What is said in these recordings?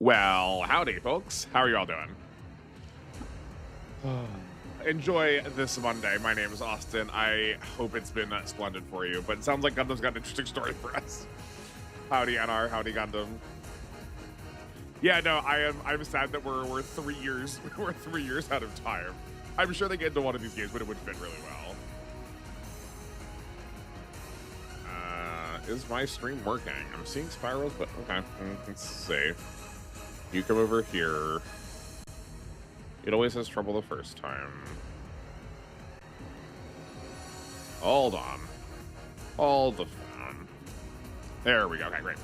Well, howdy, folks. How are y'all doing? Enjoy this Monday. My name is Austin. I hope it's been splendid for you, but it sounds like Gundam's got an interesting story for us. Howdy, NR. Howdy, Gundam. Yeah, no, I'm sad that we're 3 years we're 3 years out of time. I'm sure they get into one of these games, but it would fit really well. Is my stream working? I'm seeing spirals, but okay. Let's see. You come over here. It always has trouble the first time. Hold on. Hold the phone. There we go. Okay, great.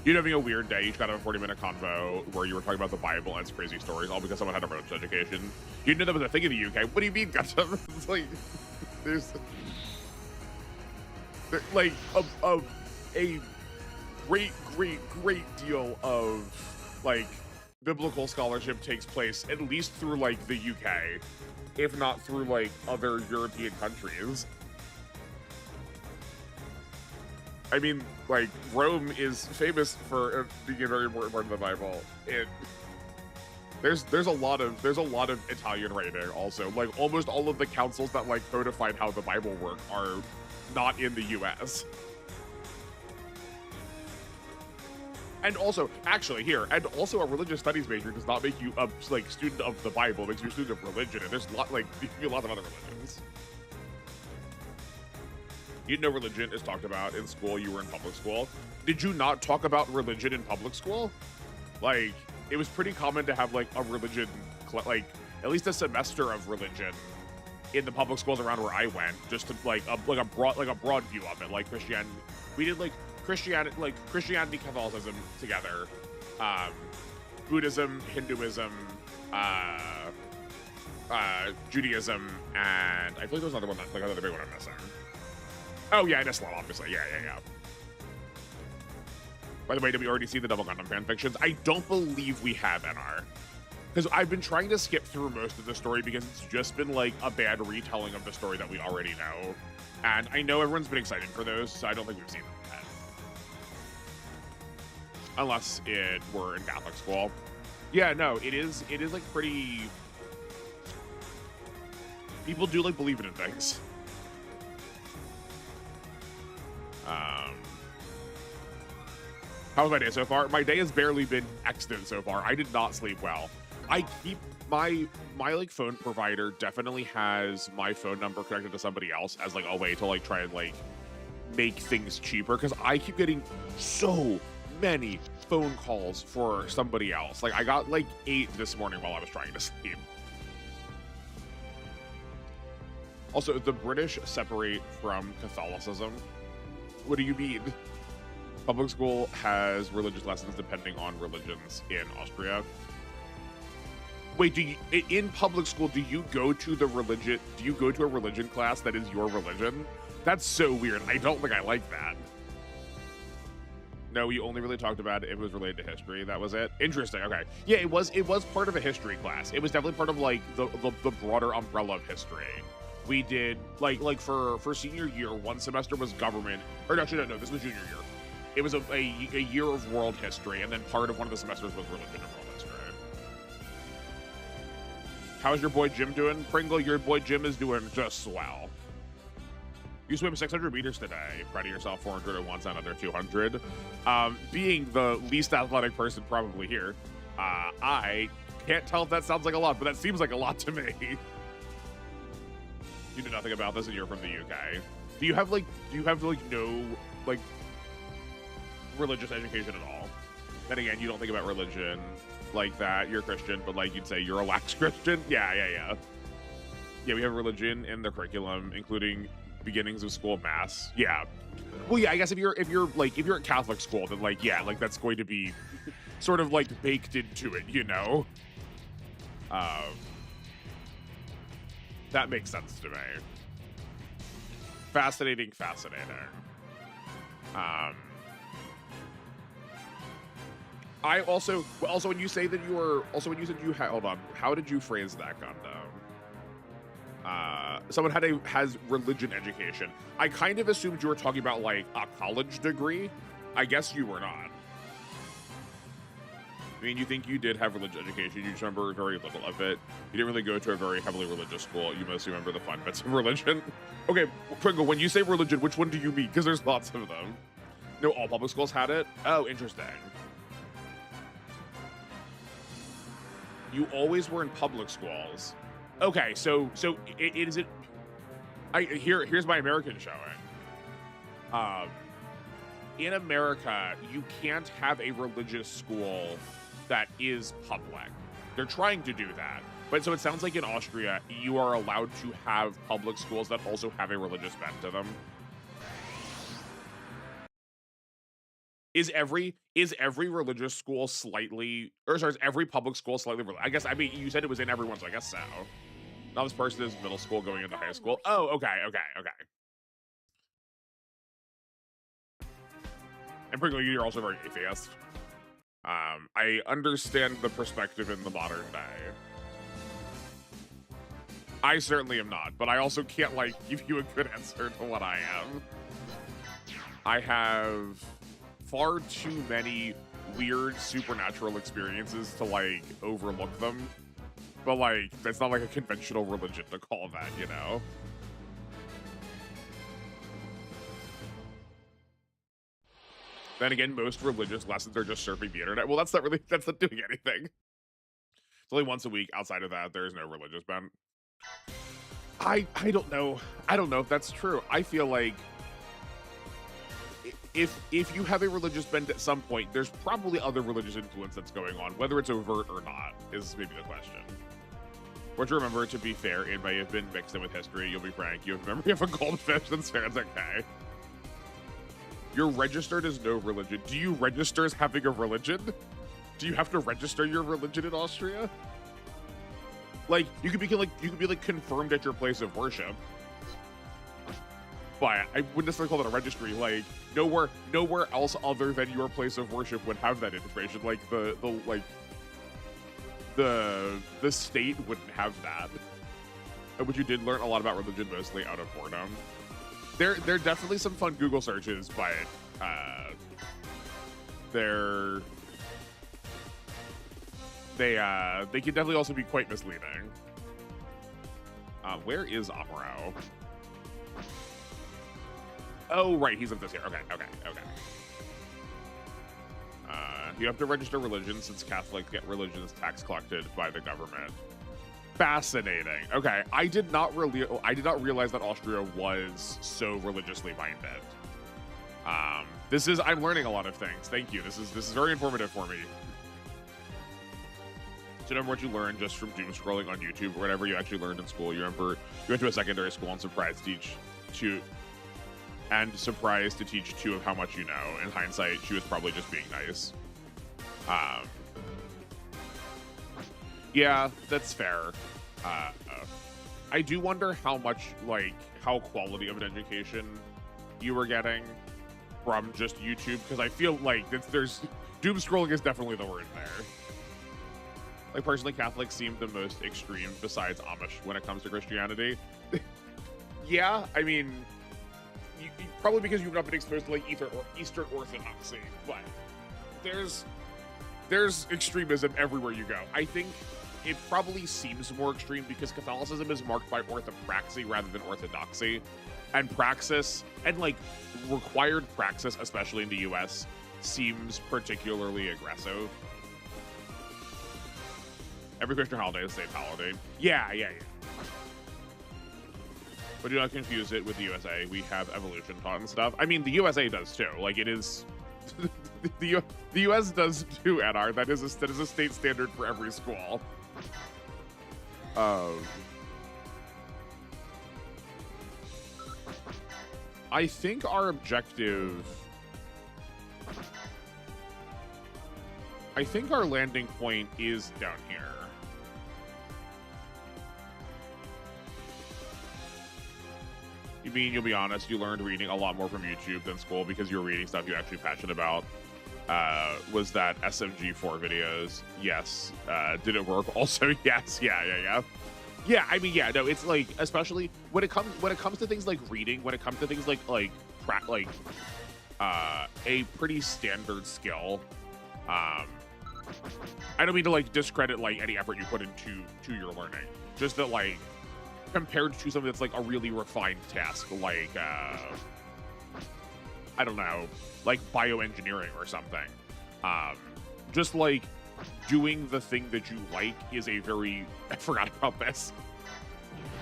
You're having a weird day. You just got a 40-minute convo where you were talking about the Bible and its crazy stories, all because someone had a religious education. You knew that was a thing in the UK. What do you mean, Gundam? It's like, there's like a great deal of like biblical scholarship takes place at least through like the UK, if not through like other European countries. I mean, like Rome is famous for being a very important part of the Bible. There's a lot of Italian writing also. Like almost all of the councils that like codified how the Bible worked are not in the US. And also, actually, here, and also a religious studies major does not make you a like student of the Bible. It makes you a student of religion, and there's a lot of other religions. You know, religion is talked about in school. You were in public school. Did you not talk about religion in public school? Like, it was pretty common to have like a religion, like at least a semester of religion in the public schools around where I went, just to like a broad view of it, like Christianity. We did like Christianity, Catholicism together, Buddhism, Hinduism, Judaism, and I feel like there was another one, like another big one I'm missing. Oh yeah, and Islam, obviously. Yeah. By the way, did we already see the Double Gundam fan fictions? I don't believe we have, NR. Because I've been trying to skip through most of the story because it's just been like a bad retelling of the story that we already know. And I know everyone's been excited for those, so I don't think we've seen them yet. Unless it were in Catholic school. Yeah, no, it is like pretty... People do like believe in things. How was my day so far? My day has barely been excellent so far. I did not sleep well. I keep my like phone provider definitely has my phone number connected to somebody else as like a way to like try and like make things cheaper, because I keep getting so many phone calls for somebody else. Like I got like 8 this morning while I was trying to sleep. Also, the British separate from Catholicism. What do you mean? Public school has religious lessons depending on religions in Austria. Wait, in public school, do you go to a religion class that is your religion? That's so weird. I don't think I like that. No, we only really talked about it if it was related to history. That was it. Interesting. Okay. Yeah, it was part of a history class. It was definitely part of like the broader umbrella of history. We did like for senior year, one semester was government, or actually no, this was junior year. It was a year of world history, and then part of one of the semesters was religion and world history. How's your boy Jim doing? Pringle, your boy Jim is doing just swell. You swim 600 meters today. Proud of yourself, 400 at once, another 200. Being the least athletic person probably here, I can't tell if that sounds like a lot, but that seems like a lot to me. You know nothing about this, and you're from the UK. Do you have no like religious education at all? Then again, you don't think about religion like that. You're Christian, but like you'd say you're a wax Christian. Yeah, we have religion in the curriculum, including beginnings of school mass. Yeah. Well, yeah, I guess if you're at Catholic school, then like yeah, like that's going to be sort of like baked into it, you know. That makes sense to me. Fascinating. I also when you said you had, hold on, how did you phrase that, Gundam? Someone has religion education. I kind of assumed you were talking about like a college degree. I guess you were not. I mean, you think you did have religious education. You just remember very little of it. You didn't really go to a very heavily religious school. You mostly remember the fun bits of religion. Okay, Pringle, when you say religion, which one do you mean? Because there's lots of them. No, all public schools had it? Oh, interesting. You always were in public schools. Okay, so is it... Here's my American showing. In America, you can't have a religious school that is public. They're trying to do that. But so it sounds like in Austria, you are allowed to have public schools that also have a religious bent to them. Is every religious school slightly, or sorry, is every public school slightly religious? I guess, I mean, you said it was in everyone, so I guess so. Now this person is middle school going into high school. Oh, okay. And Pringle, you're also very atheist. I understand the perspective in the modern day. I certainly am not, but I also can't, like, give you a good answer to what I am. I have far too many weird supernatural experiences to, like, overlook them. But, like, that's not like a conventional religion to call that, you know? Then again, most religious lessons are just surfing the internet. Well, that's not doing anything. It's only once a week. Outside of that, there's no religious bent. I don't know. I don't know if that's true. I feel like if you have a religious bent at some point, there's probably other religious influence that's going on. Whether it's overt or not is maybe the question. But remember, to be fair, it may have been mixed in with history. You'll be frank. You have a memory of a goldfish, that's fair. It's okay. You're registered as no religion. Do you register as having a religion? Do you have to register your religion in Austria? Like, you could be like confirmed at your place of worship. But I wouldn't necessarily call it a registry. Like, nowhere else other than your place of worship would have that information. Like the state wouldn't have that. But you did learn a lot about religion, mostly out of boredom. There are definitely some fun Google searches, but they can definitely also be quite misleading. Where is Amaro? Oh, right, he's up this here. Okay. You have to register religion since Catholics get religion's tax collected by the government. Fascinating. Okay, I did not realize that Austria was so religiously minded. I'm learning a lot of things. Thank you. This is very informative for me. To remember what you learned just from doom scrolling on YouTube or whatever you actually learned in school. You remember you went to a secondary school and surprised to teach two of how much you know. In hindsight, she was probably just being nice. Yeah, that's fair. I do wonder how much, like, how quality of an education you were getting from just YouTube, because I feel like there's doom scrolling is definitely the word there. Like, personally, Catholics seem the most extreme besides Amish when it comes to Christianity. Yeah, I mean, probably because you've not been exposed to, like, Eastern Orthodoxy, but there's extremism everywhere you go. I think it probably seems more extreme because Catholicism is marked by orthopraxy rather than orthodoxy. And praxis, and like required praxis, especially in the US, seems particularly aggressive. Every Christian holiday is a state holiday. Yeah. But do not confuse it with the USA. We have evolution taught and stuff. I mean, the USA does too. Like, it is... the US does too, NR. That is a state standard for every school. I think our objective... I think our landing point is down here. You mean, you'll be honest, you learned reading a lot more from YouTube than school because you were reading stuff you're actually passionate about. Was that SMG4 videos? Yes. Did it work? Also, yes. Yeah. Yeah, I mean, yeah, no, it's like, especially when it comes to things like reading, when it comes to things like a pretty standard skill, I don't mean to like discredit like any effort you put into your learning. Just that like compared to something that's like a really refined task, like I don't know, like bioengineering or something. Just like doing the thing that you like is a very I forgot about this.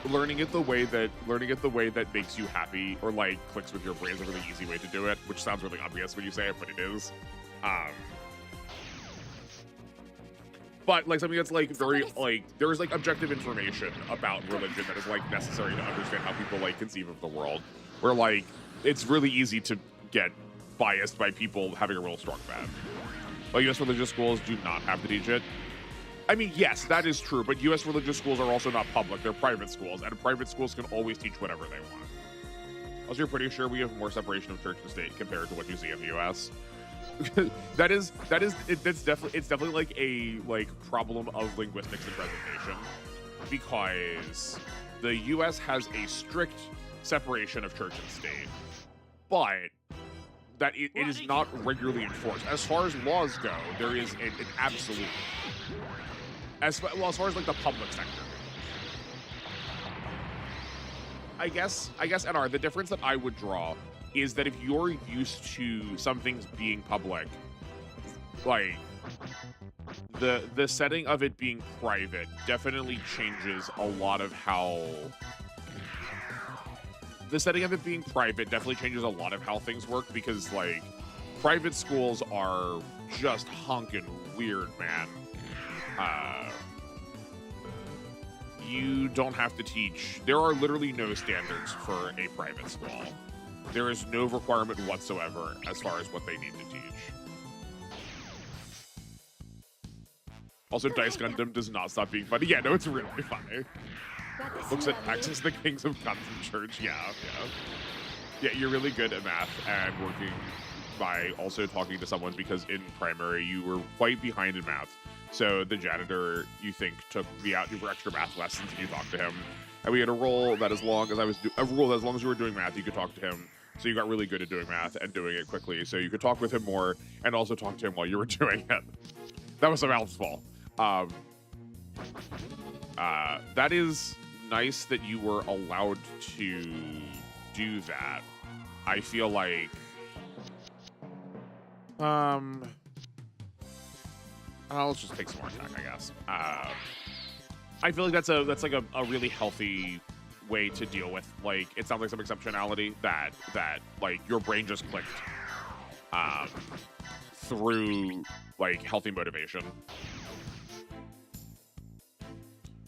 Learning it the way that makes you happy or like clicks with your brain is a really easy way to do it, which sounds really obvious when you say it, but it is. But like something that's like very like there's like objective information about religion that is like necessary to understand how people like conceive of the world. Where like it's really easy to get biased by people having a real strong bad. Like U.S. religious schools do not have to teach it. I mean, yes, that is true, but U.S. religious schools are also not public; they're private schools, and private schools can always teach whatever they want. Also, you're pretty sure we have more separation of church and state compared to what you see in the U.S. It's definitely like a problem of linguistics and presentation, because the U.S. has a strict separation of church and state, but that it is not regularly enforced. As far as laws go, there is an absolute. As far as like the public sector. I guess, NR, the difference that I would draw is that if you're used to some things being public, like the setting of it being private definitely changes a lot of how things work, because like private schools are just honking weird, man. You don't have to teach. There are literally no standards for a private school. There is no requirement whatsoever as far as what they need to teach. Also, Dice Gundam does not stop being funny. Yeah, no, it's really funny. Looks at Texas, the Kings of Guns and Church. Yeah. Yeah, you're really good at math and working by also talking to someone, because in primary you were quite behind in math. So the janitor, you think, took me out for extra math lessons, and you talked to him. And we had a rule that as long as you were doing math, you could talk to him. So you got really good at doing math and doing it quickly. So you could talk with him more and also talk to him while you were doing it. That was Al's fault. That is nice that you were allowed to do that. I feel like let's just take some more attack, I guess. I feel like that's like a really healthy way to deal with, like, it sounds like some exceptionality that like your brain just clicked through like healthy motivation.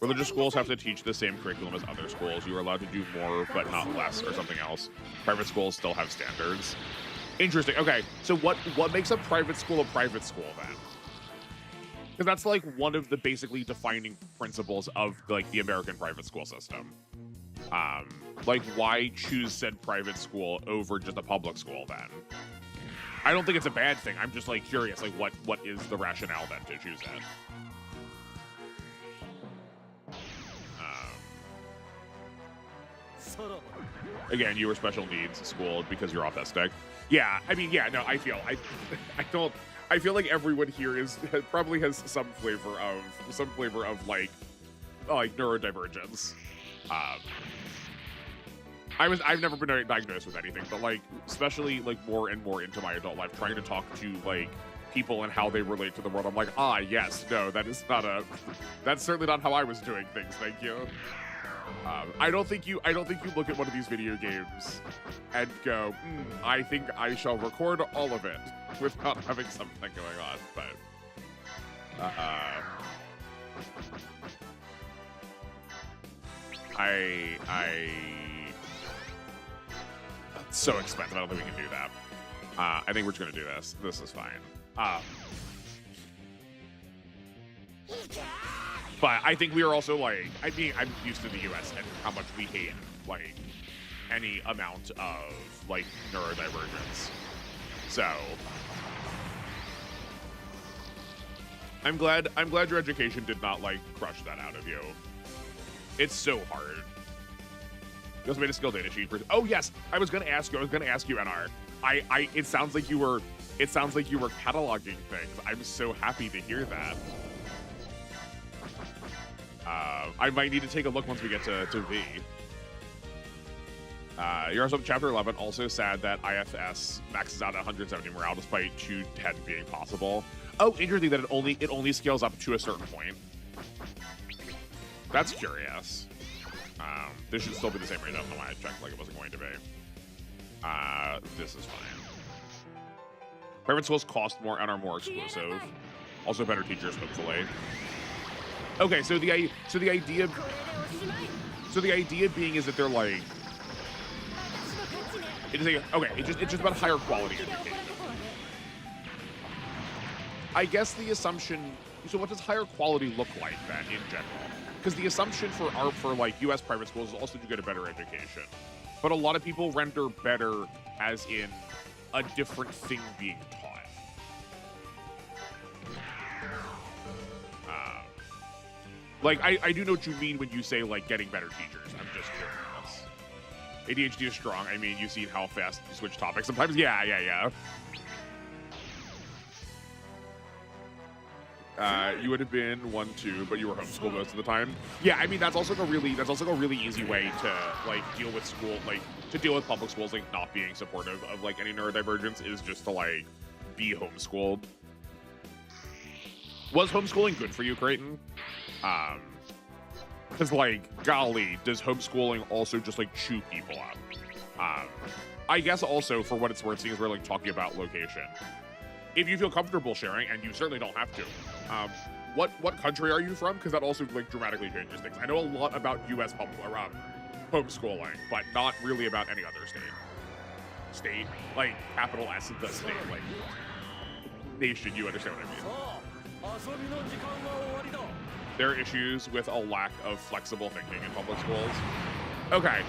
Religious schools have to teach the same curriculum as other schools. You are allowed to do more, but not less, or something else. Private schools still have standards. Interesting. Okay, so what makes a private school then? Because that's like one of the basically defining principles of like the American private school system. Like, why choose said private school over just a public school then? I don't think it's a bad thing. I'm just like curious, like what is the rationale then to choose it? Again, you were special needs schooled because you're autistic. Yeah, I mean, yeah, no, I feel like everyone here probably has some flavor of like neurodivergence. I've never been diagnosed with anything, but like especially like more and more into my adult life, trying to talk to like people and how they relate to the world, I'm like, yes, no, that's certainly not how I was doing things. Thank you. I don't think you look at one of these video games and go, I think I shall record all of it without having something going on. But it's so expensive. I don't think we can do that. I think we're just gonna do this. This is fine. But I think we are also like, I mean, I'm used to the US and how much we hate like any amount of like neurodivergence. So I'm glad your education did not like crush that out of you. It's so hard. You also made a skill data sheet for, oh yes, I was gonna ask you, NR. It sounds like you were It sounds like you were cataloging things. I'm so happy to hear that. I might need to take a look once we get to V. Heroes of Chapter 11, also sad that IFS maxes out at 170 morale despite 210 being possible. Oh, interesting that it only scales up to a certain point. That's curious. This should still be the same rate. I don't know why I checked like it wasn't going to be. This is fine. Private schools cost more and are more exclusive. Also better teachers, hopefully. Okay, so the idea being is that they're like, it's just about higher quality education. I guess the assumption. So what does higher quality look like then in general? Because the assumption for like U.S. private schools is also to get a better education, but a lot of people render better as in a different thing being taught. Like, I do know what you mean when you say, like, getting better teachers. I'm just curious. ADHD is strong. I mean, you've seen how fast you switch topics. Sometimes, yeah. You would have been 1-2, but you were homeschooled most of the time. Yeah, I mean, that's also like a really easy way to, like, deal with school, like, to deal with public schools, like, not being supportive of, like, any neurodivergence is just to, like, be homeschooled. Was homeschooling good for you, Creighton? Because, like, golly, does homeschooling also just, like, chew people up? I guess also, for what it's worth, seeing as we're, like, talking about location. If you feel comfortable sharing, and you certainly don't have to, what country are you from? Because that also, like, dramatically changes things. I know a lot about U.S. homeschooling, but not really about any other state. State, like, capital S of the state, like, nation, you understand what I mean. There are issues with a lack of flexible thinking in public schools. Okay.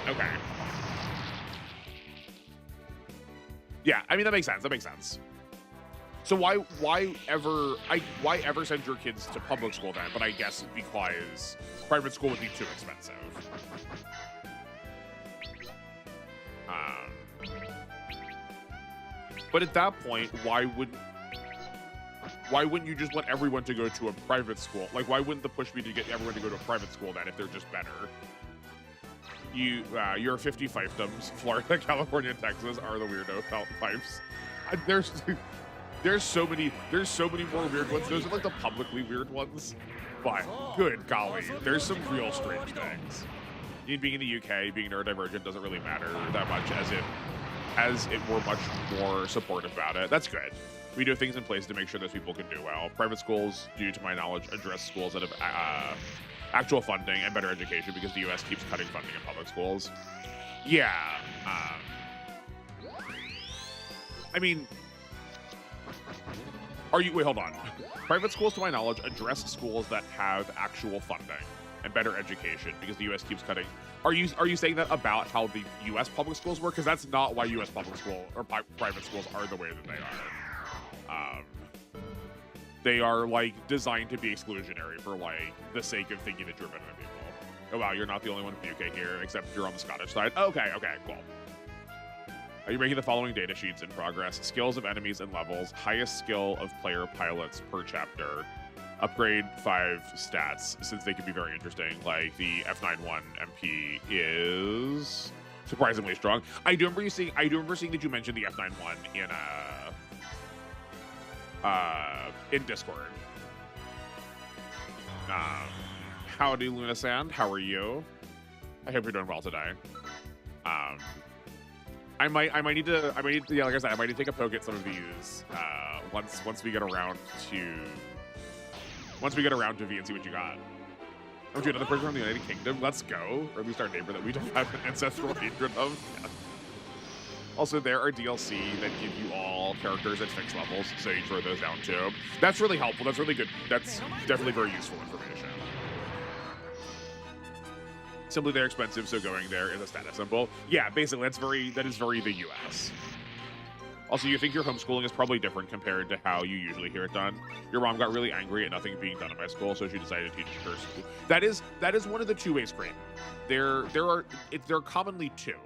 Yeah, I mean, that makes sense. So why ever send your kids to public school then? But I guess because private school would be too expensive. But at that point, why wouldn't you just want everyone to go to a private school? Like, why wouldn't the push be to get everyone to go to a private school then if they're just better? Your 50 fiefdoms, Florida, California, and Texas are the weirdo fiefs. There's so many more weird ones. Those are like the publicly weird ones. But good golly, there's some real strange things. Being in the UK, being neurodivergent doesn't really matter that much as it were much more supportive about it. That's good. We do things in place to make sure those people can do well. Private schools, due to my knowledge, address schools that have actual funding and better education because the U.S. keeps cutting funding in public schools. Yeah. I mean, wait, hold on. Private schools, to my knowledge, address schools that have actual funding and better education because the U.S. keeps cutting. Are you saying that about how the U.S. public schools work? Because that's not why U.S. public school or private schools are the way that they are. They are, like, designed to be exclusionary for, like, the sake of thinking that you're better than people. Oh, wow, you're not the only one from the UK here, except you're on the Scottish side. Okay, cool. Are you making the following data sheets in progress? Skills of enemies and levels, highest skill of player pilots per chapter, upgrade 5 stats, since they can be very interesting, like the F91 MP is surprisingly strong. I do remember seeing that you mentioned the F91 in Discord. Howdy, Luna Sand. How are you? I hope you're doing well today. I might need to, yeah, like I said, I might need to take a poke at some of these once we get around to V and see what you got. Oh, dude, another person from the United Kingdom. Let's go. Or at least our neighbor that we don't have an ancestral hatred of. Yeah. Also, there are DLC that give you all characters at fixed levels, so you throw those down too. That's really helpful. That's really good. That's definitely very useful information. Simply they're expensive, so going there is a status symbol. Yeah, basically, that is very the US. Also, you think your homeschooling is probably different compared to how you usually hear it done. Your mom got really angry at nothing being done in my school, so she decided to teach her school. That is one of the two ways, Crane. There are commonly two.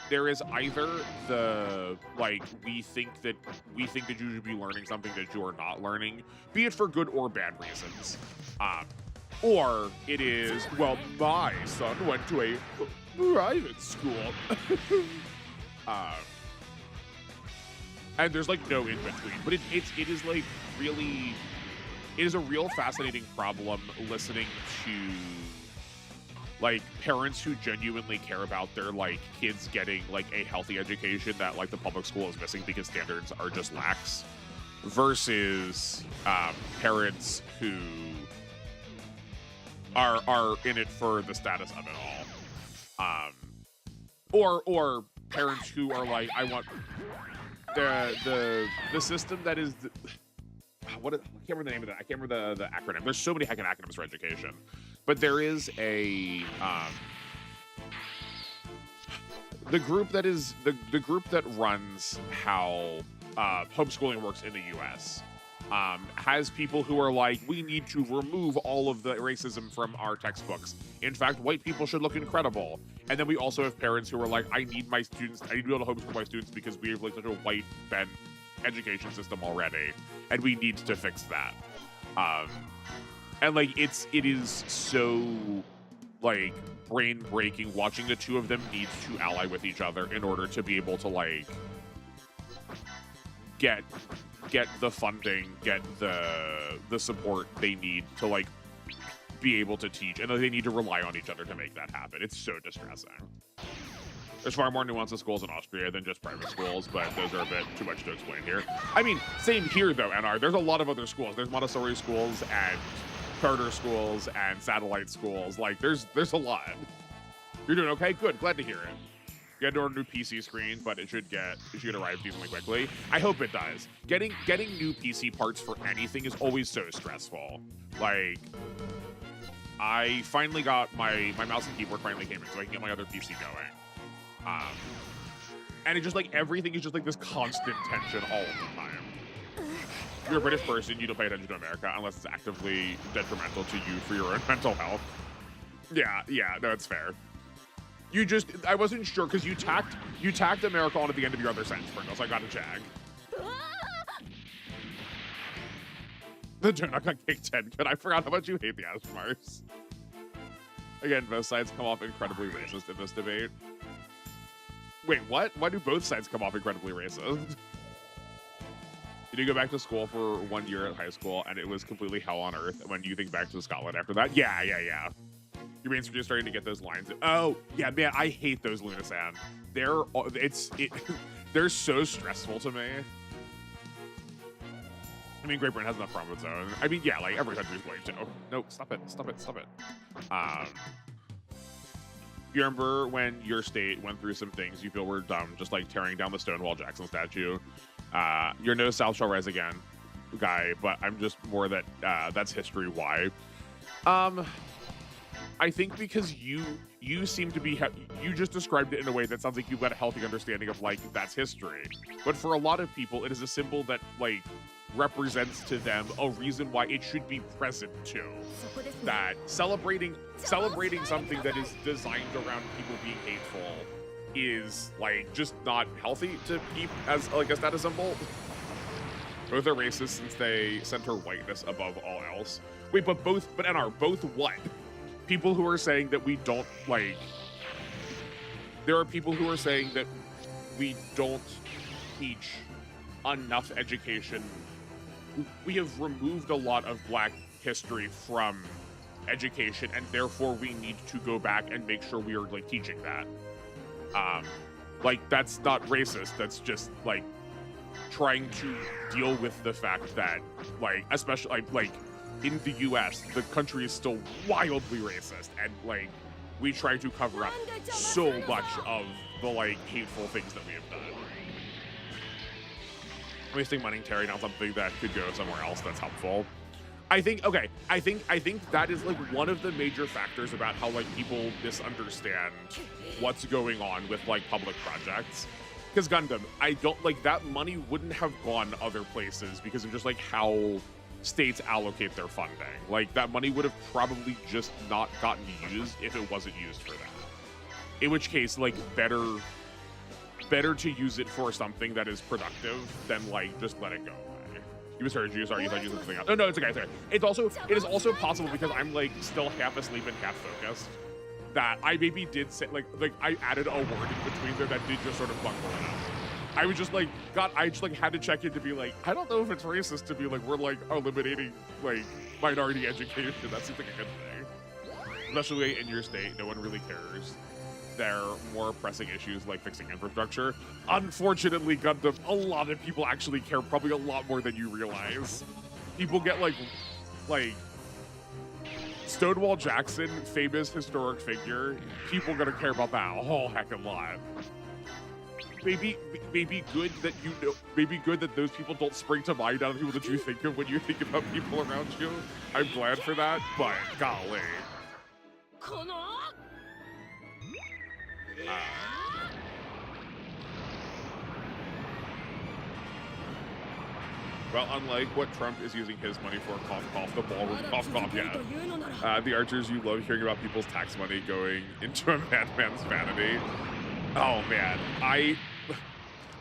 there is either the like we think that you should be learning something that you are not learning, be it for good or bad reasons, or it is, well, my son went to a private school, and there's like no in between. But it is like really, it is a real fascinating problem listening to like parents who genuinely care about their like kids getting like a healthy education that like the public school is missing because standards are just lax, versus parents who are in it for the status of it all, or parents who are like, I want the system that is I can't remember the name of that. I can't remember the acronym. There's so many heckin' acronyms for education. But there is a the group that runs how homeschooling works in the US has people who are like, we need to remove all of the racism from our textbooks. In fact, white people should look incredible. And then we also have parents who are like, I need to be able to homeschool my students because we have like such a white bent education system already, and we need to fix that. And like it is so like brain breaking watching the two of them need to ally with each other in order to be able to like get the funding, get the support they need to like be able to teach, and they need to rely on each other to make that happen. It's so distressing. There's far more nuance of schools in Austria than just private schools, but those are a bit too much to explain here. I mean, same here though, NR. There's a lot of other schools. There's Montessori schools and charter schools and satellite schools. Like, there's a lot. You're doing okay? Good. Glad to hear it. You had to order a new PC screen, but it should arrive decently quickly. I hope it does. Getting new PC parts for anything is always so stressful. Like, I finally got my mouse and keyboard finally came in, so I can get my other PC going. And it just like everything is just like this constant tension all of the time. If you're a British person, you don't pay attention to America unless it's actively detrimental to you for your own mental health. Yeah, no, it's fair. I wasn't sure because you tacked America on at the end of your other sentence, Pringles. I got a jag. The donut got kicked 10. Good. I forgot how much you hate the Ashmars. Again, both sides come off incredibly racist in this debate. Wait, what? Why do both sides come off incredibly racist? Did you go back to school for 1 year at high school and it was completely hell on earth when you think back to Scotland after that? Yeah. Your brain's just starting to get those lines. Oh, yeah, man, I hate those Lunasan. They're so stressful to me. I mean, Great Britain has enough problem of its own. I mean, yeah, like every country's going to. No, stop it. You remember when your state went through some things you feel were dumb, just like tearing down the Stonewall Jackson statue? You're no South Shall Rise Again guy, but I'm just more that that's history. Why? I think because you seem to be you just described it in a way that sounds like you've got a healthy understanding of like that's history. But for a lot of people, it is a symbol that like represents to them a reason why it should be present too. That celebrating something that is designed around people being hateful is like just not healthy to keep as like a status symbol. Both are racist since they center whiteness above all else. Wait, but NR, both what? People who are saying that we don't like. There are people who are saying that we don't teach enough education. We have removed a lot of Black history from education, and therefore we need to go back and make sure we are like teaching that. Like that's not racist. That's just like trying to deal with the fact that like, especially like in the US, the country is still wildly racist, and like we try to cover up so much of the like hateful things that we have done. Wasting money tearing down something that could go somewhere else that's helpful. I think that is like one of the major factors about how like people misunderstand what's going on with like public projects. Because Gundam, I don't like that money wouldn't have gone other places because of just like how states allocate their funding. Like that money would have probably just not gotten used if it wasn't used for that. In which case, like better better to use it for something that is productive than like just let it go away. You misheard you. Sorry, you thought you used something else. No, it's okay. It's okay. It is also possible because I'm like still half asleep and half focused that I maybe did say like I added a word in between there that did just sort of bungle it up. I was just like, I just like had to check in to be like, I don't know if it's racist to be like, we're like eliminating like minority education. That seems like a good thing. Especially in your state, no one really cares. There are more pressing issues like fixing infrastructure. Unfortunately, Gundam, a lot of people actually care, probably a lot more than you realize. People get like Stonewall Jackson, famous historic figure. People gonna care about that a whole heckin' lot. Maybe good that you know. Maybe good that those people don't spring to mind out of people that you think of when you think about people around you. I'm glad for that, but golly. Well, unlike what Trump is using his money for, cough, cough, the ballroom, cough, cough, yeah. The archers, you love hearing about people's tax money going into a madman's vanity. Oh, man. I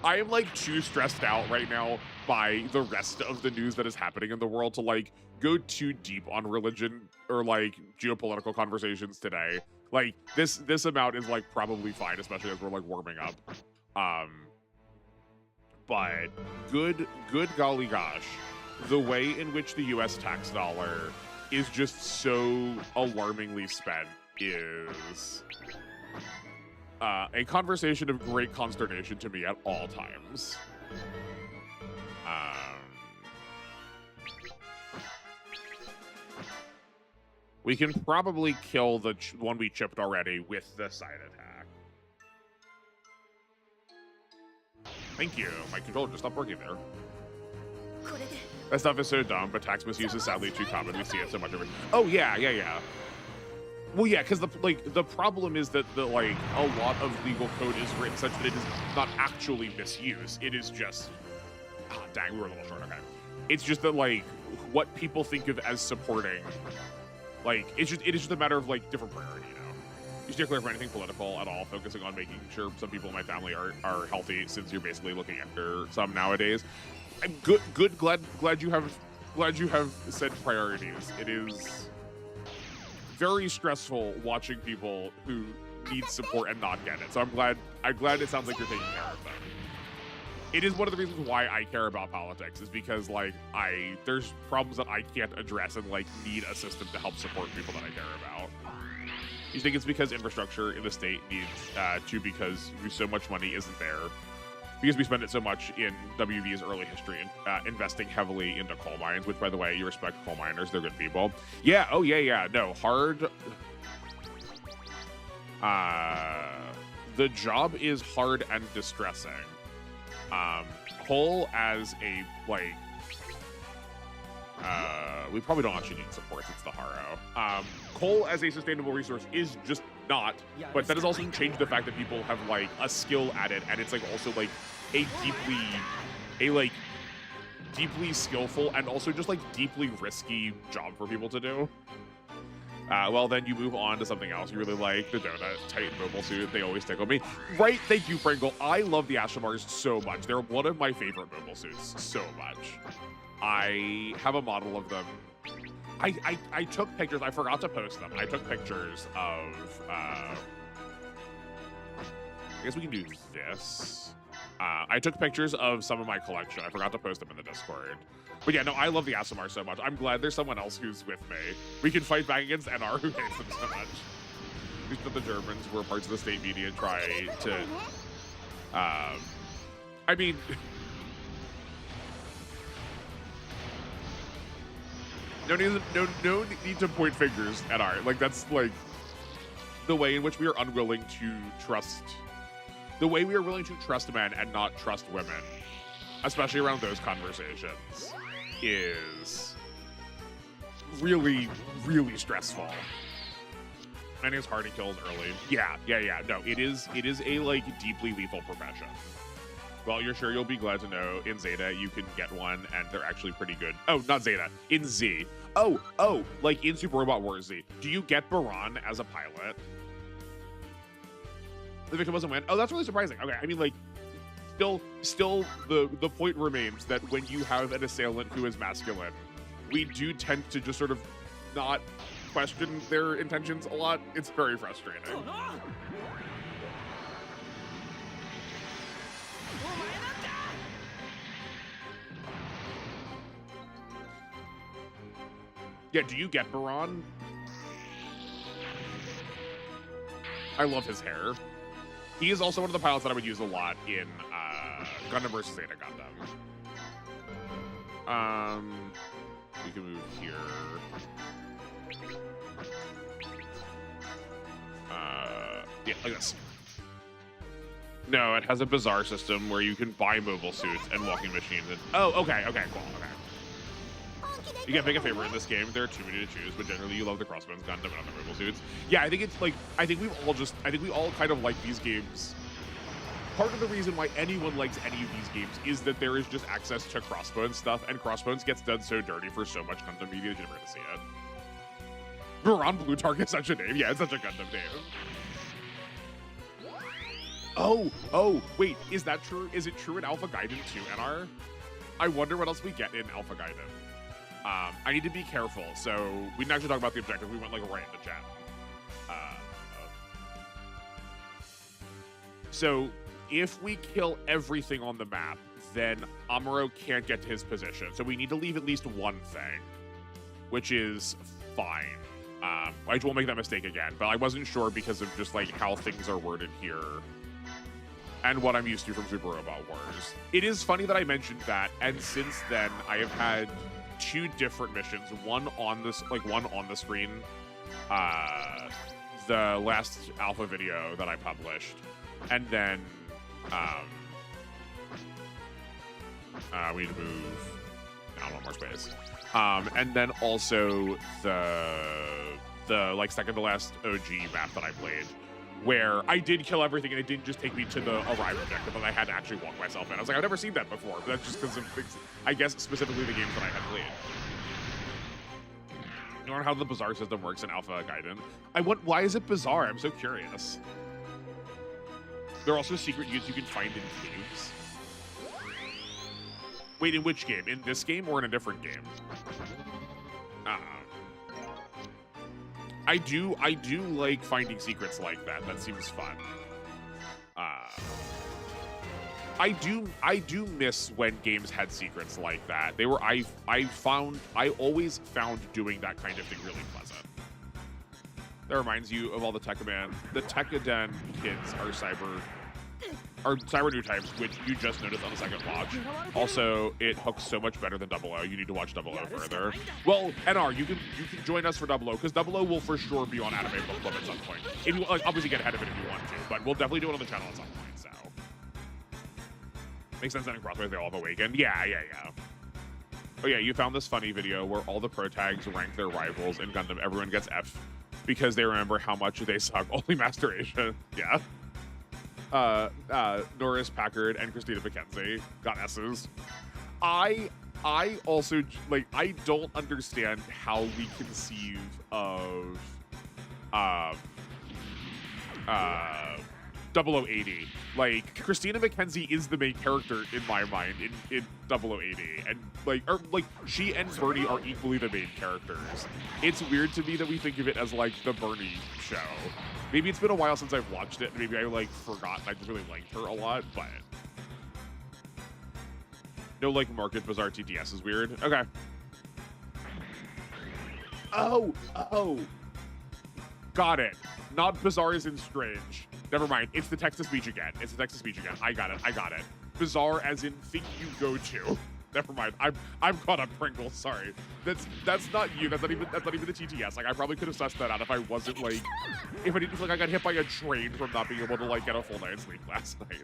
am, like, too stressed out right now by the rest of the news that is happening in the world to, like, go too deep on religion or, like, geopolitical conversations today. Like, this amount is, like, probably fine, especially as we're, like, warming up. But good golly gosh, the way in which the U.S. tax dollar is just so alarmingly spent is a conversation of great consternation to me at all times. We can probably kill the one we chipped already with the side attack. Thank you. My controller just stopped working there. That stuff is so dumb, but tax misuse is sadly too common. We see it so much over. Oh yeah. Well, yeah, because the problem is that a lot of legal code is written such that it is not actually misuse. It is just dang, we were a little short. Okay, it's just that like what people think of as supporting, like it is just a matter of like different priority. You steer clear from anything political at all, focusing on making sure some people in my family are healthy, since you're basically looking after some nowadays. I'm glad you have said priorities. It is very stressful watching people who need support and not get it. So I'm glad it sounds like you're taking care of them. It is one of the reasons why I care about politics, is because like there's problems that I can't address and like need a system to help support people that I care about. You think it's because infrastructure in the state needs to, because so much money isn't there, because we spend it so much in WV's early history and investing heavily into coal mines, which, by the way, you respect coal miners, they're good people. Yeah, oh yeah, no, hard. The job is hard and distressing. Coal as a, like, we probably don't actually need supports, it's the Haro. Coal as a sustainable resource is just not, but that does also change the fact that people have like a skill at it, and it's like also like a deeply skillful and also just like deeply risky job for people to do. Well, then you move on to something else you really like, the Donut Titan mobile suit. They always tickle me. Right, thank you, Pringle. I love the Astromars so much. They're one of my favorite mobile suits so much. I have a model of them. I took pictures. I forgot to post them. I took pictures of, I guess we can do this. I took pictures of some of my collection. I forgot to post them in the Discord. But yeah, no, I love the Asimar so much. I'm glad there's someone else who's with me. We can fight back against NR, who hates them so much. At least the Germans were parts of the state media try to, I mean, no need to point fingers at art. Like, that's like the way in which we are unwilling to trust, the way we are willing to trust men and not trust women, especially around those conversations, is really, really stressful. And it's hard to kill early. Yeah. No, it is a like deeply lethal profession. Well, you're sure you'll be glad to know in Zeta you can get one, and they're actually pretty good. Oh, not Zeta, in Z. Oh, like in Super Robot Wars Z. Do you get Baran as a pilot? The victim doesn't win. Oh, that's really surprising. Okay, I mean, like, still the point remains that when you have an assailant who is masculine, we do tend to just sort of not question their intentions a lot. It's very frustrating. Yeah, do you get Baron? I love his hair. He is also one of the pilots that I would use a lot in Gundam versus Zeta Gundam. We can move here. Yeah, like this. No, it has a bizarre system where you can buy mobile suits and walking machines. Oh, okay, cool, okay. You can't pick a favorite in this game. There are too many to choose, but generally you love the Crossbones Gundam and other mobile suits. Yeah, I think it's like, I think we all kind of like these games. Part of the reason why anyone likes any of these games is that there is just access to Crossbones stuff, and Crossbones gets done so dirty for so much Gundam media, you're never gonna see it. Baron Blutark is such a name. Yeah, it's such a Gundam name. Oh, wait, is that true? Is it true in Alpha Gaiden 2, NR? I wonder what else we get in Alpha Gaiden. I need to be careful, so we didn't actually talk about the objective. We went like right in the chat. So if we kill everything on the map, then Amuro can't get to his position. So we need to leave at least one thing, which is fine. I won't make that mistake again, but I wasn't sure because of just like how things are worded here and what I'm used to from Super Robot Wars. It is funny that I mentioned that, and since then I have had 2 different missions, one on the screen, the last alpha video that I published, and then we need to move down one more space, and then also the like second to last OG map that I played, where I did kill everything and it didn't just take me to the arrive objective, but I had to actually walk myself in. I was like, I've never seen that before, but that's just because of things, I guess specifically the games that I had played. You learn how the bizarre system works in Alpha Gaiden. Why is it bizarre? I'm so curious. There are also secret units you can find in caves. Wait, in which game? In this game or in a different game? I do like finding secrets like that. That seems fun. I do miss when games had secrets like that. They were I always found doing that kind of thing really pleasant. That reminds you of all the Tekkaman. The Tekkaden kids are cyber new types, which you just noticed on the second watch. Also, it hooks so much better than 00. You need to watch 00 further. Well, NR, you can join us for 00, because 00 will for sure be on Anime Book Club at some point. If you like, obviously get ahead of it if you want to, but we'll definitely do it on the channel at some point. So makes sense that in Crossways they all have awakened. Yeah. Oh yeah, you found this funny video where all the pro tags rank their rivals in Gundam. Everyone gets F because they remember how much they suck. Only Masturation. Yeah. Norris Packard and Christina McKenzie got S's. I also, like, I don't understand how we conceive of 0080. Like, Christina McKenzie is the main character in my mind in 0080, and like she and Bernie are equally the main characters. It's weird to me that we think of it as like the Bernie show. Maybe it's been a while since I've watched it. Maybe I like forgot. I just really liked her a lot, but no, like Market Bazaar TTS is weird. Okay. Oh, got it. Not Bizarre as in strange. Never mind. It's the text-to-speech again. I got it. Bizarre as in think you go to. Never mind. I'm caught up, Pringle. Sorry. That's not you. That's not even the TTS. Like, I probably could have sussed that out if I wasn't like, if I didn't feel like I got hit by a train from not being able to like get a full night's sleep last night.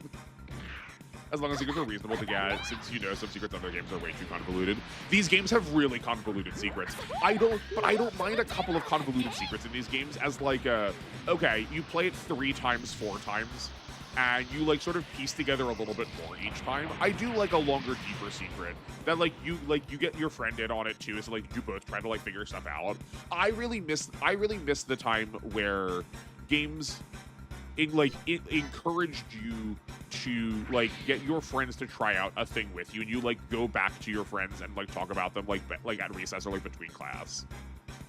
As long as secrets are reasonable to get, since you know some secrets on other games are way too convoluted. These games have really convoluted secrets. I don't mind a couple of convoluted secrets in these games as like okay, you play it 3 times, 4 times, and you like sort of piece together a little bit more each time. I do like a longer, deeper secret that like you get your friend in on it too, so like you both try to like figure stuff out. I really miss the time where games encouraged you to like get your friends to try out a thing with you, and you like go back to your friends and like talk about them like at recess or like between class.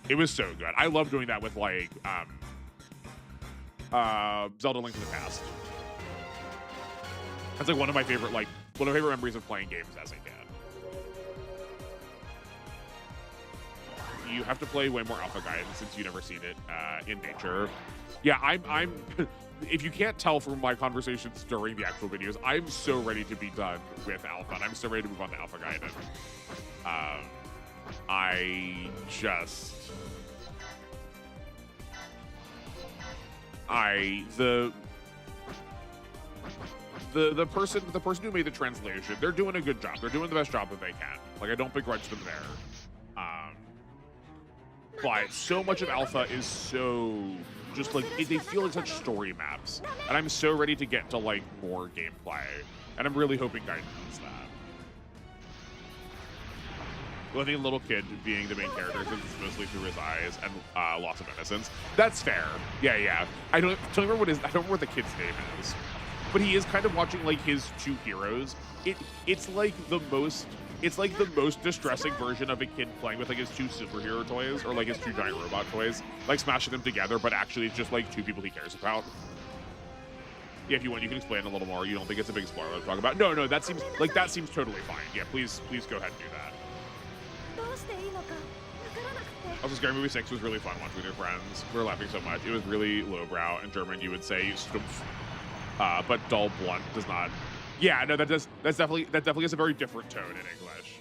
It was so good. I love doing that with like Zelda Link to the Past. That's like one of my favorite memories of playing games as a kid. You have to play way more Alpha Guidance since you've never seen it in nature. Yeah, I'm if you can't tell from my conversations during the actual videos, I'm so ready to be done with Alpha, and I'm so ready to move on to Alpha Guidance. The person who made the translation, they're doing a good job. They're doing the best job that they can. Like, I don't begrudge them there. But so much of Alpha is so just like they feel like such story maps, and I'm so ready to get to like more gameplay, and I'm really hoping Guidance does that. Well, I think little kid being the main character since it's mostly through his eyes and loss of innocence. That's fair. Yeah. I don't remember what the kid's name is, but he is kind of watching like his two heroes. It's like the most distressing version of a kid playing with like his two superhero toys or like his two giant robot toys, like smashing them together, but actually it's just like two people he cares about. Yeah, if you want, you can explain a little more. You don't think it's a big spoiler to talk about? No, that seems totally fine. Yeah, please go ahead and do that. Also, Scary Movie 6 was really fun watching with your friends. We were laughing so much. It was really lowbrow. In German, you would say stumpf, but dull blunt does not. Yeah, no, that definitely has a very different tone in English.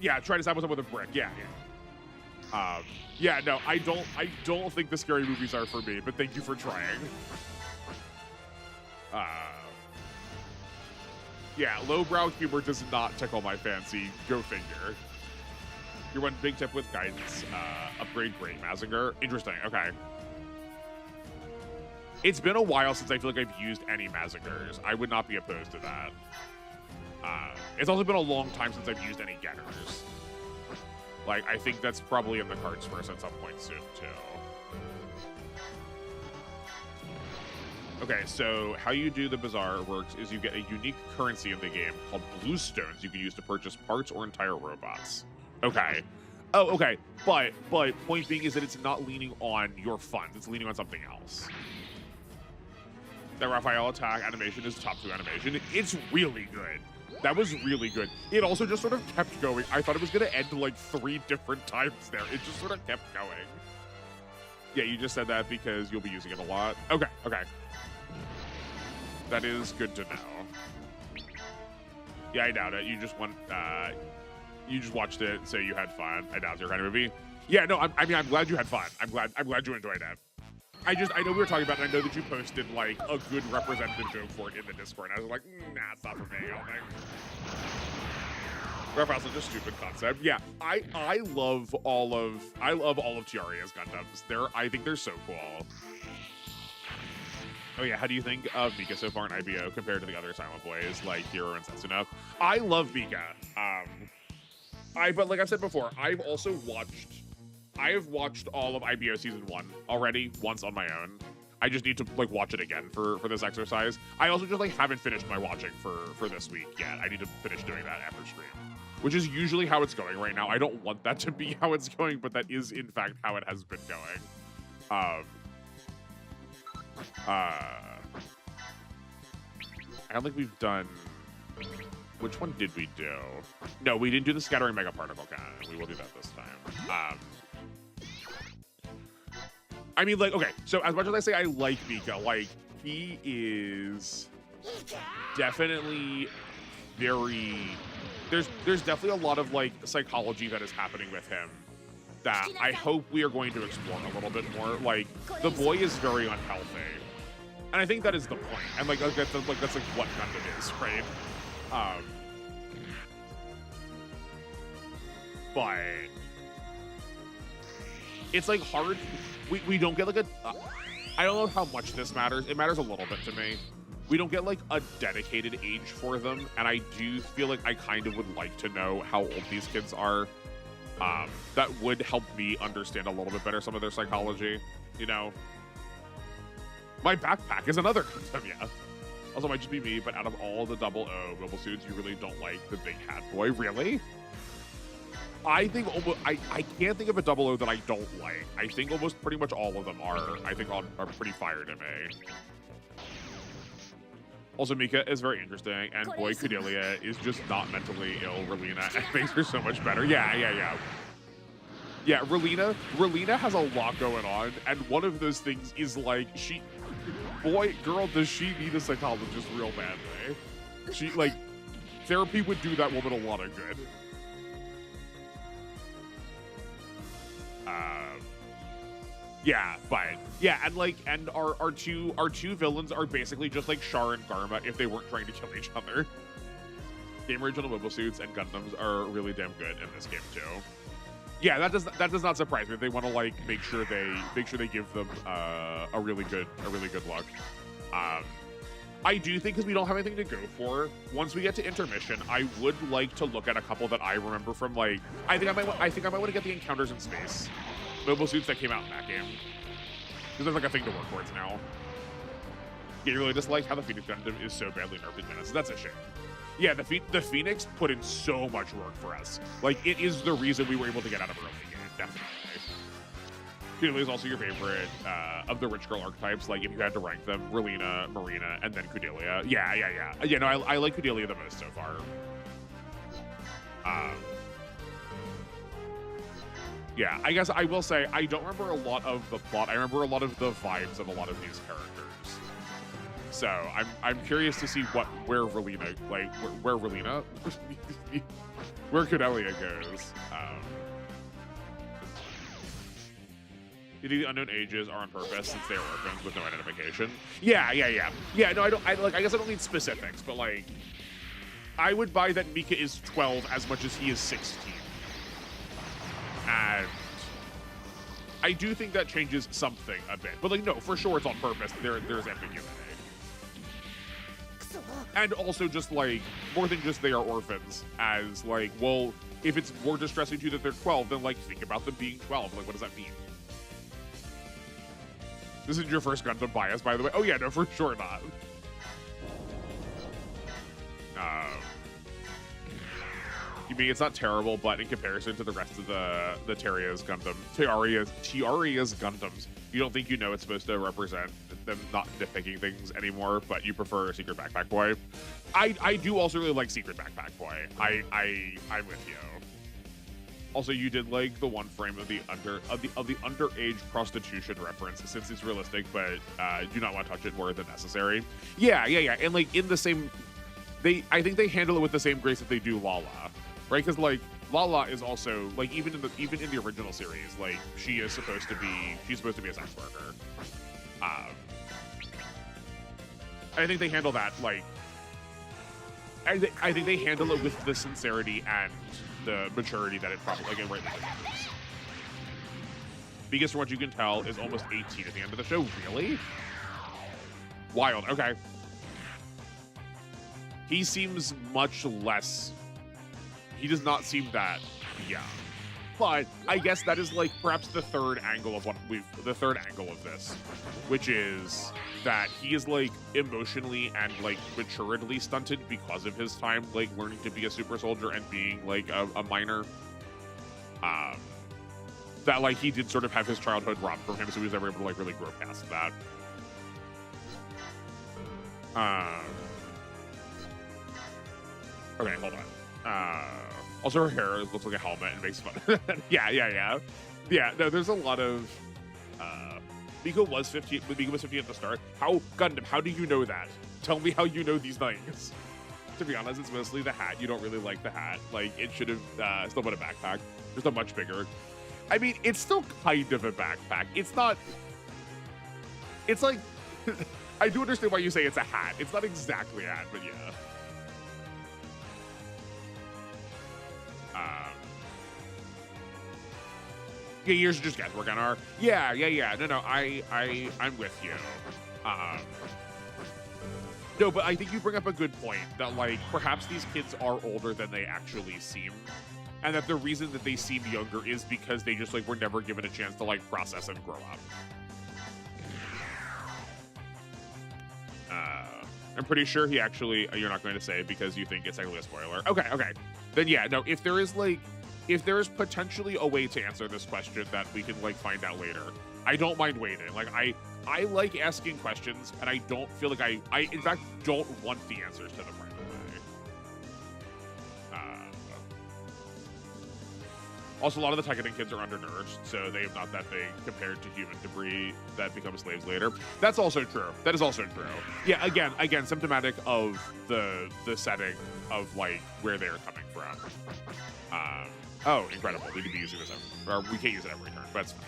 Yeah, try to stab someone with a brick. Yeah. Yeah, no, I don't think the scary movies are for me, but thank you for trying. Yeah, lowbrow humor does not tickle my fancy. Go figure. Your one big tip with Guidance, upgrade Great Mazinger. Interesting, okay. It's been a while since I feel like I've used any Mazingers. I would not be opposed to that. It's also been a long time since I've used any Getters. Like, I think that's probably in the cards for us at some point soon, too. Okay, so how you do the Bazaar works is you get a unique currency in the game called Blue Stones you can use to purchase parts or entire robots. Okay. Oh, okay. But point being is that it's not leaning on your funds. It's leaning on something else. That Raphael attack animation is top 2 animation. It's really good. That was really good. It also just sort of kept going. I thought it was going to end like 3 different times there. It just sort of kept going. Yeah, you just said that because you'll be using it a lot. Okay. That is good to know. Yeah, I doubt it. You just watched it, so you had fun. I doubt it's your kind of movie. Yeah, no, I'm glad you had fun. I'm glad you enjoyed it. I know we were talking about it, and I know that you posted like a good representative joke for it in the Discord, and I was like, nah, it's not for me, I don't think. Raphael's such a stupid concept. Yeah, I love all of Tiaria's Gundams. I think they're so cool. Oh yeah, how do you think of Mika so far in IBO compared to the other Silent Boys like Hiro and Setsuno? I love Mika. But like I've said before, I have watched all of IBO season 1 already once on my own. I just need to like watch it again for this exercise. I also just like haven't finished my watching for this week yet. I need to finish doing that after stream, which is usually how it's going right now. I don't want that to be how it's going, but that is in fact how it has been going. I don't think we've done. Which one did we do? No, we didn't do the scattering mega particle cannon. We will do that this time. I mean, like, okay, so as much as I say I like Mika, like, he is definitely very... There's definitely a lot of, like, psychology that is happening with him that I hope we are going to explore a little bit more. Like, the boy is very unhealthy. And I think that is the point. And, like that's what Gundam is, right? But it's like hard. We don't get like a. I don't know how much this matters. It matters a little bit to me. We don't get like a dedicated age for them, and I do feel like I kind of would like to know how old these kids are. That would help me understand a little bit better some of their psychology, you know. My backpack is another Gundam, yeah. Also, might just be me, but out of all the double O mobile suits, you really don't like the big hat boy, really? I think almost, I can't think of a double O that I don't like. I think almost pretty much all of them are pretty fire to me. Also, Mika is very interesting, and boy, Cordelia is just not mentally ill, Relina, and makes her so much better. Yeah, Relina has a lot going on, and one of those things is like, girl, does she need a psychologist real badly? She, like, therapy would do that woman a lot of good. Yeah, but yeah, and our two villains are basically just like Char and Garma if they weren't trying to kill each other. Game original mobile suits and Gundams are really damn good in this game too. Yeah, that does not surprise me. They want to like make sure they give them a really good look. I do think because we don't have anything to go for. Once we get to intermission, I would like to look at a couple that I remember from like I think I might want to get the Encounters in Space mobile suits that came out in that game, because there's like a thing to work towards now. Yeah, you really dislike how the Phoenix Gundam is so badly nerfed in Genesis. That's a shame. Yeah, the Phoenix put in so much work for us. Like, it is the reason we were able to get out of early game, definitely. Cordelia is also your favorite of the rich girl archetypes. Like, if you had to rank them, Relina, Marina, and then Cordelia. Yeah. Yeah, no, I like Cordelia the most so far. Yeah, I guess I will say I don't remember a lot of the plot. I remember a lot of the vibes of a lot of these characters. So I'm curious to see where Relina, like where Relina, where Cordelia goes. You think the unknown ages are on purpose since they are orphans with no identification? Yeah. No, I guess I don't need specifics, but like, I would buy that Mika is 12 as much as he is 16. And I do think that changes something a bit. But like, no, for sure it's on purpose. There's ambiguity. And also just like, more than just they are orphans, as like, well, if it's more distressing to you that they're 12, then like, think about them being 12. Like, what does that mean? This is your first Gundam bias, by the way. Oh yeah, no, for sure not. You mean it's not terrible, but in comparison to the rest of the Terraria's Gundams, you don't think you know it's supposed to represent them not nitpicking things anymore, but you prefer Secret Backpack Boy? I do also really like Secret Backpack Boy. I'm with you. Also, you did like the one frame of the underage prostitution reference, since it's realistic, but do not want to touch it more than necessary. Yeah. And like in the same, I think they handle it with the same grace that they do Lala. Right, because like Lala is also like even in the original series, like she's supposed to be a sex worker. I think they handle that like I think they handle it with the sincerity and the maturity that it probably like it rightly deserves. Because from what you can tell, is almost 18 at the end of the show. Really? Wild. Okay. He seems much less. He does not seem that young. But I guess that is like perhaps the third angle of this, which is that he is like emotionally and like maturedly stunted because of his time like learning to be a super soldier and being like a minor. That like he did sort of have his childhood robbed from him, so he was never able to like really grow past that. Okay, hold on. Also, her hair looks like a helmet and makes fun. Yeah. No, there's a lot of. Miko was 15. Miko was 15 at the start. How Gundam? How do you know that? Tell me how you know these things. To be honest, it's mostly the hat. You don't really like the hat. Like it should have still been a backpack. Just a much bigger. I mean, it's still kind of a backpack. It's not. It's like. I do understand why you say it's a hat. It's not exactly a hat, but yeah. Yeah, yours are just guesswork on our. Yeah. No, I'm with you. No, but I think you bring up a good point that like perhaps these kids are older than they actually seem, and that the reason that they seem younger is because they just like were never given a chance to like process and grow up. I'm pretty sure he actually, you're not going to say because you think it's actually a spoiler. Okay, okay. Then yeah, no, if there is potentially a way to answer this question that we can like find out later, I don't mind waiting. Like I like asking questions, and I don't feel like I in fact don't want the answers to them right away. Also, a lot of the Tekkadan kids are undernourished, so they are not that big compared to human debris that become slaves later. That's also true. That is also true. Yeah, again, symptomatic of the setting of like where they're coming from. Oh, incredible! We could be using this, or we can't use it every turn, but it's fine.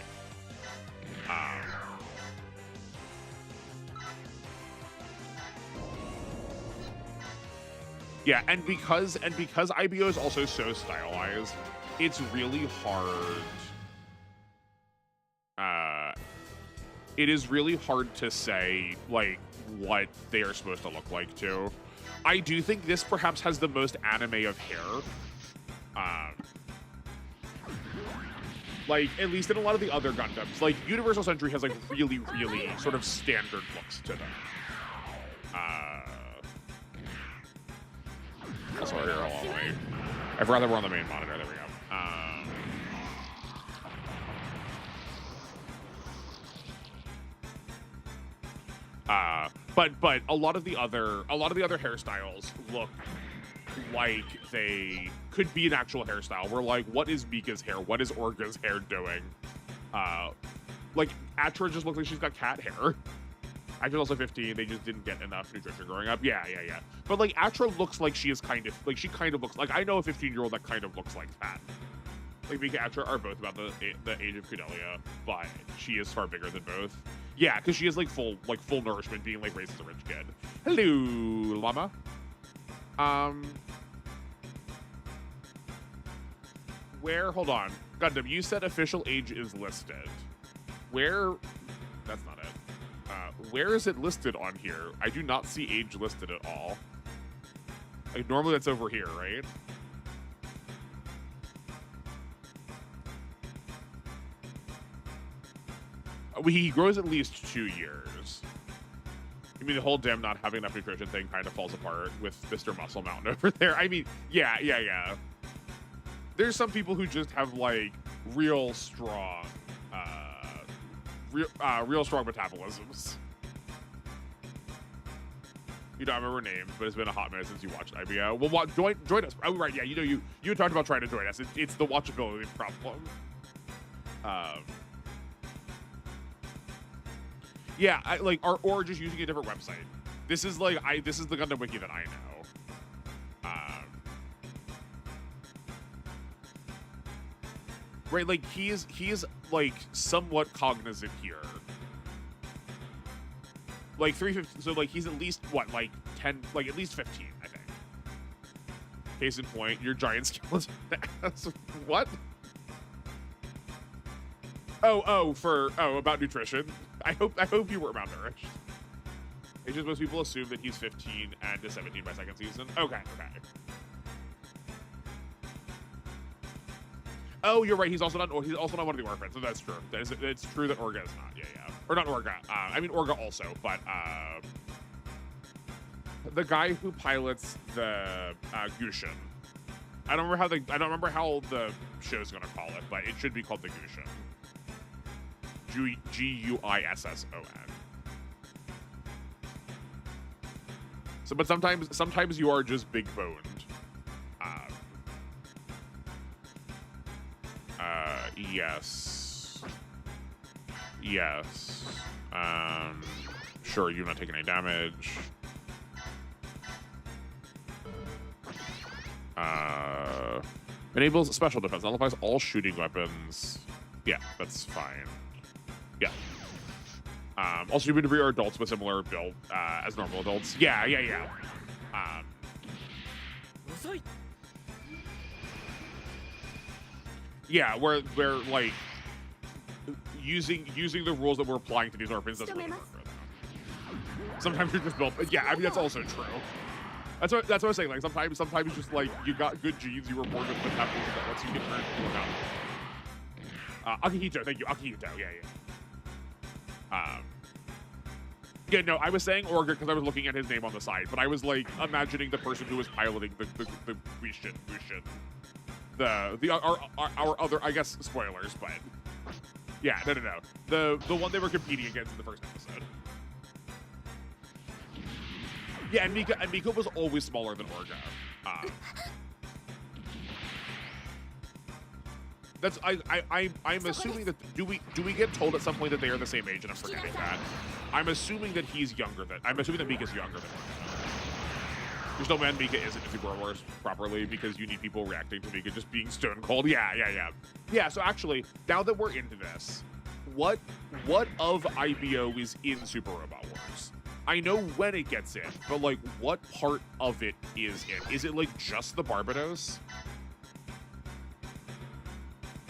Yeah, and because IBO is also so stylized, it's really hard. It is really hard to say like what they are supposed to look like too. I do think this perhaps has the most anime of hair. Like at least in a lot of the other Gundams, like Universal Century has like really sort of standard looks to them. Also, here, hold on, wait. I'd rather we're on the main monitor. There we go. But a lot of the other hairstyles look like they could be an actual hairstyle. We're like, what is Mika's hair? What is Orga's hair doing? Like Atra just looks like she's got cat hair. Atra's also 15. They just didn't get enough nutrition growing up. Yeah. But like Atra looks like she looks like I know a 15-year-old that kind of looks like that. Like Mika and Atra are both about the age of Kudelia, but she is far bigger than both. Yeah, because she is like full nourishment, being like raised as a rich kid. Hello, llama. Where? Hold on, Gundam. You said official age is listed. Where? That's not it. Where is it listed on here? I do not see age listed at all. Like normally that's over here, right? He grows at least 2 years. I mean, the whole damn not having enough nutrition thing kind of falls apart with Mr. Muscle Mountain over there. I mean, yeah. There's some people who just have like real strong metabolisms. You don't remember names, but it's been a hot minute since you watched IBO. Well, join us. Oh, right, yeah. You had talked about trying to join us. It's the watchability problem. Yeah, or just using a different website. This is the Gundam wiki that I know. Right, like he is like somewhat cognizant here. Like 350, so like he's at least what, like 10, like at least 15, I think. Case in point, your giant skeleton ass. What? About nutrition. I hope you were malnourished. It's just most people assume that he's 15 and is 17 by second season. Okay. Oh, you're right. He's also not one of the orphans, so that's true. It's true that Orga is not. Yeah. Or not Orga. I mean Orga also, but the guy who pilots the Gushin. I don't remember how the show's gonna call it, but it should be called the Gushin. Guisson. So, but sometimes you are just big boned. Yes. Sure, you're not taking any damage. Enables special defense. Nullifies all shooting weapons. Yeah, that's fine. Yeah. Also, human debris are adults with similar build as normal adults. Yeah. Yeah, we're like using the rules that we're applying to these orphans doesn't really work for them. Sometimes you're just built. Yeah, I mean that's also true. That's what I'm saying. Like sometimes just like you got good genes, you were born with metabolism that lets you get turned into a mountain. Akihito, thank you, Akihito. Yeah. Yeah, no, I was saying Orga because I was looking at his name on the side, but I was like imagining the person who was piloting the Guishin. Our other, I guess, spoilers, but yeah, no. The one they were competing against in the first episode. Yeah, and Mika was always smaller than Orga. That's I'm assuming that do we get told at some point that they are the same age, and I'm forgetting that. I'm assuming that he's younger than. I'm assuming that Mika's younger than Orga. There's no man Mika isn't in Super Wars properly because you need people reacting to Mika just being stone cold. Yeah. So actually, now that we're into this, what of IBO is in Super Robot Wars? I know when it gets in, but like, what part of it is in? Is it like just the Barbados?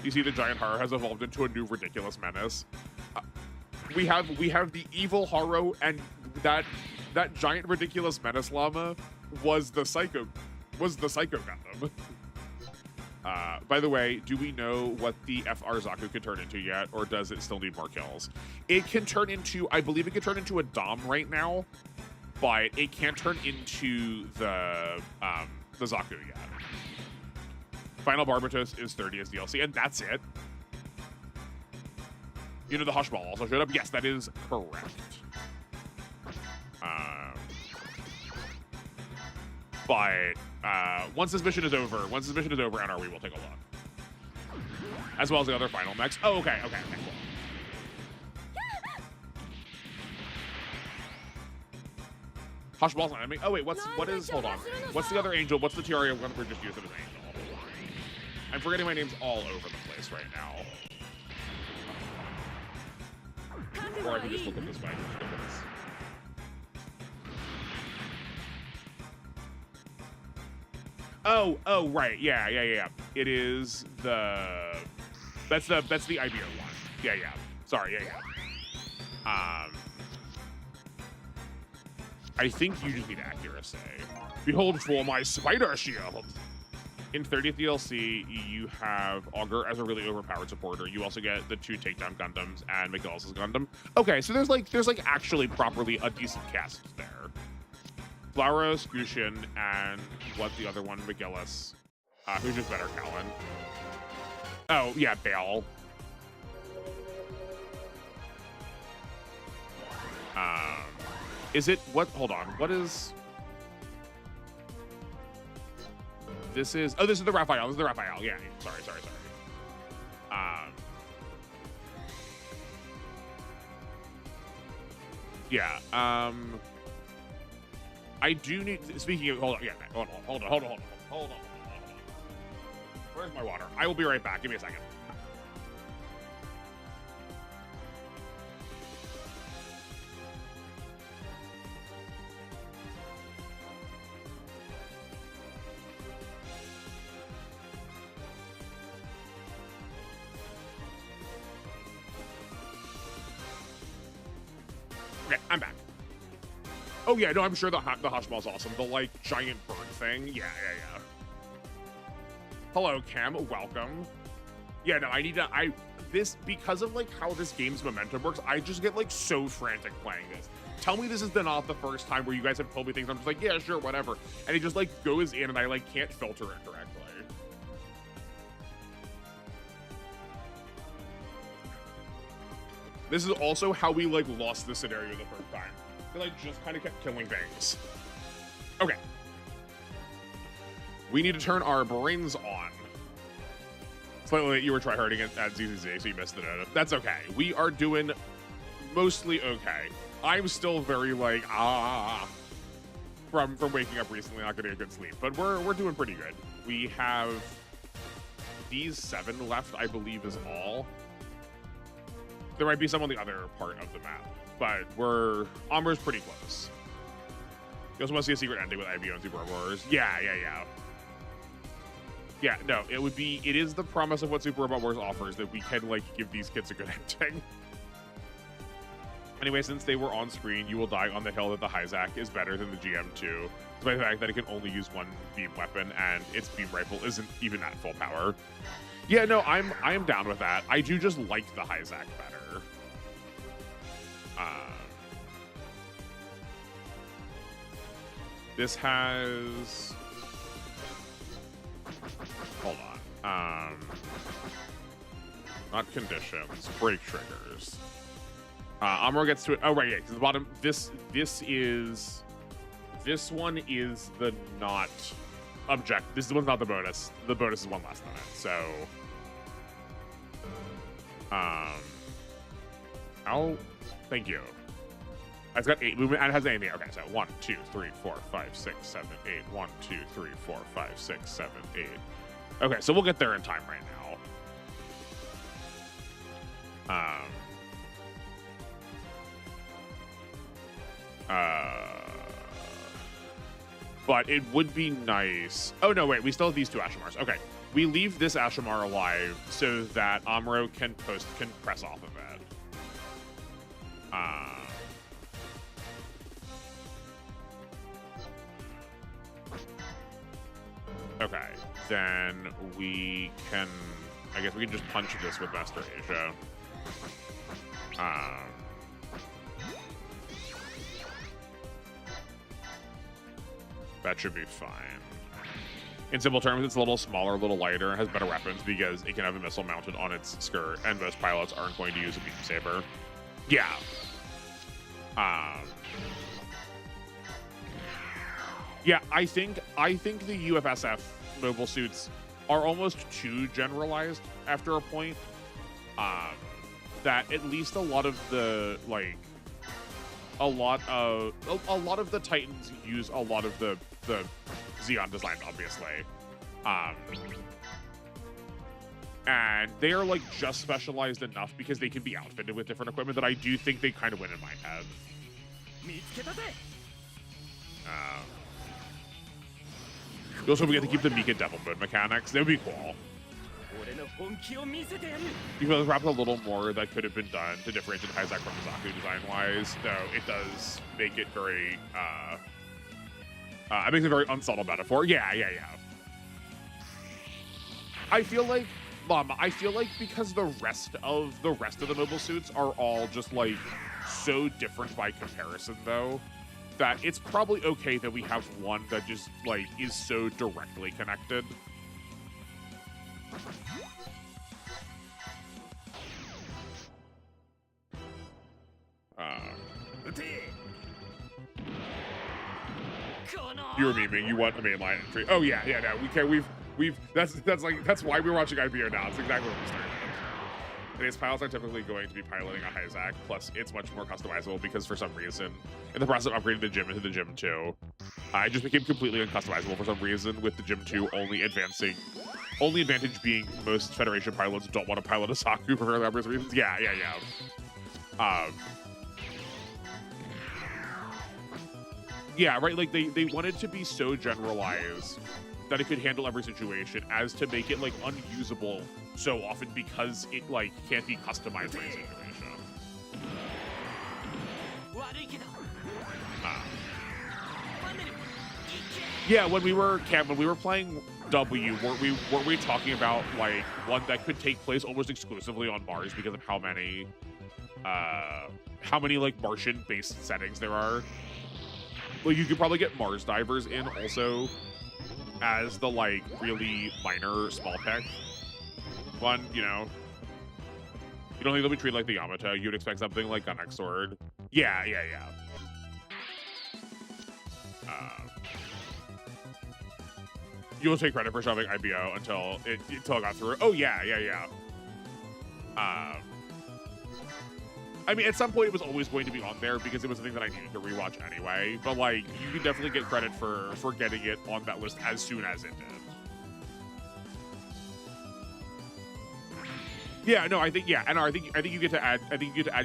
You see, the giant Haro has evolved into a new ridiculous menace. We have the evil Haro, and that giant ridiculous menace llama was the Psycho Gundam. By the way, do we know what the FR Zaku can turn into yet, or does it still need more kills? It can turn into, I believe it can turn into a Dom right now, but it can't turn into the Zaku yet. Final Barbatos is 30 as DLC, and that's it. You know, the Hush Ball also showed up. Yes, that is correct. But once this mission is over, NRW will take a look. As well as the other final mechs. Oh, okay, cool. Hush Ball's not enemy. Oh wait, hold on. What's the other angel? What's the TRA one we're just using as angel? I'm forgetting my names all over the place right now. Or I can just look at this way. Oh, right. Yeah. It is that's the IBO one. Yeah. Sorry, yeah. I think you just need accuracy. Behold for my spider shield. In 30th DLC, you have Augur as a really overpowered supporter. You also get the 2 takedown Gundams and McGillis' Gundam. Okay, so there's actually properly a decent cast there. Flauros, Guishin, and what the other one, McGillis. Who's just better, Callan? Oh, yeah, Bale. Is it, what, hold on, what is... This is the Raphael. Yeah, sorry. I do need, speaking of, hold on. Where's my water? I will be right back. Give me a second. Okay, I'm back. Oh yeah, no, I'm sure the Hush Ball's awesome. The like giant bird thing. Yeah. Hello, Cam. Welcome. Yeah, no, because of like how this game's momentum works, I just get like so frantic playing this. Tell me this is not the first time where you guys have told me things. I'm just like, yeah, sure, whatever. And it just like goes in and I like can't filter it correctly. This is also how we like lost the scenario the first time. They like just kind of kept killing things. Okay. We need to turn our brains on. Slightly late, you were tryharding at ZZZ, so you missed the note. That's okay. We are doing mostly okay. I'm still very like, from waking up recently, not getting a good sleep, but we're doing pretty good. We have these 7 left, I believe is all. There might be some on the other part of the map, but Amber's pretty close. You also want to see a secret ending with IBO and Super Wars? Yeah. Yeah, no, it is the promise of what Super Robot Wars offers that we can, like, give these kids a good ending. Anyway, since they were on screen, you will die on the hill that the Hyzak is better than the GM2, despite the fact that it can only use 1 beam weapon, and its beam rifle isn't even at full power. Yeah, no, I'm down with that. I do just like the Hyzak better. This has... Hold on. Not conditions. Break triggers. Amuro gets to it. Oh, right, yeah. The bottom... This one is the not... object. This one's not the bonus. The bonus is one less than it. So... Oh, thank you. It's got 8 movement and it has anything. Okay, so 1, 2, 3, 4, 5, 6, 7, 8. 1, 2, 3, 4, 5, 6, 7, 8. Okay, so we'll get there in time right now. But it would be nice. Oh, no, wait. We still have these 2 Ashimars. Okay. We leave this Ashimar alive so that Amuro can press off of it. Okay. Then we can... I guess we can just punch this with Master Asia. That should be fine. In simple terms, it's a little smaller, a little lighter, and has better weapons because it can have a missile mounted on its skirt, and most pilots aren't going to use a beam saber. Yeah. Yeah, I think the UFSF mobile suits are almost too generalized after a point. That at least a lot of the a lot of the Titans use a lot of the Xeon design, obviously. And they are just specialized enough because they can be outfitted with different equipment that I do think they kind of win in my head. You also get to keep the Mika Devil Mode mechanics. That would be cool. You feel perhaps a little more that could have been done to differentiate Hyzak from Mizaku design-wise, though it does make it very, it makes a very unsubtle metaphor. Yeah. I feel like because the rest of the mobile suits are all just so different by comparison, though, that it's probably okay that we have one that just is so directly connected. You were memeing. You want a mainline entry? Oh yeah. No, we care. That's why we're watching IBO now. It's exactly what we started. Today's pilots are typically going to be piloting a Hyzak. Plus, it's much more customizable because for some reason, in the process of upgrading the gym into the Gym 2, it just became completely uncustomizable for some reason. With the Gym 2 only advantage being most Federation pilots don't want to pilot a Saku for very obvious reasons. Yeah. Yeah, right, they wanted to be so generalized that it could handle every situation as to make it, unusable so often because it, can't be customized for each situation. Yeah, when we were playing W, weren't we talking about, one that could take place almost exclusively on Mars because of how many Martian-based settings there are? You could probably get Mars divers in also as the, really minor small pick one, You don't think they'll be treated like the Yamato? You'd expect something like Gunnex Sword. Yeah. You'll take credit for shoving IBO until it got through. Oh, yeah. I mean, at some point it was always going to be on there because it was something that I needed to rewatch anyway. But you can definitely get credit for getting it on that list as soon as it did. Yeah, no, I think you get to add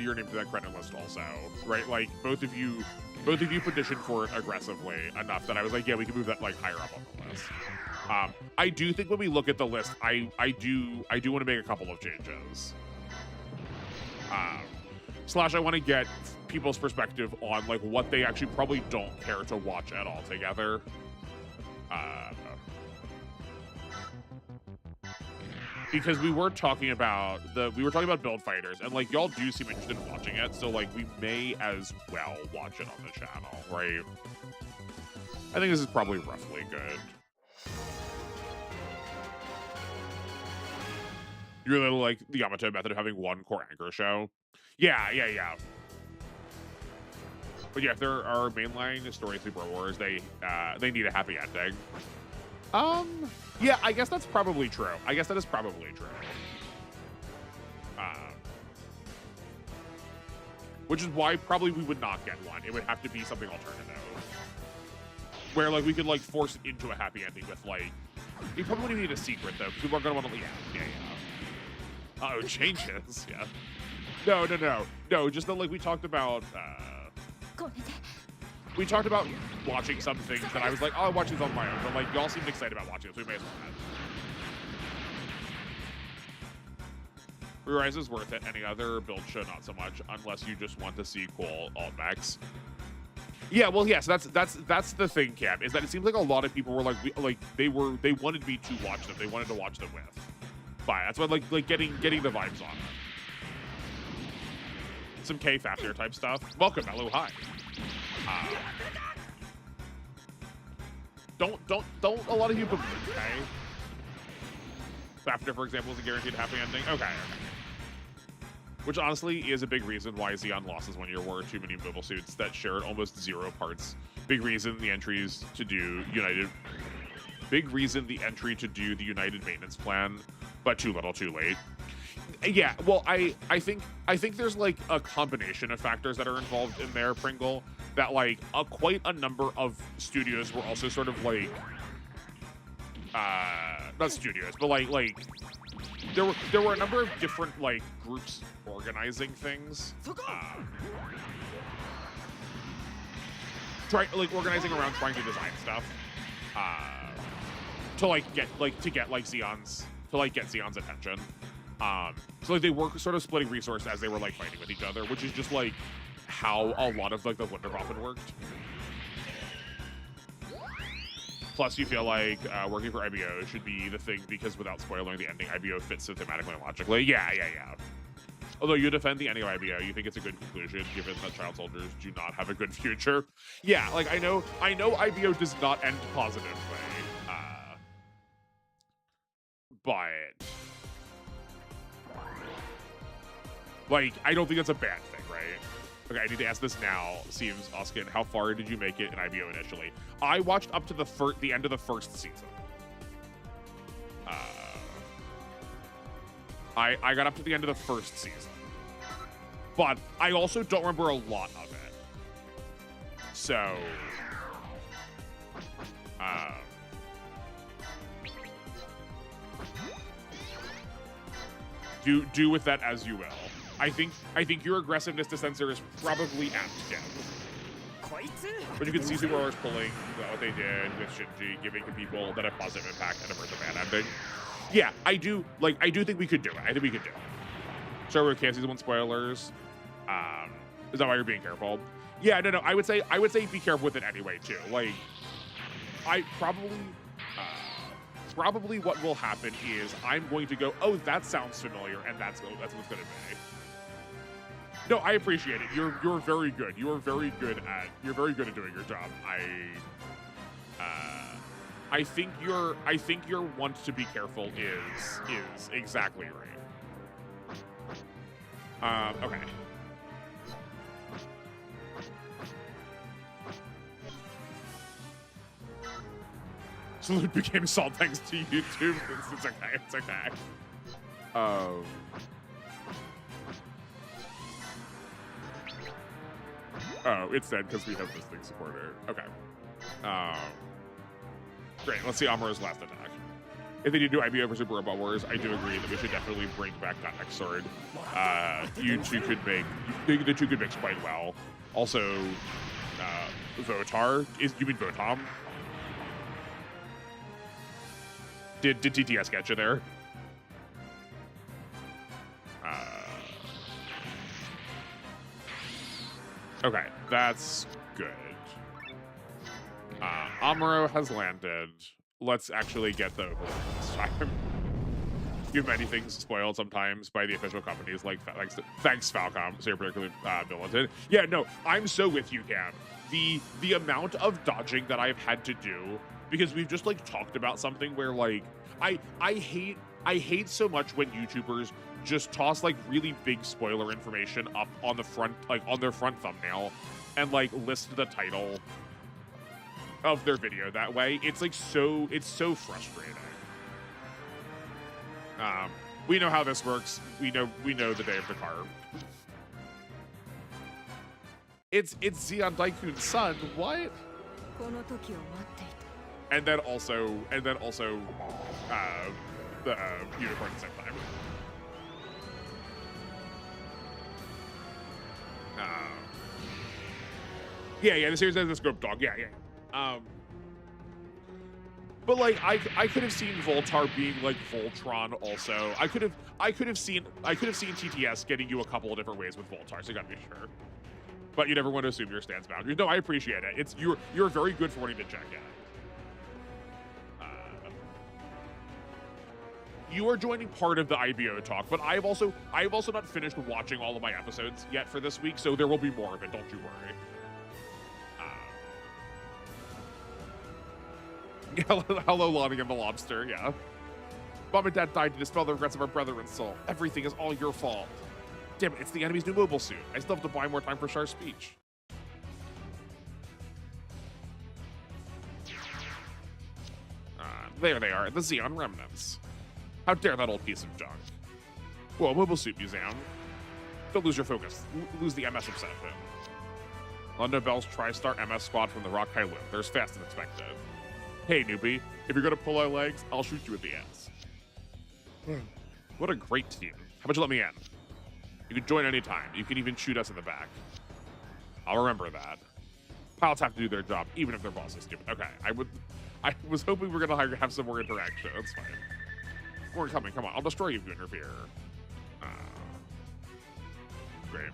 your name to that credit list also, right? Both of you petitioned for it aggressively enough that I was like, yeah, we can move that higher up on the list. I do think when we look at the list, I do want to make a couple of changes. Slash, I want to get people's perspective on what they actually probably don't care to watch at all together. because we were talking about build fighters, and like y'all do seem interested in watching it, so like we may as well watch it on the channel, right? I think this is probably roughly good. You really like the Yamato method of having one core anchor show. Yeah. But yeah, if there are mainline stories through Bro Wars, they need a happy ending. Yeah, I guess that's probably true. I guess that is probably true. Which is why probably we would not get one. It would have to be something alternative. Where like we could like force it into a happy ending with like, you probably wouldn't need a secret though, because people are gonna want to, yeah. Oh, changes, yeah. No, just that like we talked about watching some things that I was like, oh, I'll watch these on my own, but like y'all seemed excited about watching it, so we may as well. Rise is worth it. Any other build show, not so much, unless you just want to see cool alt mechs. Yeah, well, yes, that's the thing, Cam, is that it seems like a lot of people were like, they wanted me to watch them. They wanted to watch them with. Fine, that's why like getting the vibes on it. Some K-Factor type stuff. Welcome, Mellow. Hi. Don't a lot of you believe, okay? Factor, for example, is a guaranteed happy ending. Okay. Which honestly is a big reason why Xeon lost his 1 year war. Too many mobile suits that shared almost 0 parts. Big reason the entries to do United. Big reason the entry to do the United maintenance plan, but too little, too late. Yeah, well, I think there's like a combination of factors that are involved in there, Pringle. That like quite a number of studios were also sort of like, not studios, but like there were a number of different like groups organizing things. Organizing around trying to design stuff. To get Xeon's attention. So like they were sort of splitting resources as they were like fighting with each other, which is just like how a lot of like the Wunderwaffen worked. Plus, you feel like working for IBO should be the thing because without spoiling the ending, IBO fits so thematically and logically. Yeah. Although you defend the ending of IBO, you think it's a good conclusion given that child soldiers do not have a good future. Yeah, like I know IBO does not end positively, but like I don't think that's a bad thing, right? Okay, I need to ask this now. Seems Oskin, how far did you make it in IBO initially? I watched up to the end of the first season. I got up to the end of the first season, but I also don't remember a lot of it. So, do with that as you will. I think your aggressiveness to censor is probably apt, yeah. But you can see Super Wars pulling what they did with Shinji, giving to people that have positive impact and avert the bad ending. Yeah, I do think we could do it. I think we could do it. Star Wars can't see one spoilers. Is that why you're being careful? Yeah, no. I would say be careful with it anyway too. Like, I probably what will happen is I'm going to go, oh, that sounds familiar, and that's what's going to be. No, I appreciate it. You're very good. You're very good at doing your job. I think your want to be careful is exactly right. Okay. Salute became salt thanks to YouTube. It's okay. It's okay. Oh, it's dead because we have this thing supporter. Okay. Great. Let's see Amuro's last attack. If they do IBO for Super Robot Wars, I do agree that we should definitely bring back that X Sword. The two could make quite well. Also, Votar. You mean Votom? Did TTS get you there? Okay, that's good. Amuro has landed. Let's actually get the overlord this time. you have many things spoiled sometimes by the official companies, like thanks Falcom, so you're particularly militant. Yeah, no, I'm so with you, Cam. The amount of dodging that I've had to do because we've just like talked about something where like I hate so much when YouTubers just toss like really big spoiler information up on the front, like on their front thumbnail, and like list the title of their video that way. It's like it's so frustrating. We know how this works. We know the day of the car. It's Zeon Daikun's son. What? And then also the unicorn at the same time. Yeah, the series has this group dog. Yeah. But like I could have seen Voltar being like Voltron also. I could have seen TTS getting you a couple of different ways with Voltar, so you gotta be sure. But you never want to assume your stance boundaries. No, I appreciate it. It's you're very good for wanting to check it. You are joining part of the IBO talk, but I've also not finished watching all of my episodes yet for this week, so there will be more of it. Don't you worry. Hello, Lonnie and the Lobster, yeah. Mom and Dad died to dispel the regrets of our brother and soul. Everything is all your fault. Damn it, it's the enemy's new mobile suit. I still have to buy more time for Char's speech. There they are, the Xeon remnants. How dare that old piece of junk. Whoa, mobile suit museum. Don't lose your focus. Lose the MS obsession. London Bell's TriStar MS squad from the Rock High Loop. They're as fast as expected. Hey, newbie, if you're gonna pull our legs, I'll shoot you with the ass. What a great team. How about you let me in? You can join anytime. You can even shoot us in the back. I'll remember that. Pilots have to do their job, even if their boss is stupid. Okay, I was hoping we were gonna have some more interaction. That's fine. We're coming, come on. I'll destroy you if you interfere. Great.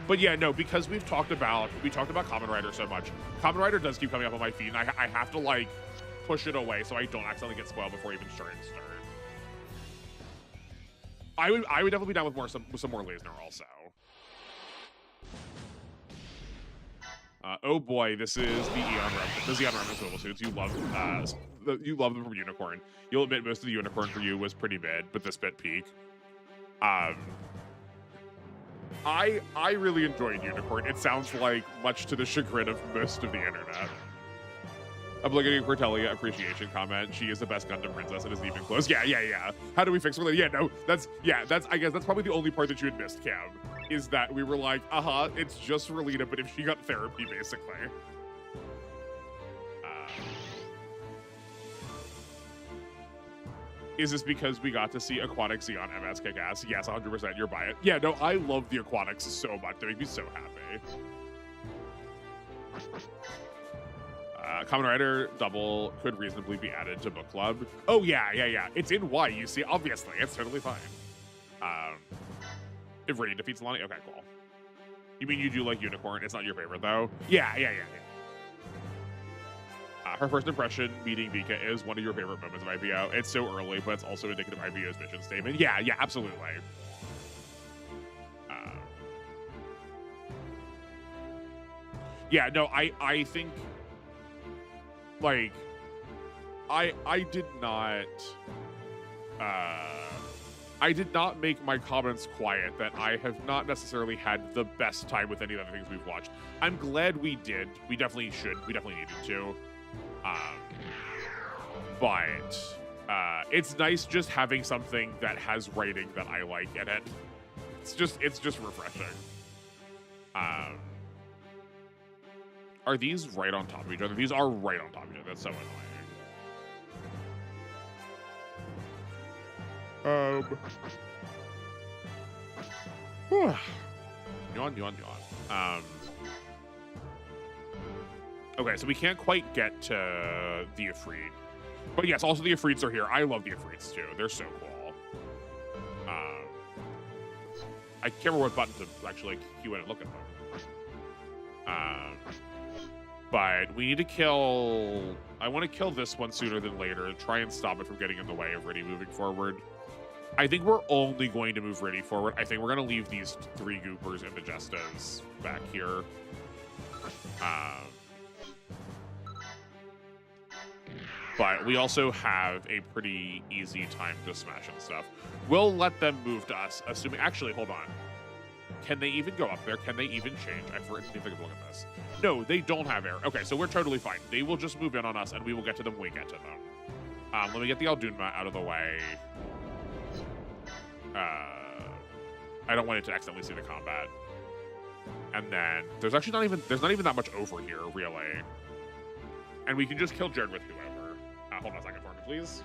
But yeah, no, because we talked about Kamen Rider so much. Kamen Rider does keep coming up on my feed, and I have to like push it away so I don't accidentally get spoiled before even starting to start. I would definitely be down with some more Leisner also. Oh boy, this is the Xeon Remnant mobile suits. You love them from Unicorn. You'll admit most of the Unicorn for you was pretty mid, but this bit peak. I really enjoyed Unicorn. It sounds like much to the chagrin of most of the internet. I'm looking at Cortelia appreciation comment. She is the best Gundam princess and isn't even close. Yeah. How do we fix her? Yeah, no, I guess that's probably the only part that you had missed, Cam, is that we were like, it's just Relita, but if she got therapy, basically. Is this because we got to see Aquatic Xeon MS kick ass? Yes, 100%, you're by it. Yeah, no, I love the Aquatics so much. They make me so happy. Kamen Rider Double could reasonably be added to Book Club. Oh, yeah. It's in Y, you see, obviously. It's totally fine. If Rain defeats Lonnie? Okay, cool. You mean you do like Unicorn? It's not your favorite, though? Yeah. Her first impression meeting Vika is one of your favorite moments of IBO. It's so early, but it's also indicative of IBO's mission statement. Yeah, absolutely. Yeah, no, I think, like, I did not make my comments quiet that I have not necessarily had the best time with any of the things we've watched. I'm glad we did. We definitely should. We definitely needed to. But it's nice just having something that has writing that I like in it. It's just refreshing. Are these right on top of each other? These are right on top of each other. That's so annoying. Yawn. Okay, so we can't quite get to the Ifrit. But yes, also the Ifrits are here. I love the Ifrits too. They're so cool. I can't remember what button to actually queue in and look at them. But we need to kill... I want to kill this one sooner than later. Try and stop it from getting in the way of Riddy moving forward. I think we're only going to move Riddy forward. I think we're going to leave these 3 Goopers and Majestas back here. But we also have a pretty easy time to smash and stuff. We'll let them move to us, assuming... Actually, hold on. Can they even go up there? Can they even change? I forgot to look at this. No, they don't have air. Okay, so we're totally fine. They will just move in on us, and we will get to them when we get to them. Let me get the Aldunma out of the way. I don't want it to accidentally see the combat. And then there's actually not even that much over here, really. And we can just kill Jared with whoever. Hold on a second for me, please.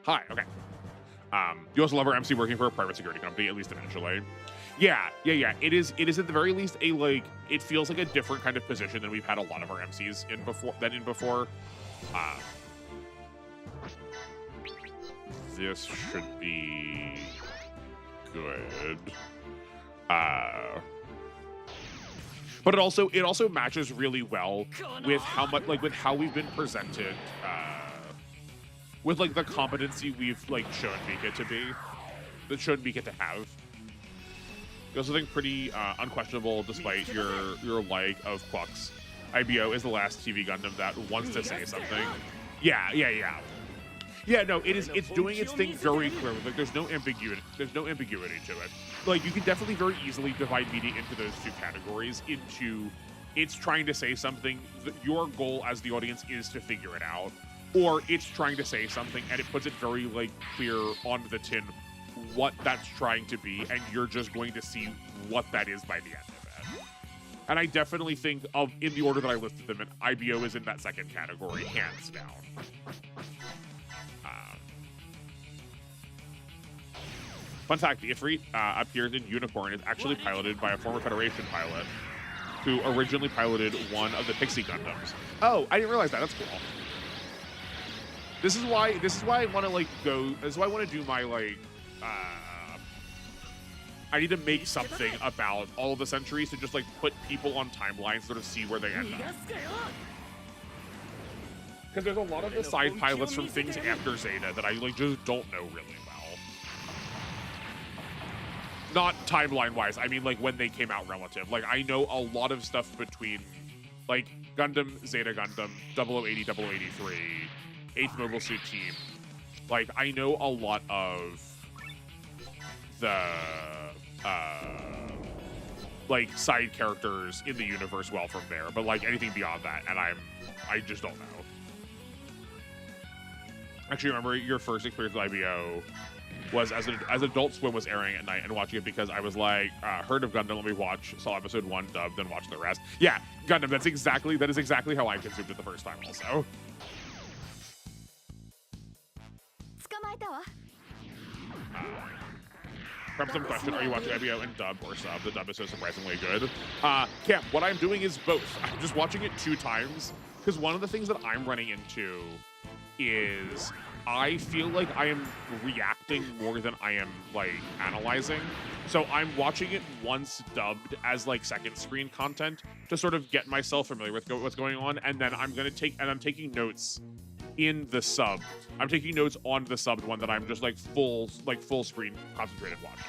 Hi, okay. You also love our MC working for a private security company, at least eventually. Yeah. It is at the very least a, like, it feels like a different kind of position than we've had a lot of our MCs in before. This should be good. But it also matches really well with how we've been presented, with like the competency we've like shown Mika to be, that shown Mika to have. I also think pretty unquestionable, despite your like of Quux. IBO is the last TV Gundam that wants to say something. Yeah. Yeah, no, it's doing its thing very clearly. Like there's no ambiguity to it. Like you can definitely very easily divide media into those 2 categories, into it's trying to say something, your goal as the audience is to figure it out, or it's trying to say something and it puts it very like clear on the tin what that's trying to be, and you're just going to see what that is by the end of it. And I definitely think in the order that I listed them in, IBO is in that second category, hands down. Fun fact, the Ifrit appears in Unicorn is actually piloted by a former Federation pilot who originally piloted one of the Pixie Gundams. Oh, I didn't realize that. That's cool. This is why I want to like go. This is why I want to do my like. I need to make something about all of the centuries to just like put people on timelines, sort of see where they end up. Because there's a lot of the side pilots from things after Zeta that I like just don't know really well. Not timeline-wise. I mean, like when they came out relative. Like I know a lot of stuff between like Gundam, Zeta Gundam, 0080, 0083. 8th Mobile Suit Team. Like, I know a lot of the, like, side characters in the universe well from there, but, like, anything beyond that, and I just don't know. Actually, remember your first experience with IBO was as Adult Swim was airing at night and watching it because I was like, heard of Gundam, let me watch, saw episode 1 dubbed, then watch the rest. Yeah, Gundam, that is exactly how I consumed it the first time also. Some question, are you watching IBO in dub or sub? The dub is so surprisingly good. Cam, what I'm doing is both. I'm just watching it 2 times, because one of the things that I'm running into is I feel like I am reacting more than I am, like, analyzing. So I'm watching it once dubbed as, like, second screen content to sort of get myself familiar with what's going on, and then I'm taking notes in the sub. I'm taking notes on the subbed one that I'm just like full screen concentrated watching.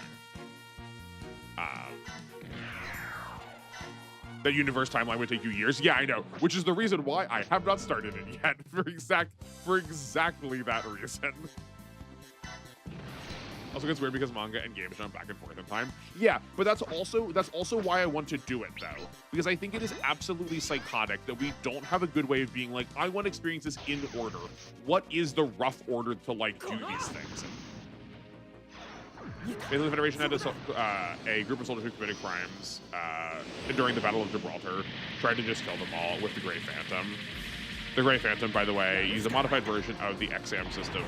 The universe timeline would take you years. Yeah, I know, which is the reason why I have not started it yet for exactly that reason. Also gets weird because manga and games jump back and forth in time. Yeah, but that's also why I want to do it though, because I think it is absolutely psychotic that we don't have a good way of being like, I want to experience this in order. What is the rough order to like do these things? Basically, the Federation had a group of soldiers who committed crimes during the Battle of Gibraltar, tried to just kill them all with the Grey Phantom. The Grey Phantom, by the way, used a modified version of the XAM system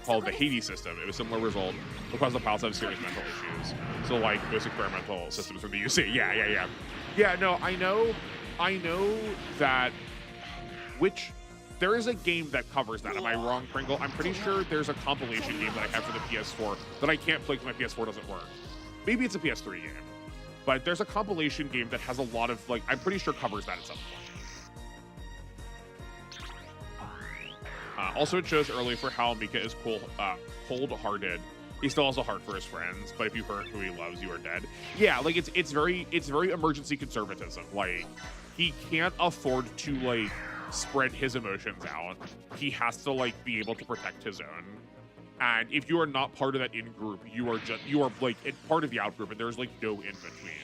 called the Hades system. It was a similar result because the pilots have serious mental issues. So, like, those experimental systems from the UC. Yeah, no, I know that which There is a game that covers that. Am I wrong, Pringle? I'm pretty sure there's a compilation game that I have for the PS4 that I can't play because my PS4 doesn't work. Maybe it's a PS3 game. But there's a compilation game that has a lot of, like, I'm pretty sure covers that at some point. Also, it shows early for how Mika is cold-hearted. He still has a heart for his friends, but if you hurt who he loves, you are dead. Yeah, like it's very emergency conservatism. Like, he can't afford to like spread his emotions out. He has to like be able to protect his own. And if you are not part of that in group, you are like part of the out group, and there's like no in between.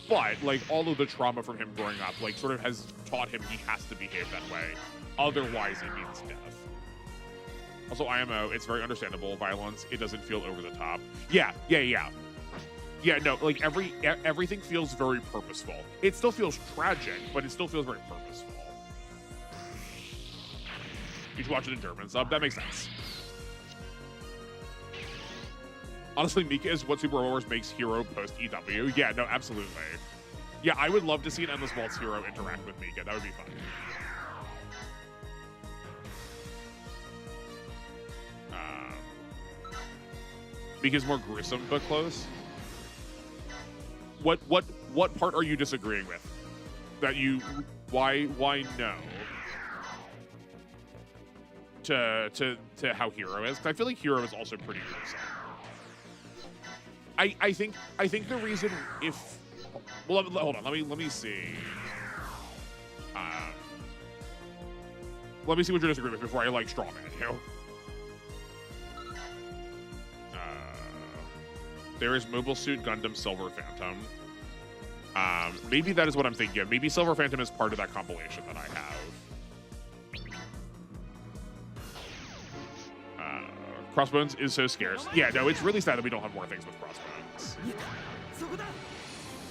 But like all of the trauma from him growing up, like sort of has taught him he has to behave that way. Otherwise, it means death. Also, IMO, it's very understandable violence. It doesn't feel over the top. Yeah, no, like everything feels very purposeful. It still feels tragic, but it still feels very purposeful. You should watch it in German sub. That makes sense. Honestly, Mika is what Super Wars makes Hero post EW. Yeah, no, absolutely. Yeah, I would love to see an Endless Waltz Hero interact with Mika. That would be fun. Mika's more gruesome but close. What part are you disagreeing with? That you why no? To how Hero is? 'Cause I feel like Hero is also pretty gruesome. I think the reason if well hold on, let me see. Let me see what you're disagreeing with before I like straw man you. There is Mobile Suit Gundam Silver Phantom. Maybe that is what I'm thinking of. Maybe Silver Phantom is part of that compilation that I have. Crossbones is so scarce. Yeah, no, it's really sad that we don't have more things with Crossbones.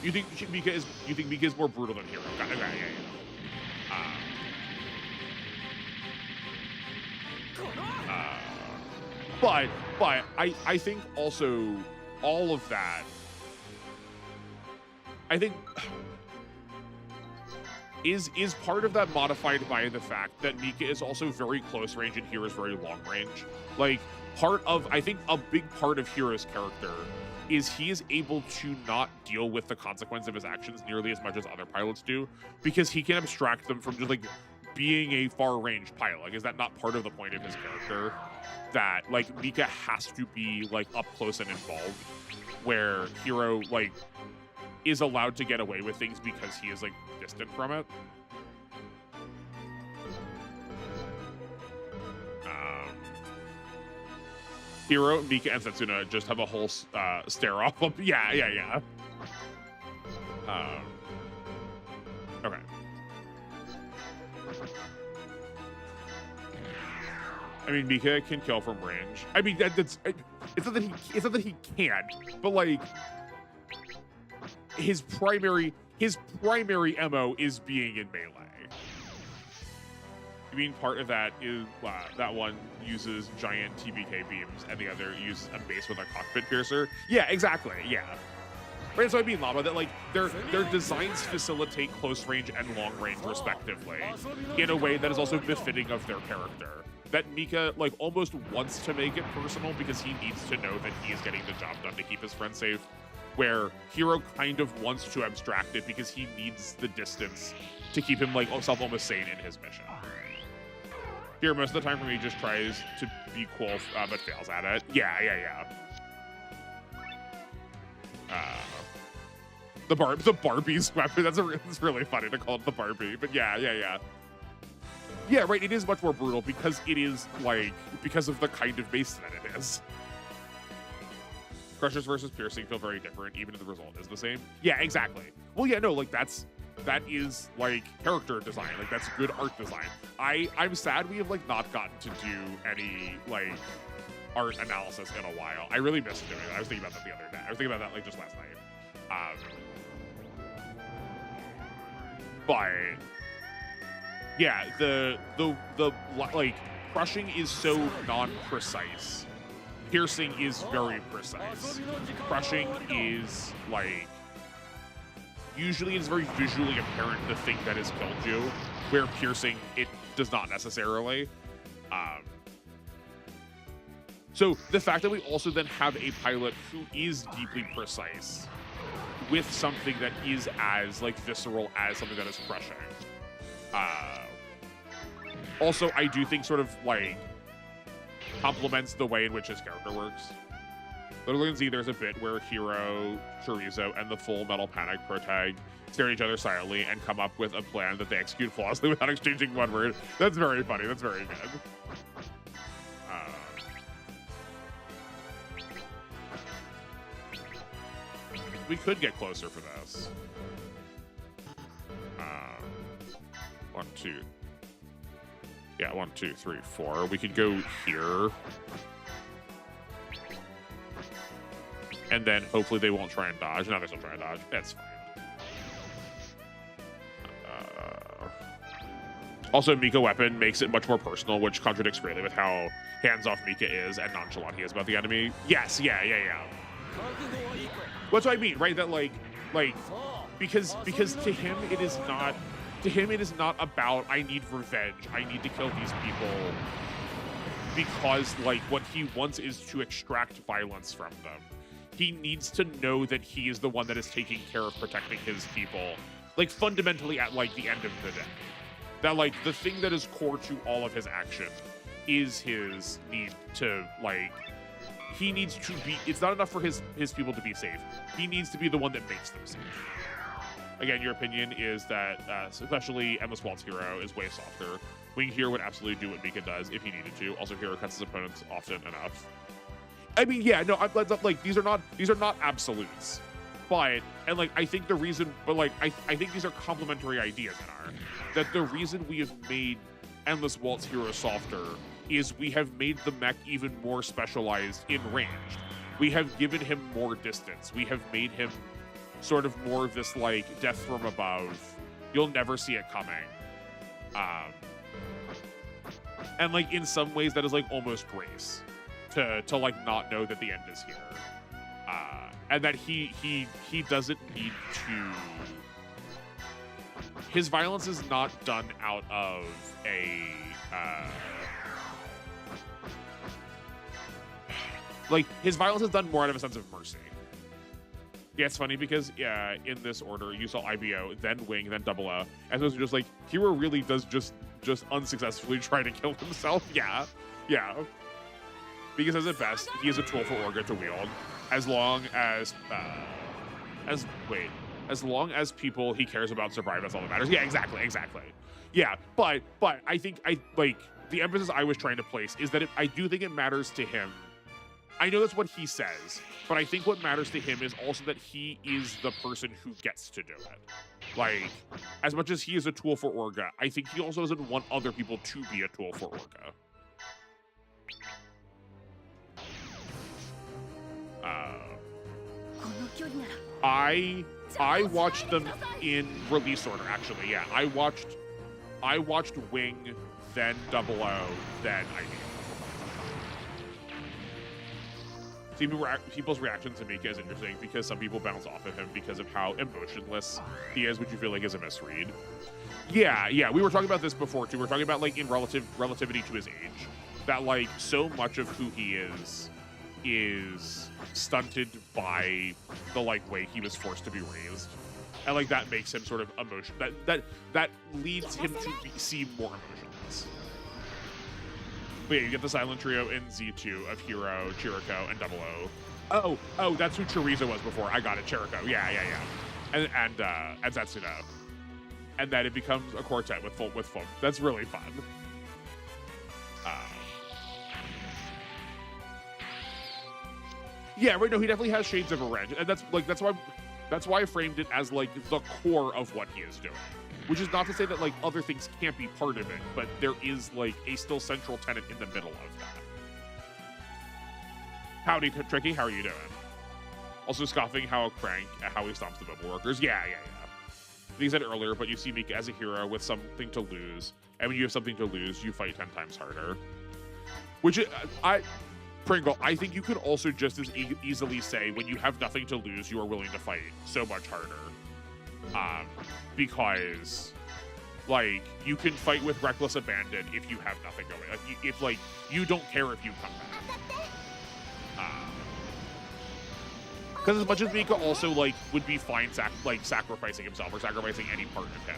You think Mika is more brutal than Hero? Yeah. But I think also all of that, I think, is part of that modified by the fact that Mika is also very close range and Hero's very long range. Like, I think a big part of Hero's character is he is able to not deal with the consequence of his actions nearly as much as other pilots do, because he can abstract them from just like being a far range pilot. Like, is that not part of the point of his character? That like Mika has to be like up close and involved, where Hero like is allowed to get away with things because he is like distant from it. Hero, Mika, and Setsuna just have a whole stare off. Yeah. Okay. I mean, Mika can kill from range. I mean, it's not that he can't, but like his primary MO is being in melee. I mean, part of that is that one uses giant TBK beams and the other uses a base with a cockpit piercer. Yeah, exactly. Yeah. Right, so I mean, Lava, that like their designs facilitate close range and long range respectively in a way that is also befitting of their character. That Mika like almost wants to make it personal because he needs to know that he is getting the job done to keep his friend safe, where Hero kind of wants to abstract it because he needs the distance to keep him like almost sane in his mission. Here, most of the time for me, just tries to be cool, but fails at it. Yeah. The Barbie's weapon. That's really funny to call it the Barbie, but yeah. Yeah, right. It is much more brutal because it is like because of the kind of base that it is. Crushers versus Piercing feel very different, even if the result is the same. Yeah, exactly. Well, yeah, no, like that is like character design. Like that's good art design. I'm sad we have like not gotten to do any like art analysis in a while. I really missed doing it. I was thinking about that the other day. I was thinking about that like just last night. But yeah, the like crushing is so non-precise. Piercing is very precise. Crushing is like usually it's very visually apparent the thing that has killed you, where piercing, it does not necessarily. So the fact that we also then have a pilot who is deeply precise with something that is as like visceral as something that is crushing. Also, I do think sort of like complements the way in which his character works. Literally in Z, there's a bit where Hero, Chorizo, and the Full Metal Panic protag stare at each other silently and come up with a plan that they execute flawlessly without exchanging one word. That's very funny. That's very good. We could get closer for this. 1, 2. Yeah, 1, 2, 3, 4. We could go here. And then hopefully they won't try and dodge. No, they still try and dodge. That's fine. Also, Mika weapon makes it much more personal, which contradicts greatly with how hands-off Mika is and nonchalant he is about the enemy. Yes, yeah. What's what I mean, right? That like, because to him it is not about I need revenge. I need to kill these people because like what he wants is to extract violence from them. He needs to know that he is the one that is taking care of protecting his people, like fundamentally at like the end of the day. That like the thing that is core to all of his action is his need to like. He needs to be, it's not enough for his people to be safe. He needs to be the one that makes them safe. Again, your opinion is that, especially Endless Waltz Hero is way softer. Wing Hero would absolutely do what Mika does if he needed to. Also, Hero cuts his opponents often enough. I mean, yeah, no, like these are not absolutes. But, and like, I think the reason, but like, I think these are complementary ideas that the reason we have made Endless Waltz Hero softer is we have made the mech even more specialized in range. We have given him more distance. We have made him sort of more of this like death from above. You'll never see it coming. And like in some ways that is like almost grace to like not know that the end is here. And that he doesn't need to. His violence is not done out of a like, his violence is done more out of a sense of mercy. Yeah, it's funny because, yeah, in this order, you saw IBO, then Wing, then Double O. And those are just like, Hero really does just unsuccessfully try to kill himself. Yeah. Because at best, he is a tool for Orga to wield. As long as long as people he cares about survive, that's all that matters. Yeah, exactly. Yeah, but I think, the emphasis I was trying to place is that I do think it matters to him. I know that's what he says, but I think what matters to him is also that he is the person who gets to do it. Like, as much as he is a tool for Orga, I think he also doesn't want other people to be a tool for Orga. I watched them in release order, actually. Yeah, I watched Wing, then Double O, then IBO. See, people's reaction to Mika is interesting because some people bounce off of him because of how emotionless he is, which you feel like is a misread. Yeah, we were talking about this before too. We were talking about like in relativity to his age, that like so much of who he is stunted by the like way he was forced to be raised, and like that makes him sort of that leads him to seem more emotionless. But yeah, you get the silent trio in Z2 of Hero, Chirico, and Double O. Oh, that's who Chorizo was before. I got it, Chirico. Yeah. And Zetsuno. And then it becomes a quartet with Folk. That's really fun. Yeah, right. No, he definitely has shades of revenge, and that's why I framed it as like the core of what he is doing. Which is not to say that like other things can't be part of it, but there is like a still central tenet in the middle of that. Howdy, Tricky. How are you doing? Also scoffing how Crank at how he stomps the bubble workers. Yeah. I think I said it earlier, but you see Mika as a hero with something to lose, and when you have something to lose, you fight 10 times harder. Which Pringle, I think you could also just as easily say when you have nothing to lose, you are willing to fight so much harder. because like you can fight with reckless abandon if you have nothing going. Like if like you don't care if you come back. Because as much as Mika also like would be fine sacrificing himself or sacrificing any part of him,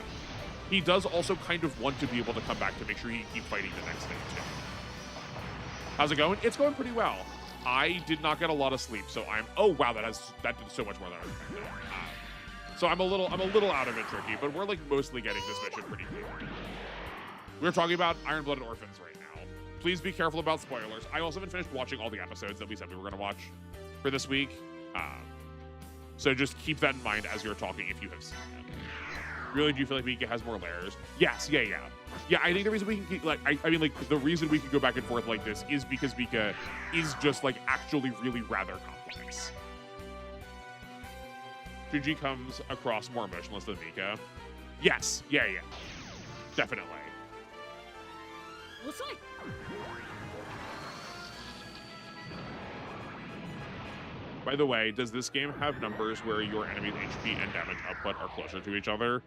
he does also kind of want to be able to come back to make sure he can keep fighting the next day too. How's it going? It's going pretty well. I did not get a lot of sleep, so I'm. Oh wow, that did so much more than I was expecting. So I'm a little out of it, Tricky, but we're like mostly getting this mission pretty clear. We're talking about Iron-Blooded Orphans right now. Please be careful about spoilers. I also haven't finished watching all the episodes that we said we were going to watch for this week. So just keep that in mind as you're talking if you have seen it. Really, do you feel like Mika has more layers? Yes, yeah. Yeah, I think the reason we can keep, like, I mean, like, the reason we can go back and forth like this is because Mika is just, like, actually really rather complex. Shuji comes across more emotionless than Mika. Yes, yeah. Definitely. By the way, does this game have numbers where your enemy's HP and damage output are closer to each other?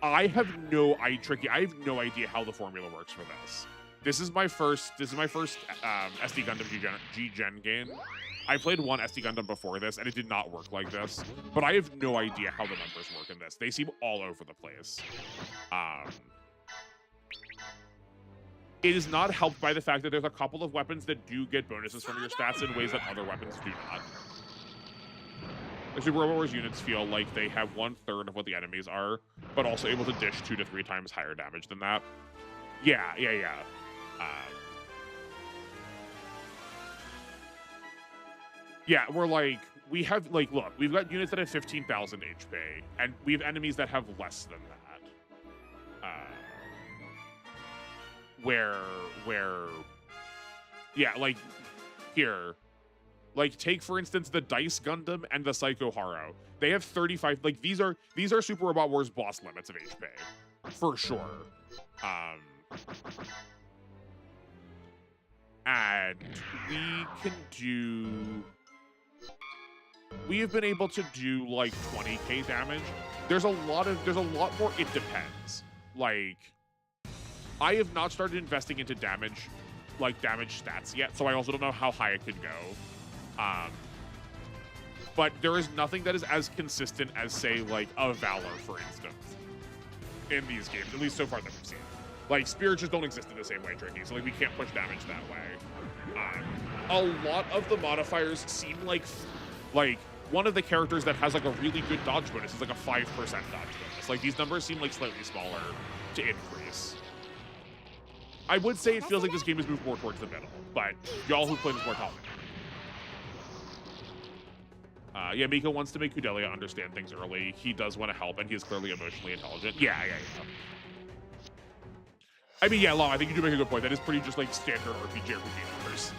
I have no idea how the formula works for this. This is my first SD Gundam G-Gen game. I played one SD Gundam before this, and it did not work like this. But I have no idea how the numbers work in this. They seem all over the place. It is not helped by the fact that there's a couple of weapons that do get bonuses from your stats in ways that other weapons do not. The Super Robot Wars units feel like they have 1/3 of what the enemies are, but also able to dish 2 to 3 times higher damage than that. Yeah. Yeah, we're like, we have, like, look, we've got units that have 15,000 HP, and we have enemies that have less than that. Yeah, like, here. Like, take, for instance, the Dice Gundam and the Psycho Haro. They have 35, like, these are Super Robot Wars boss limits of HP. For sure. And we have been able to do, like, 20k damage. There's a lot more it depends. Like, I have not started investing into damage stats yet, so I also don't know how high it could go. But there is nothing that is as consistent as, say, like, a Valor, for instance, in these games, at least so far that we've seen. Like, spirits just don't exist in the same way, Tricky, so, like, we can't push damage that way. A lot of the modifiers seem like one of the characters that has, like, a really good dodge bonus is, like, a 5% dodge bonus. Like, these numbers seem, like, slightly smaller to increase. I would say it feels like this game has moved more towards the middle, but y'all who play this more tell me. Yeah, Mika wants to make Kudelia understand things early. He does want to help, and he is clearly emotionally intelligent. Yeah. I mean, yeah, Long, I think you do make a good point. That is pretty just, like, standard RPG numbers.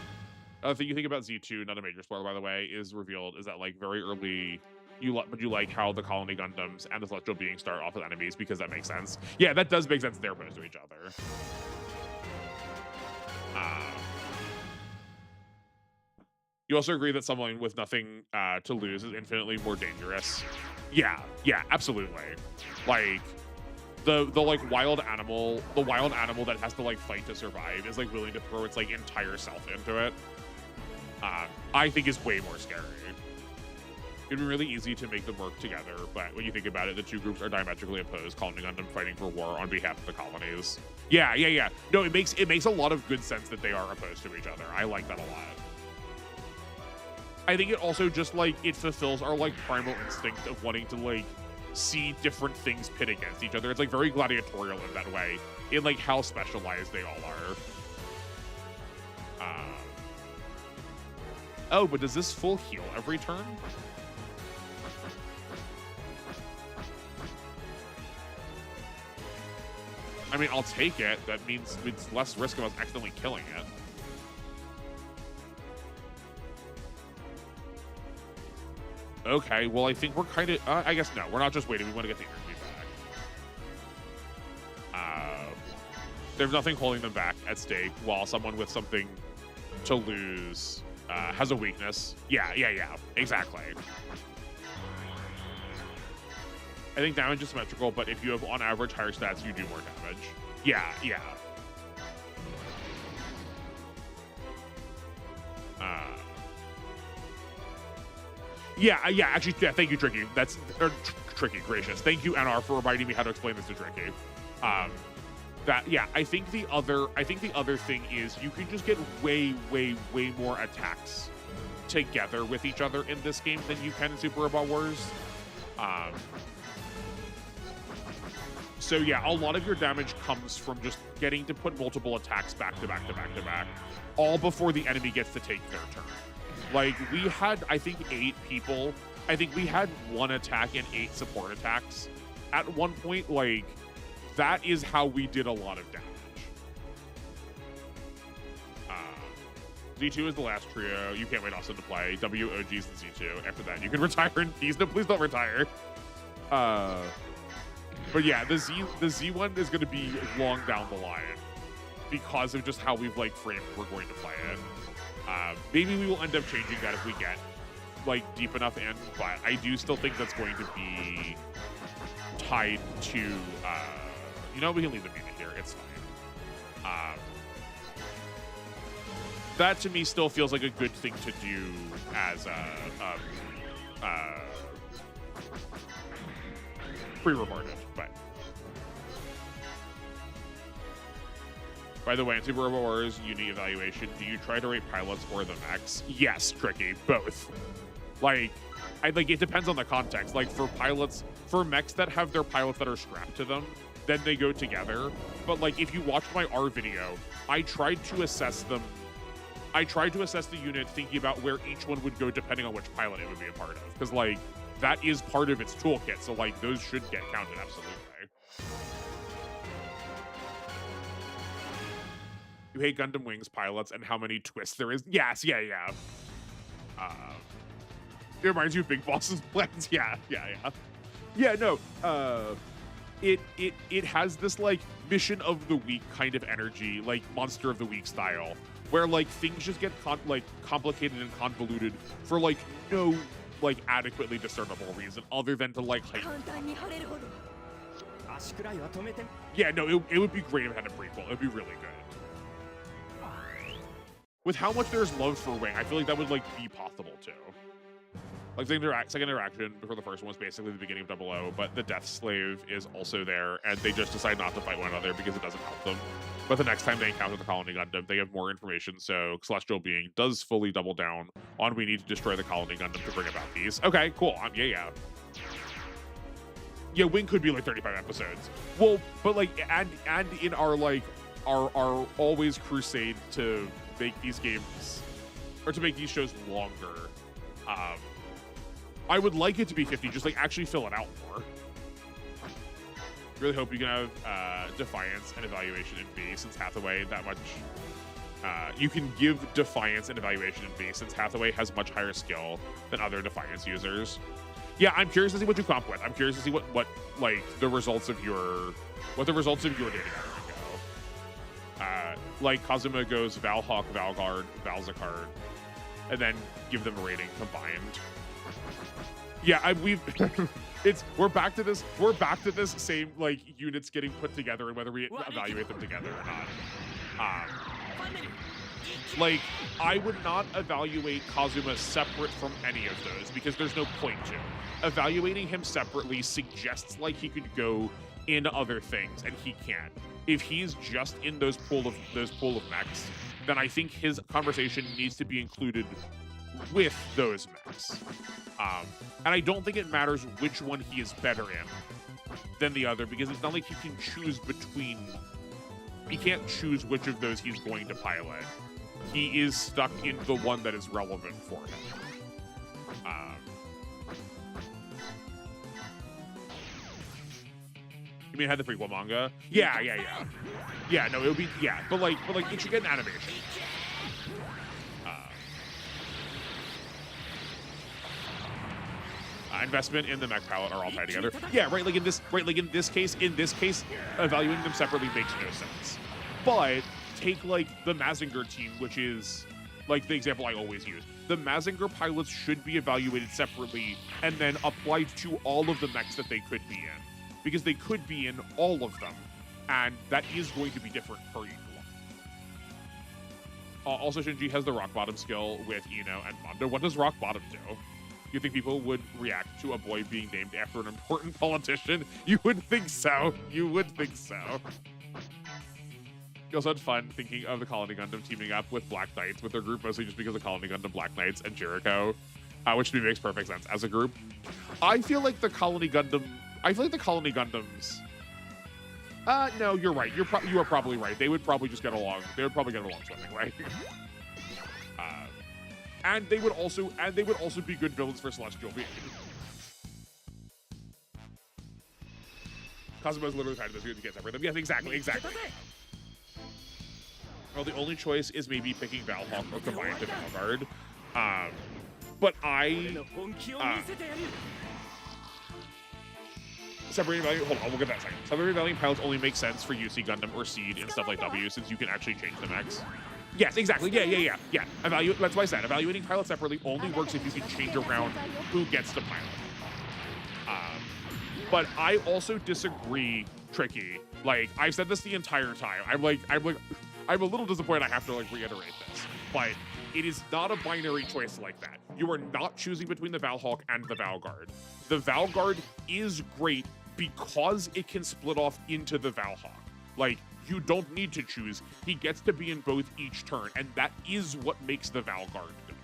The thing you think about Z2, not a major spoiler, by the way, is revealed is that, like, very early, but you like how the Colony Gundams and the Celestial Beings start off as enemies because that makes sense. Yeah, that does make sense. They're opposed to each other. You also agree that someone with nothing to lose is infinitely more dangerous. Yeah, absolutely. Like the like wild animal that has to like fight to survive is like willing to throw its like entire self into it. I think is way more scary. It'd be really easy to make them work together, but when you think about it, the two groups are diametrically opposed, Colony Gundam fighting for war on behalf of the colonies. Yeah. No, it makes a lot of good sense that they are opposed to each other. I like that a lot. I think it also just, like, it fulfills our, like, primal instinct of wanting to, like, see different things pit against each other. It's, like, very gladiatorial in that way, in, like, how specialized they all are. Oh, but does this full heal every turn? I mean, I'll take it. That means it's less risk of us accidentally killing it. Okay, well, I think we're kind of... I guess no, we're not just waiting. We want to get the energy back. There's nothing holding them back at stake while someone with something to lose has a weakness. Yeah, exactly. I think damage is symmetrical, but if you have on average higher stats, you do more damage. Yeah, yeah. Yeah, actually, yeah, thank you, Tricky. That's Tricky, gracious. Thank you, NR, for reminding me how to explain this to Tricky. I think the other thing is you can just get way more attacks together with each other in this game than you can in Super Robot Wars. So yeah, a lot of your damage comes from just getting to put multiple attacks back to back, all before the enemy gets to take their turn. Like, we had, I think, 8 people. I think we had 1 attack and 8 support attacks at one point. Like, that is how we did a lot of damage. Z2 is the last trio. You can't wait, Austin, to play. WOGs and Z2. After that, you can retire in peace. No, please don't retire. But yeah, the Z1 is going to be long down the line because of just how we've, like, framed we're going to play it. Maybe we will end up changing that if we get, like, deep enough in, but I do still think that's going to be tied to, you know, we can leave the meeting here. It's fine. That to me still feels like a good thing to do as pre-recorded, but. By the way, in Super Robot Wars Unity evaluation, do you try to rate pilots or the mechs? Yes, Tricky, both. Like, it depends on the context. Like, for pilots, for mechs that have their pilots that are strapped to them, then they go together. But, like, if you watched my R video, I tried to assess them. I tried to assess the unit thinking about where each one would go depending on which pilot it would be a part of. Because, like, that is part of its toolkit, so, like, those should get counted, absolutely. You hate Gundam Wings pilots and how many twists there is. Yes, yeah. It reminds you of Big Boss's plans. Yeah. Yeah, no. It has this, like, mission of the week kind of energy, like Monster of the Week style, where, like, things just get complicated and convoluted for, like, no, like, adequately discernible reason other than to, like, hype. Yeah, no, it would be great if it had a prequel. It would be really good. With how much there's love for Wing, I feel like that would, like, be possible too. Like, second interaction before the first one was basically the beginning of 00, but the Death Slave is also there, and they just decide not to fight one another because it doesn't help them. But the next time they encounter the Colony Gundam, they have more information, so Celestial Being does fully double down on we need to destroy the Colony Gundam to bring about peace. Okay, cool. Yeah. Yeah, Wing could be like 35 episodes. Well, but like, and in our like our always crusade to make these games or to make these shows longer, I would like it to be 50. Just like actually fill it out more. Really hope you can have Defiance and Evaluation in B since Hathaway that much. You can give Defiance and Evaluation in B since Hathaway has much higher skill than other Defiance users. Yeah, I'm curious to see what you comp with. I'm curious to see what like the results of your dating go. Like Kazuma goes Valhawk, Valguard, Valzacard, and then give them a rating combined. Yeah, we're back to this same like units getting put together and whether we evaluate them together or not. Like, I would not evaluate Kazuma separate from any of those because there's no point to. Evaluating him separately suggests like he could go in other things, and he can't. If he's just in those pool of mechs, then I think his conversation needs to be included with those mechs. And I don't think it matters which one he is better in than the other because it's not like he can choose between. He can't choose which of those he's going to pilot. He is stuck in the one that is relevant for him. You mean had the prequel manga? Yeah. Yeah, no, it would be but like it should get an animation. Investment in the mech palette are all tied together. Yeah, right. Like in this case, evaluating them separately makes no sense. But take like the Mazinger team, which is like the example I always use. the Mazinger pilots should be evaluated separately and then applied to all of the mechs that they could be in. Because they could be in all of them, and that is going to be different for each one. Also, Shinji has the rock bottom skill with Ino and Mondo. What does rock bottom do? You think people would react to a boy being named after an important politician? You would think so. You would think so. You also had fun thinking of the Colony Gundam teaming up with Black Knights with their group, mostly just because of Colony Gundam, Black Knights, and Jericho, which to me makes perfect sense as a group. I feel like the Colony Gundams. No, you're right. You are probably right. They would probably just get along. They would probably get along swimming, right? And they would also be good villains for Celestial Being. Cosmo's literally tied to this. You can't separate them. Yes, exactly. Well, the only choice is maybe picking Valhawk or combining to Valguard. But separating Valiant, hold on, we'll get that second. Separating Valiant pilots only makes sense for UC Gundam or Seed and stuff like W, since you can actually change the mechs. Yes, exactly. Yeah. That's why I said evaluating pilots separately only works if you can change around who gets to pilot. But I also disagree, Tricky. Like, I've said this the entire time. I'm a little disappointed I have to reiterate this, but it is not a binary choice like that. You are not choosing between the Valhawk and the Valguard. The Valguard is great because it can split off into the Valhawk. Like, you don't need to choose. He gets to be in both each turn, and that is what makes the Valguard good.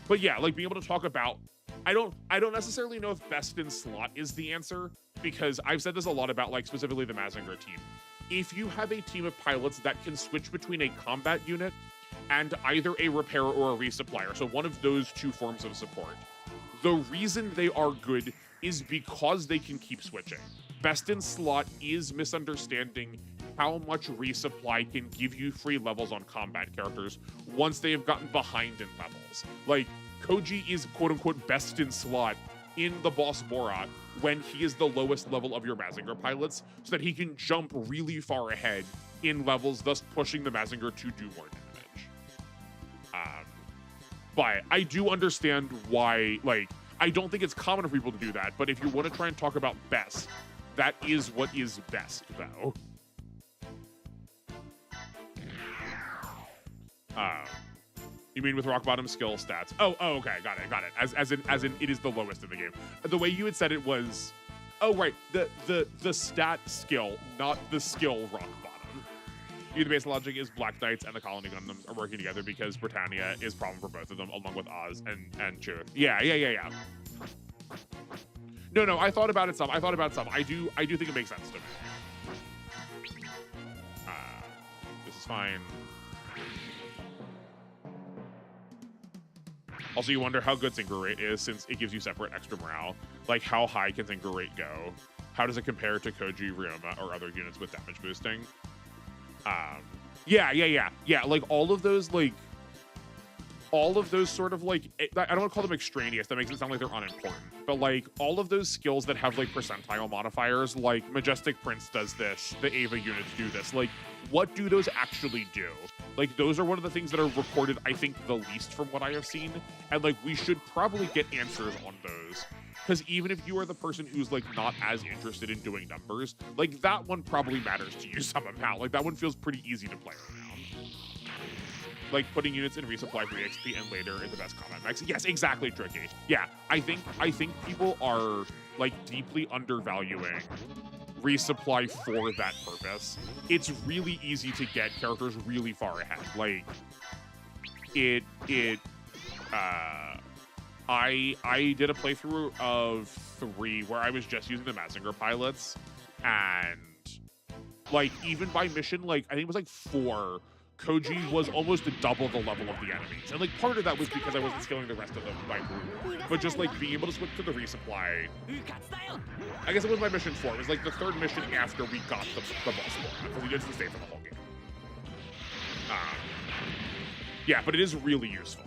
But yeah, being able to talk about, I don't necessarily know if best in slot is the answer, because I've said this a lot about specifically the Mazinger team. If you have a team of pilots that can switch between a combat unit and either a repairer or a resupplier, so one of those two forms of support, the reason they are good is because they can keep switching. Best in slot is misunderstanding how much resupply can give you free levels on combat characters once they have gotten behind in levels. Koji is quote-unquote best in slot in the boss Borat when he is the lowest level of your Mazinger pilots, so that he can jump really far ahead in levels, thus pushing the Mazinger to do more damage. But I do understand why, I don't think it's common for people to do that, but if you want to try and talk about best, that is what is best, though. You mean with rock bottom skill stats? Oh, okay, got it. As in, it is the lowest in the game. The way you had said it was, oh right, the stat skill, not the skill rock bottom. The base logic is Black Knights and the Colony Gundams are working together because Britannia is problem for both of them, along with Oz and Chu. Yeah. No, I thought about it some. I do think it makes sense to me. This is fine. Also, you wonder how good synchro rate is, since it gives you separate extra morale. How high can synchro rate go? How does it compare to Koji, Ryoma, or other units with damage boosting? Yeah. All of those sort of I don't want to call them extraneous. That makes it sound like they're unimportant. But all of those skills that have percentile modifiers, Majestic Prince does this, the Ava units do this. What do those actually do? Those are one of the things that are recorded, I think, the least from what I have seen. And we should probably get answers on those. Because even if you are the person who's not as interested in doing numbers, that one probably matters to you somehow. That one feels pretty easy to play around. Putting units in resupply for EXP and later in the best combat mechs. Yes, exactly, Tricky. Yeah, I think people are deeply undervaluing resupply for that purpose. It's really easy to get characters really far ahead. I did a playthrough of 3 where I was just using the Mazinger pilots, and even by mission, I think it was 4, Koji was almost double the level of the enemies. And part of that was because I wasn't scaling the rest of my group. But just being able to switch to the resupply. I guess it was my mission 4. It was the 3rd mission after we got the boss war, because we didn't stay for the whole game. Yeah, but it is really useful.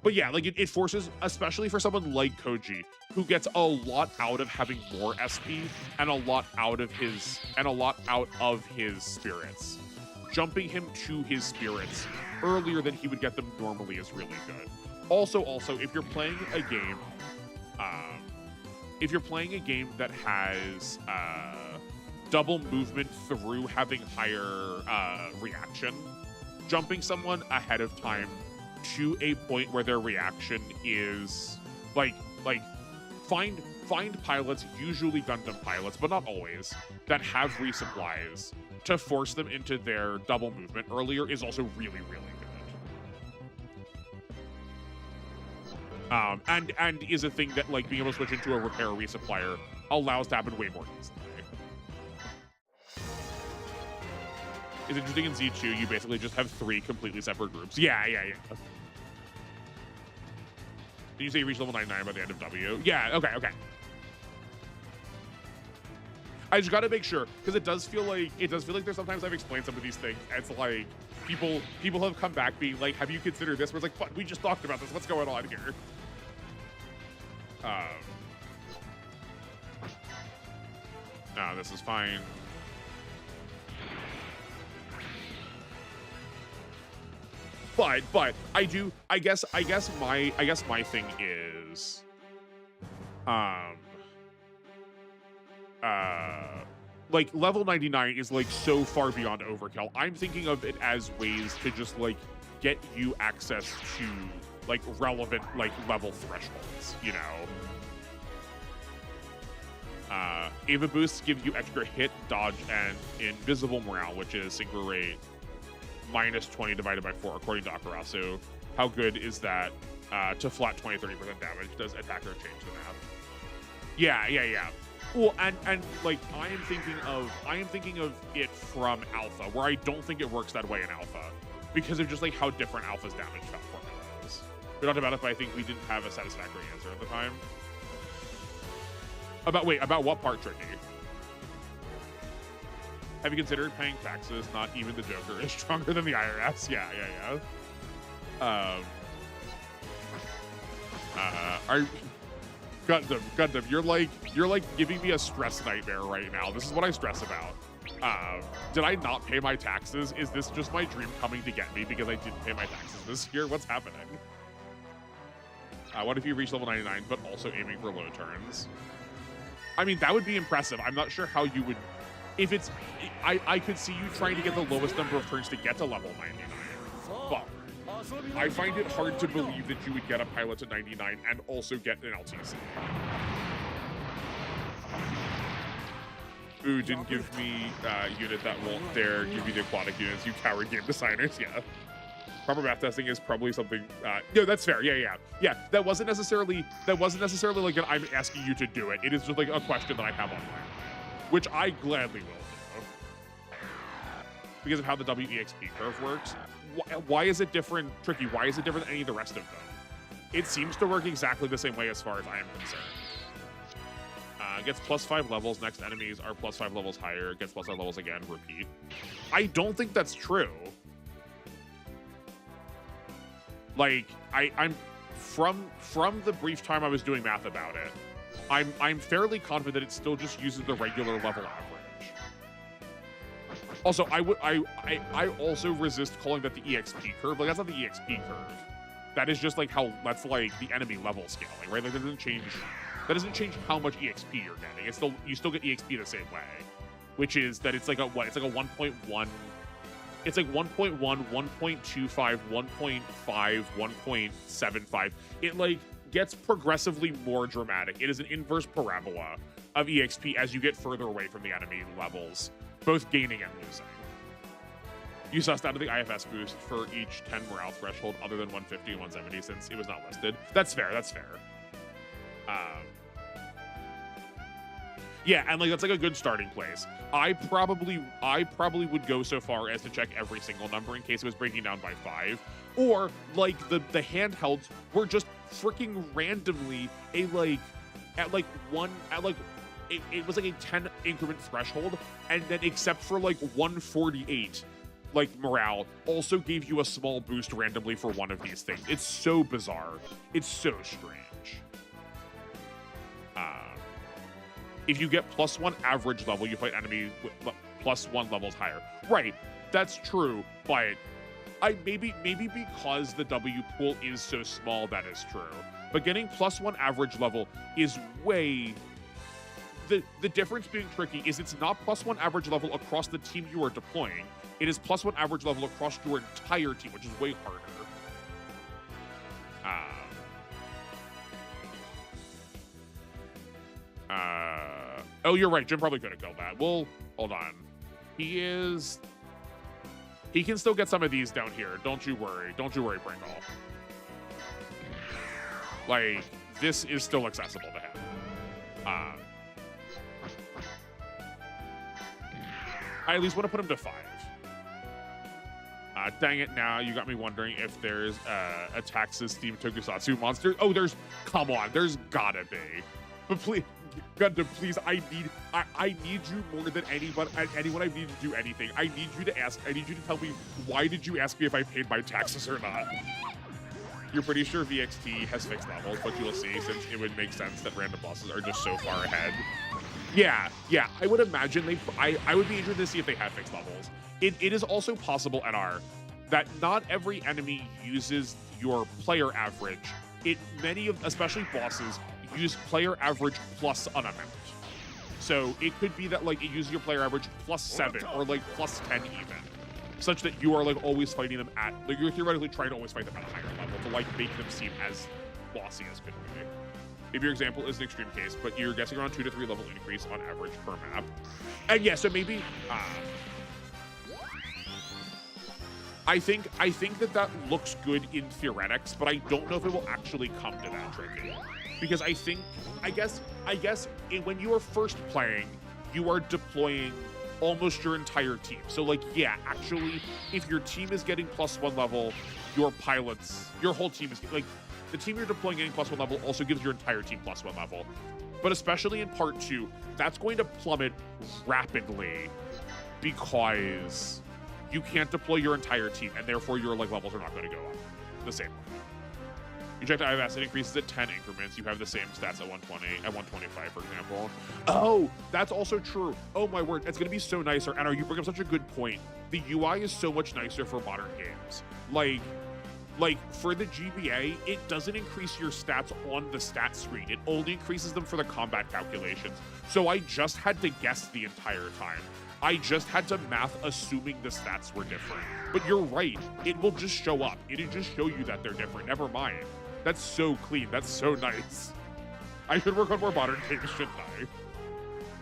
But yeah, it forces, especially for someone like Koji, who gets a lot out of having more SP and a lot out of his spirits. jumping him to his spirits earlier than he would get them normally is really good. Also, if you're playing a game, that has double movement through having higher reaction, jumping someone ahead of time to a point where their reaction is like find pilots, usually Gundam pilots, but not always, that have resupplies to force them into their double movement earlier is also really, really good. And is a thing that, like, being able to switch into a repair or resupplier allows to happen way more easily. It's interesting in Z2, you basically just have 3 completely separate groups. Yeah. Did you say you reach level 99 by the end of W? Yeah, okay. I just gotta make sure, because it does feel like there's sometimes I've explained some of these things, and it's like people have come back being like, have you considered this? Where it's like, fuck, we just talked about this. What's going on here? No, this is fine. But I guess my thing is like level 99 is like so far beyond overkill. I'm thinking of it as ways to just like get you access to like relevant like level thresholds, you know. Ava boosts give you extra hit, dodge, and invisible morale, which is synchro rate minus 20 divided by 4, according to Akarasu. How good is that? To flat 20-30% damage. Does attacker change the map? Yeah. Well, and like I am thinking of it from Alpha, where I don't think it works that way in Alpha, because of just like how different Alpha's damage formula is. We talked about it, but I think we didn't have a satisfactory answer at the time. About what part, Tricky? Have you considered paying taxes? Not even the Joker is stronger than the IRS. Yeah. Gundam, you're like giving me a stress nightmare right now. This is what I stress about. Did I not pay my taxes? Is this just my dream coming to get me because I didn't pay my taxes this year? What's happening? What if you reach level 99 but also aiming for low turns? I mean, that would be impressive. I'm not sure how you would. If it's, I could see you trying to get the lowest number of turns to get to level 99, but I find it hard to believe that you would get a pilot to 99 and also get an LTC. Ooh, didn't give me a unit that won't dare give you the aquatic units, you coward game designers. Yeah. Proper math testing is probably something. No, that's fair. Yeah. That wasn't necessarily like an I'm asking you to do it. It is just like a question that I have on mind, which I gladly will do because of how the WEXP curve works. Why is it different, Tricky? Why is it different than any of the rest of them? It seems to work exactly the same way as far as I am concerned. Gets +5 levels. Next enemies are +5 levels higher. Gets +5 levels again. Repeat. I don't think that's true. Like I'm from the brief time I was doing math about it, I'm fairly confident that it still just uses the regular level average. Also, I also resist calling that the EXP curve. Like that's not the EXP curve. That is just like how that's like the enemy level scaling, right? Like that doesn't change how much EXP you're getting. It's still you still get EXP the same way, which is that it's like a what? It's like a 1.1. It's like 1.1, 1.25, 1.5, 1.75. It like gets progressively more dramatic. It is an inverse parabola of EXP as you get further away from the enemy levels, both gaining and losing. You sussed out of the IFS boost for each 10 morale threshold other than 150 and 170 since it was not listed. That's fair. Yeah, and like that's like a good starting place. I probably would go so far as to check every single number in case it was breaking down by 5, or like the handhelds were just freaking randomly it was like a 10 increment threshold, and then except for like 148, like morale also gave you a small boost randomly for one of these things. It's so bizarre. It's so strange. If you get +1 average level, you fight enemies with +1 levels higher. Right. That's true, but maybe because the W pool is so small, that is true. But getting +1 average level is way... The difference being tricky is it's not +1 average level across the team you are deploying. It is +1 average level across your entire team, which is way harder. Oh, you're right. Jim probably could have killed that. Well, hold on. He can still get some of these down here. Don't you worry. Don't you worry, Pringle. Like, this is still accessible to him. I at least want to put him to 5. Dang it, now you got me wondering if there's a Taxis themed Tokusatsu monster. Oh, come on, there's gotta be. But please, Gundam, please, I need you more than anyone I need to do anything. I need you to tell me, why did you ask me if I paid my taxes or not? You're pretty sure VXT has fixed levels, but you'll see, since it would make sense that random bosses are just so far ahead. Yeah, I would imagine I would be interested to see if they have fixed levels. It is also possible, NR, that not every enemy uses your player average. Many of, especially bosses, use player average plus an amount. So it could be that like it uses your player average +7 or like +10 even, such that you are like always fighting them at, like you're theoretically trying to always fight them at a higher level to like make them seem as bossy as could be. Maybe your example is an extreme case, but you're guessing around 2 to 3 level increase on average per map. And yeah, so maybe I think that looks good in theoretics, but I don't know if it will actually come to that tricky. Because I guess when you are first playing, you are deploying almost your entire team. So like, yeah, actually, if your team is getting +1 level, your whole team is like, the team you're deploying getting +1 level also gives your entire team +1 level. But especially in part 2, that's going to plummet rapidly because you can't deploy your entire team, and therefore your like levels are not going to go up the same way. You check the IVS, it increases at 10 increments. You have the same stats at 120, at 125, for example. Oh, that's also true. Oh my word, it's going to be so nicer. And you bring up such a good point. The UI is so much nicer for modern games. Like for the GBA, it doesn't increase your stats on the stat screen. It only increases them for the combat calculations. So I just had to guess the entire time. I just had to math assuming the stats were different. But you're right, it will just show up. It'll just show you that they're different. Never mind. That's so clean. That's so nice. I should work on more modern games, shouldn't I?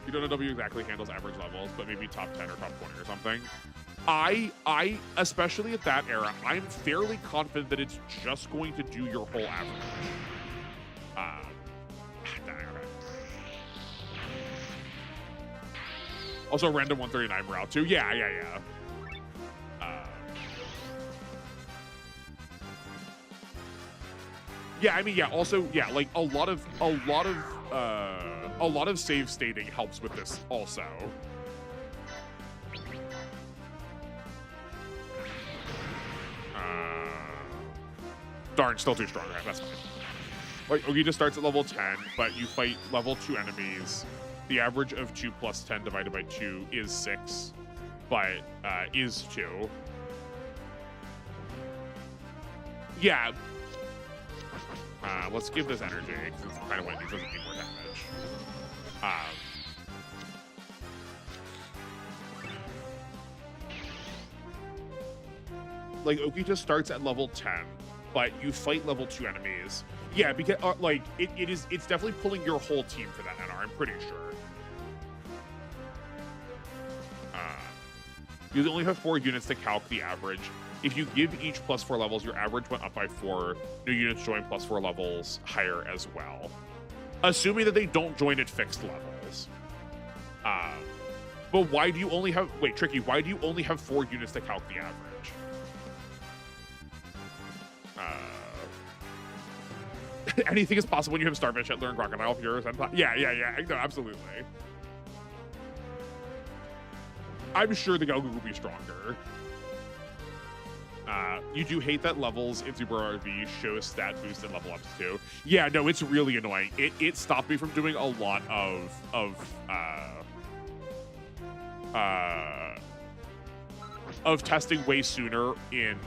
You don't know W exactly handles average levels, but maybe top 10 or top 20 or something. I, especially at that era, I'm fairly confident that it's just going to do your whole average. Also, random 139 morale too. Yeah. Yeah, I mean, yeah. Also, yeah, like a lot of save stating helps with this also. Darn, still too strong. Right, that's fine. Like, Ogita starts at level 10, but you fight level 2 enemies. The average of 2 plus 10 divided by 2 is 6, but is 2. Yeah. Let's give this energy, because it's kind of what it needs. Doesn't need more damage. Like, Okita starts at level 10, but you fight level 2 enemies. Yeah, because like it's definitely pulling your whole team for that NR, I'm pretty sure. You only have 4 units to calc the average. If you give each +4 levels, your average went up by 4. New units join +4 levels higher as well. Assuming that they don't join at fixed levels. But why do you only have... Wait, Tricky, why do you only have 4 units to calc the average? Anything is possible when you have Starfish, Hitler, and Crocodile Pure. Yeah. No, absolutely. I'm sure the Goku will be stronger. You do hate that levels in Super RV show stat boost and level ups too. Yeah, no, it's really annoying. It stopped me from doing a lot of testing way sooner in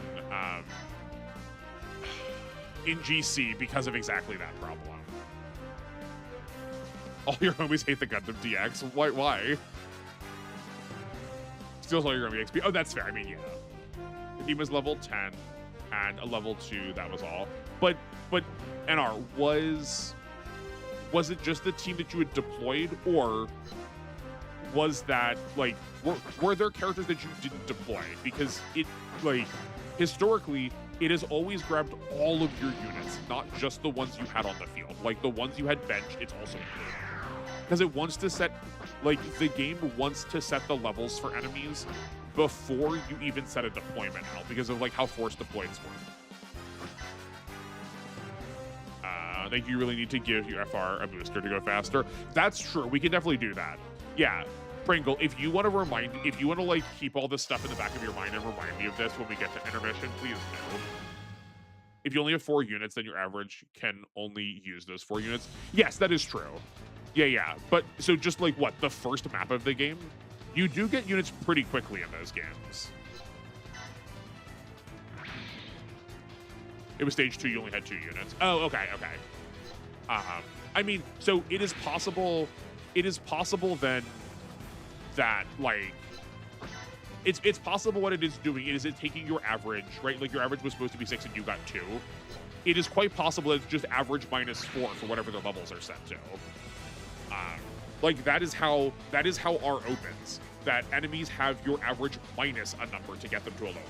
GC because of exactly that problem. All your homies hate the Gundam DX. Why? Steals all your enemy XP. Oh, that's fair. I mean, yeah. The team was level 10 and a level 2. That was all. But NR, was it just the team that you had deployed, or was that like were there characters that you didn't deploy? Because it, like, historically, it has always grabbed all of your units, not just the ones you had on the field. Like the ones you had benched, it's also included. Because it wants to set, like, the game wants to set the levels for enemies before you even set a deployment out, because of like how force deploys work. I think you really need to give your FR a booster to go faster. That's true. We can definitely do that. Yeah, Pringle, if you want to like keep all this stuff in the back of your mind and remind me of this when we get to intermission, please do. If you only have 4 units, then your average can only use those 4 units. Yes, that is true. Yeah. But so just like what, the first map of the game, you do get units pretty quickly in those games. It was stage 2, you only had 2 units. Oh, okay. I mean, so it is possible then that, like, it's possible what it is doing is it taking your average, right? Like your average was supposed to be 6 and you got 2. It is quite possible that it's just average minus 4 for whatever their levels are set to. Like that is how R opens. That enemies have your average minus a number to get them to a low level.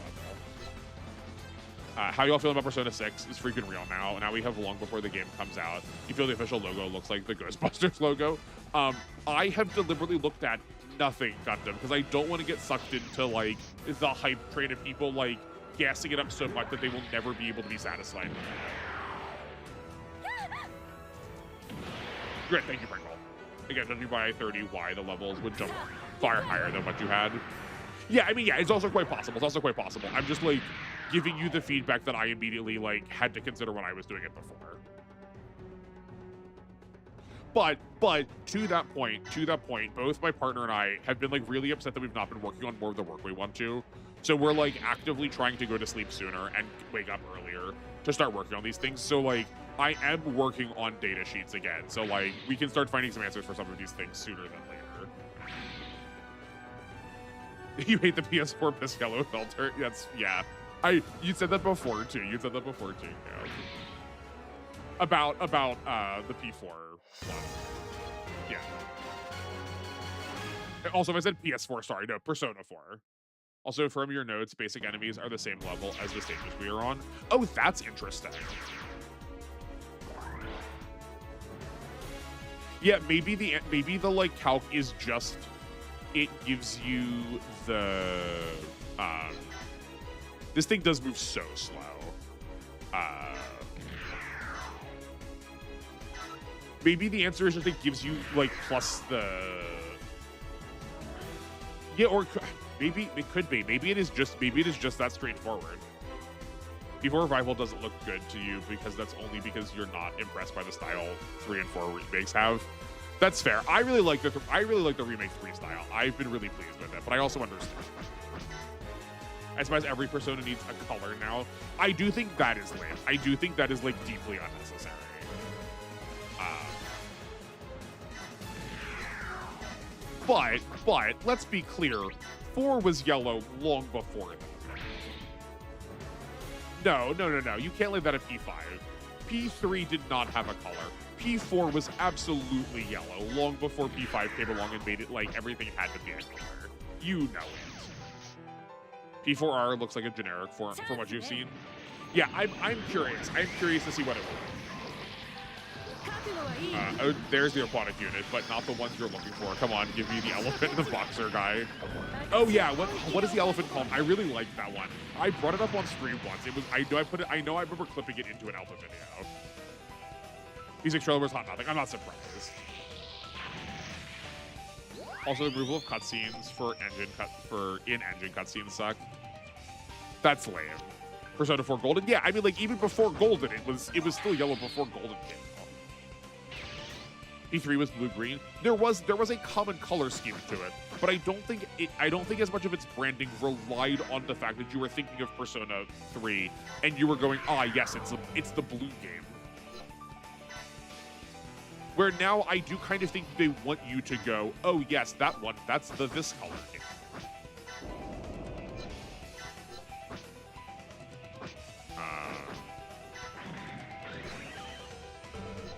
How y'all feeling about Persona 6 is freaking real now. Now we have long before the game comes out. You feel the official logo looks like the Ghostbusters logo. I have deliberately looked at nothing Gundam because I don't want to get sucked into like the hype train of people like gassing it up so much that they will never be able to be satisfied with that. Great, thank you, Pringle. Again, judging by 30, why the levels would jump far higher than what you had. Yeah, I mean, yeah, it's also quite possible. I'm just like giving you the feedback that I immediately like had to consider when I was doing it before. But to that point, both my partner and I have been like really upset that we've not been working on more of the work we want to. So we're like actively trying to go to sleep sooner and wake up earlier to start working on these things. So like I am working on data sheets again. So like we can start finding some answers for some of these things sooner than later. You hate the PS4 piss yellow filter? Yeah. You said that before too. Yeah. About the P4 one. Yeah. Also, if I said PS4, sorry, no, Persona 4. Also, from your notes, basic enemies are the same level as the stages we are on. Oh, that's interesting. Yeah, maybe the like calc is just it gives you the this thing does move so slow. Maybe the answer is just it gives you like plus the or maybe it could be. Maybe it is just that straightforward. P4 Revival doesn't look good to you because that's only because you're not impressed by the style 3 and 4 remakes have. That's fair. I really like the remake 3 style. I've been really pleased with it, but I also understand. I suppose every Persona needs a color now. I do think that is lame. I do think that is like deeply unnecessary. But let's be clear. 4 was yellow long before that. No. You can't leave that at P5. P3 did not have a color. P4 was absolutely yellow long before P5 came along and made it like everything had to be a color. You know it. P4R looks like a generic from what you've seen. Yeah, I'm curious. I'm curious to see what it will be. Oh, there's the aquatic unit, but not the ones you're looking for. Come on, give me the elephant and the boxer guy. Oh yeah, what is the elephant called? I really liked that one. I brought it up on stream once. It was I remember clipping it into an alpha video. Music trailer was hot nothing. I'm not surprised. Also, the removal of cutscenes for in-engine cutscenes suck. That's lame. Persona 4 Golden, yeah. I mean, like even before Golden, it was still yellow before Golden came out. P3 was blue-green. There was a common color scheme to it, but I don't think as much of its branding relied on the fact that you were thinking of Persona 3 and you were going, yes, it's the blue game. Where now I do kind of think they want you to go, oh yes, that one, that's this color game.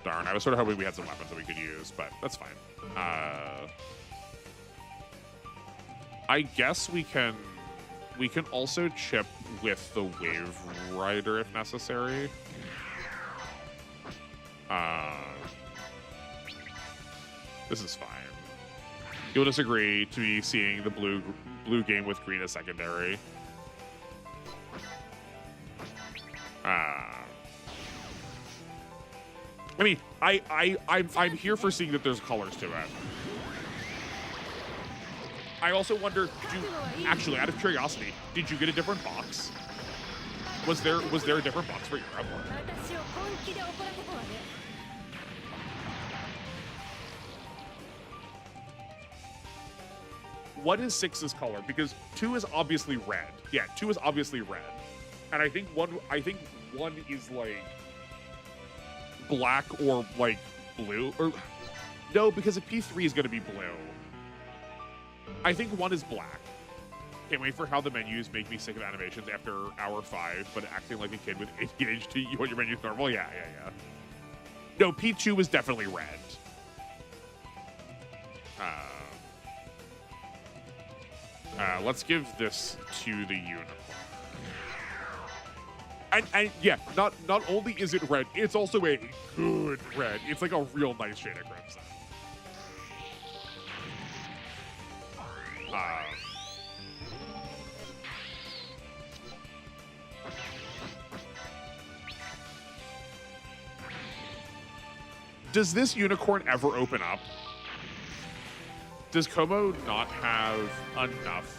Darn, I was sort of hoping we had some weapons that we could use, but that's fine. I guess we can also chip with the Wave Rider if necessary. This is fine. You'll disagree to be seeing the blue game with green as secondary. I mean, I'm here for seeing that there's colors to it. I also wonder, actually, out of curiosity, did you get a different box? Was there a different box for Europe? What is 6's color? Because 2 is obviously red. Yeah, 2 is obviously red, and I think one is like black or like blue, or no, because if P3 is going to be blue. I think 1 is black. Can't wait for how the menus make me sick of animations after hour 5, but acting like a kid with ADHD. You want your menus normal? Yeah. No, P2 is definitely red. Let's give this to the unicorn. And yeah, not only is it red, it's also a good red. It's like a real nice shade of crimson. Does this unicorn ever open up? Does Como not have enough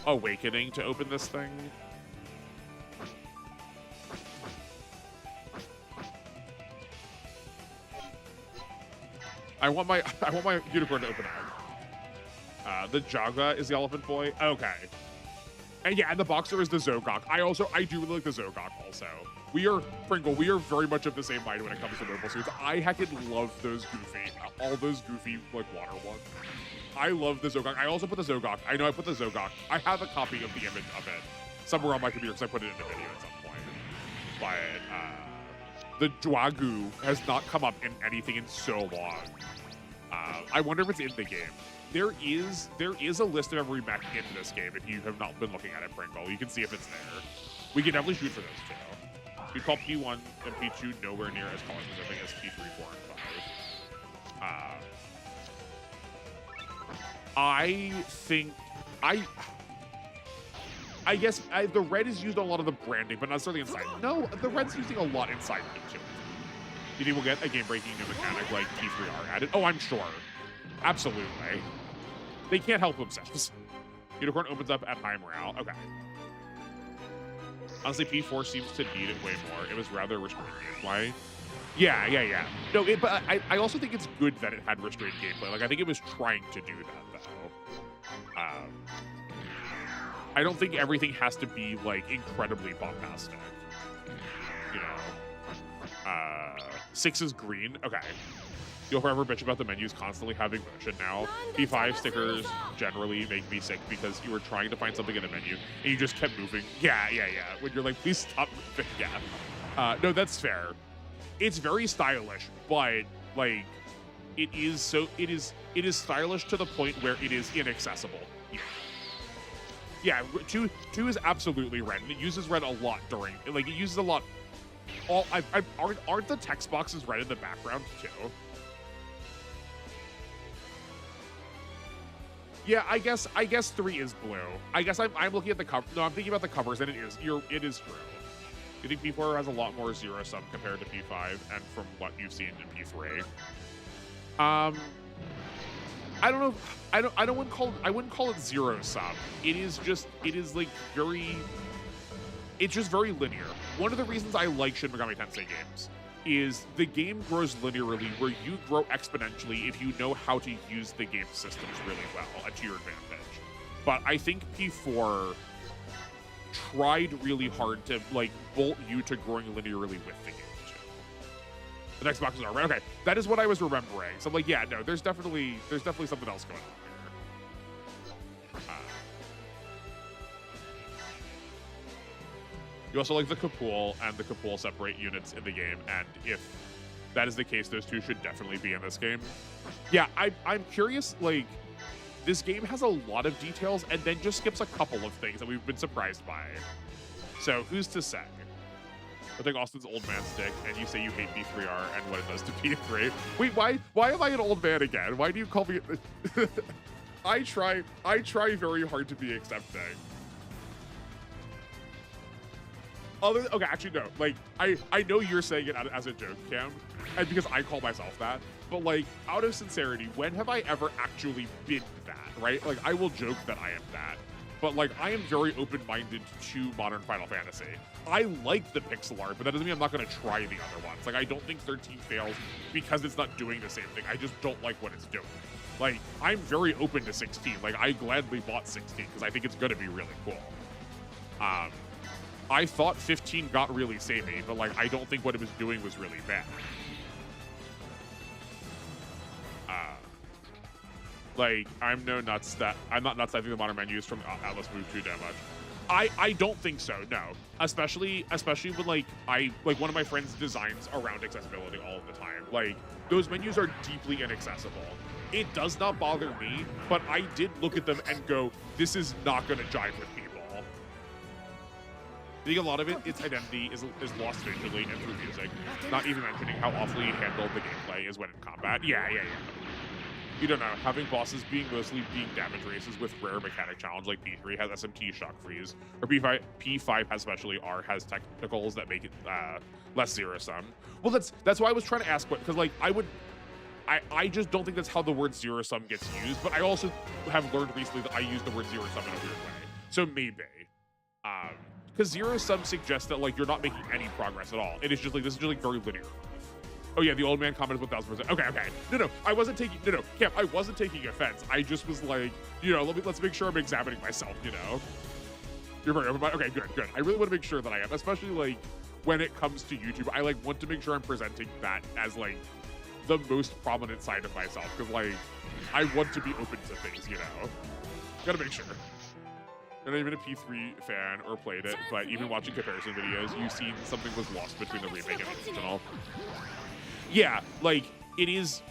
awakening to open this thing? I want my unicorn to open up. The Jaga is the elephant boy. Okay. And yeah, and the boxer is the Zogok. I do really like the Zogok also. We are very much of the same mind when it comes to mobile suits. I heckin' love those all those goofy like water ones. I love the Zogok. I also put the Zogok. I know I put the Zogok. I have a copy of the image of it somewhere on my computer because I put it in a video at some point. But the Dwagu has not come up in anything in so long. I wonder if it's in the game. There is a list of every mech in this game if you have not been looking at it, Pringle. You can see if it's there. We can definitely shoot for those two. We call P1 and P2 nowhere near as color specific as P3, 4, and 5. I guess the red is used on a lot of the branding, but not necessarily inside. No, the red's using a lot inside P2. Do you think we'll get a game-breaking new mechanic like P3R added? Oh, I'm sure. Absolutely. They can't help themselves. Unicorn opens up at high morale. Okay. Honestly, P4 seems to need it way more. It was rather restrained gameplay. Yeah. No, but I also think it's good that it had restrained gameplay. Like, I think it was trying to do that, though. I don't think everything has to be, like, incredibly bombastic. You know? 6 is green. Okay. You'll forever bitch about the menus constantly having motion now. P5 stickers generally make me sick because you were trying to find something in a menu and you just kept moving. Yeah. When you're like, please stop moving. Yeah. No, that's fair. It's very stylish, but like, it is stylish to the point where it is inaccessible. Yeah. 2 is absolutely red, and it uses red a lot during. Like, it uses a lot. Aren't the text boxes red in the background too? Yeah, I guess 3 is blue. I guess I'm looking at the cover. No, I'm thinking about the covers, and it is true. You think P4 has a lot more zero sum compared to P5, and from what you've seen in P3. I don't know. I wouldn't call it zero sum. It's just very linear. One of the reasons I like Shin Megami Tensei games is the game grows linearly where you grow exponentially if you know how to use the game systems really well to your advantage. But I think P4 tried really hard to like bolt you to growing linearly with the game too. The next boxes are right. Okay, that is what I was remembering. So I'm like, yeah, no, there's definitely something else going on here. You also like the Kapool and the Kapool separate units in the game, and if that is the case, those two should definitely be in this game. Yeah, I'm curious, like, this game has a lot of details and then just skips a couple of things that we've been surprised by. So who's to say? I think Austin's old man stick, and you say you hate P3R and what it does to P3. Wait, why am I an old man again? Why do you call me? I try very hard to be accepting. Okay, actually no. Like I know you're saying it as a joke, Cam, and because I call myself that. But like, out of sincerity, when have I ever actually been that? Right? Like, I will joke that I am that, but like, I am very open-minded to modern Final Fantasy. I like the pixel art, but that doesn't mean I'm not going to try the other ones. Like, I don't think 13 fails because it's not doing the same thing. I just don't like what it's doing. Like, I'm very open to 16. Like, I gladly bought 16 because I think it's going to be really cool. I thought 15 got really samey, but like, I don't think what it was doing was really bad. Like, I'm not nuts. I think the modern menus from Atlas move too damn much. I don't think so, no. Especially when like one of my friends designs around accessibility all of the time. Like, those menus are deeply inaccessible. It does not bother me, but I did look at them and go, this is not gonna jive with people. I think a lot of its identity is lost visually and through music. Not even mentioning how awfully handled the gameplay is when in combat. Yeah. You don't know, having bosses mostly being damage races with rare mechanic challenge like P3 has SMT shock freeze, or P5 has especially has technicals that make it less zero sum. Well, that's why I was trying to ask, because like I just don't think that's how the word zero sum gets used, but I also have learned recently that I use the word zero sum in a weird way. So maybe. Because zero sum suggests that like you're not making any progress at all. It is just like, this is just like very linear. Oh yeah, the old man comment is 1000%. Okay. No, I wasn't taking, Cam, I wasn't taking offense. I just was like, let's make sure I'm examining myself, You're very open. Okay, good. I really want to make sure that I am, especially like when it comes to YouTube. I like want to make sure I'm presenting that as like the most prominent side of myself, because like I want to be open to things, Gotta make sure. I'm not even a P3 fan or played it, but even watching comparison videos, you've seen something was lost between the remake and the original. Yeah, like it is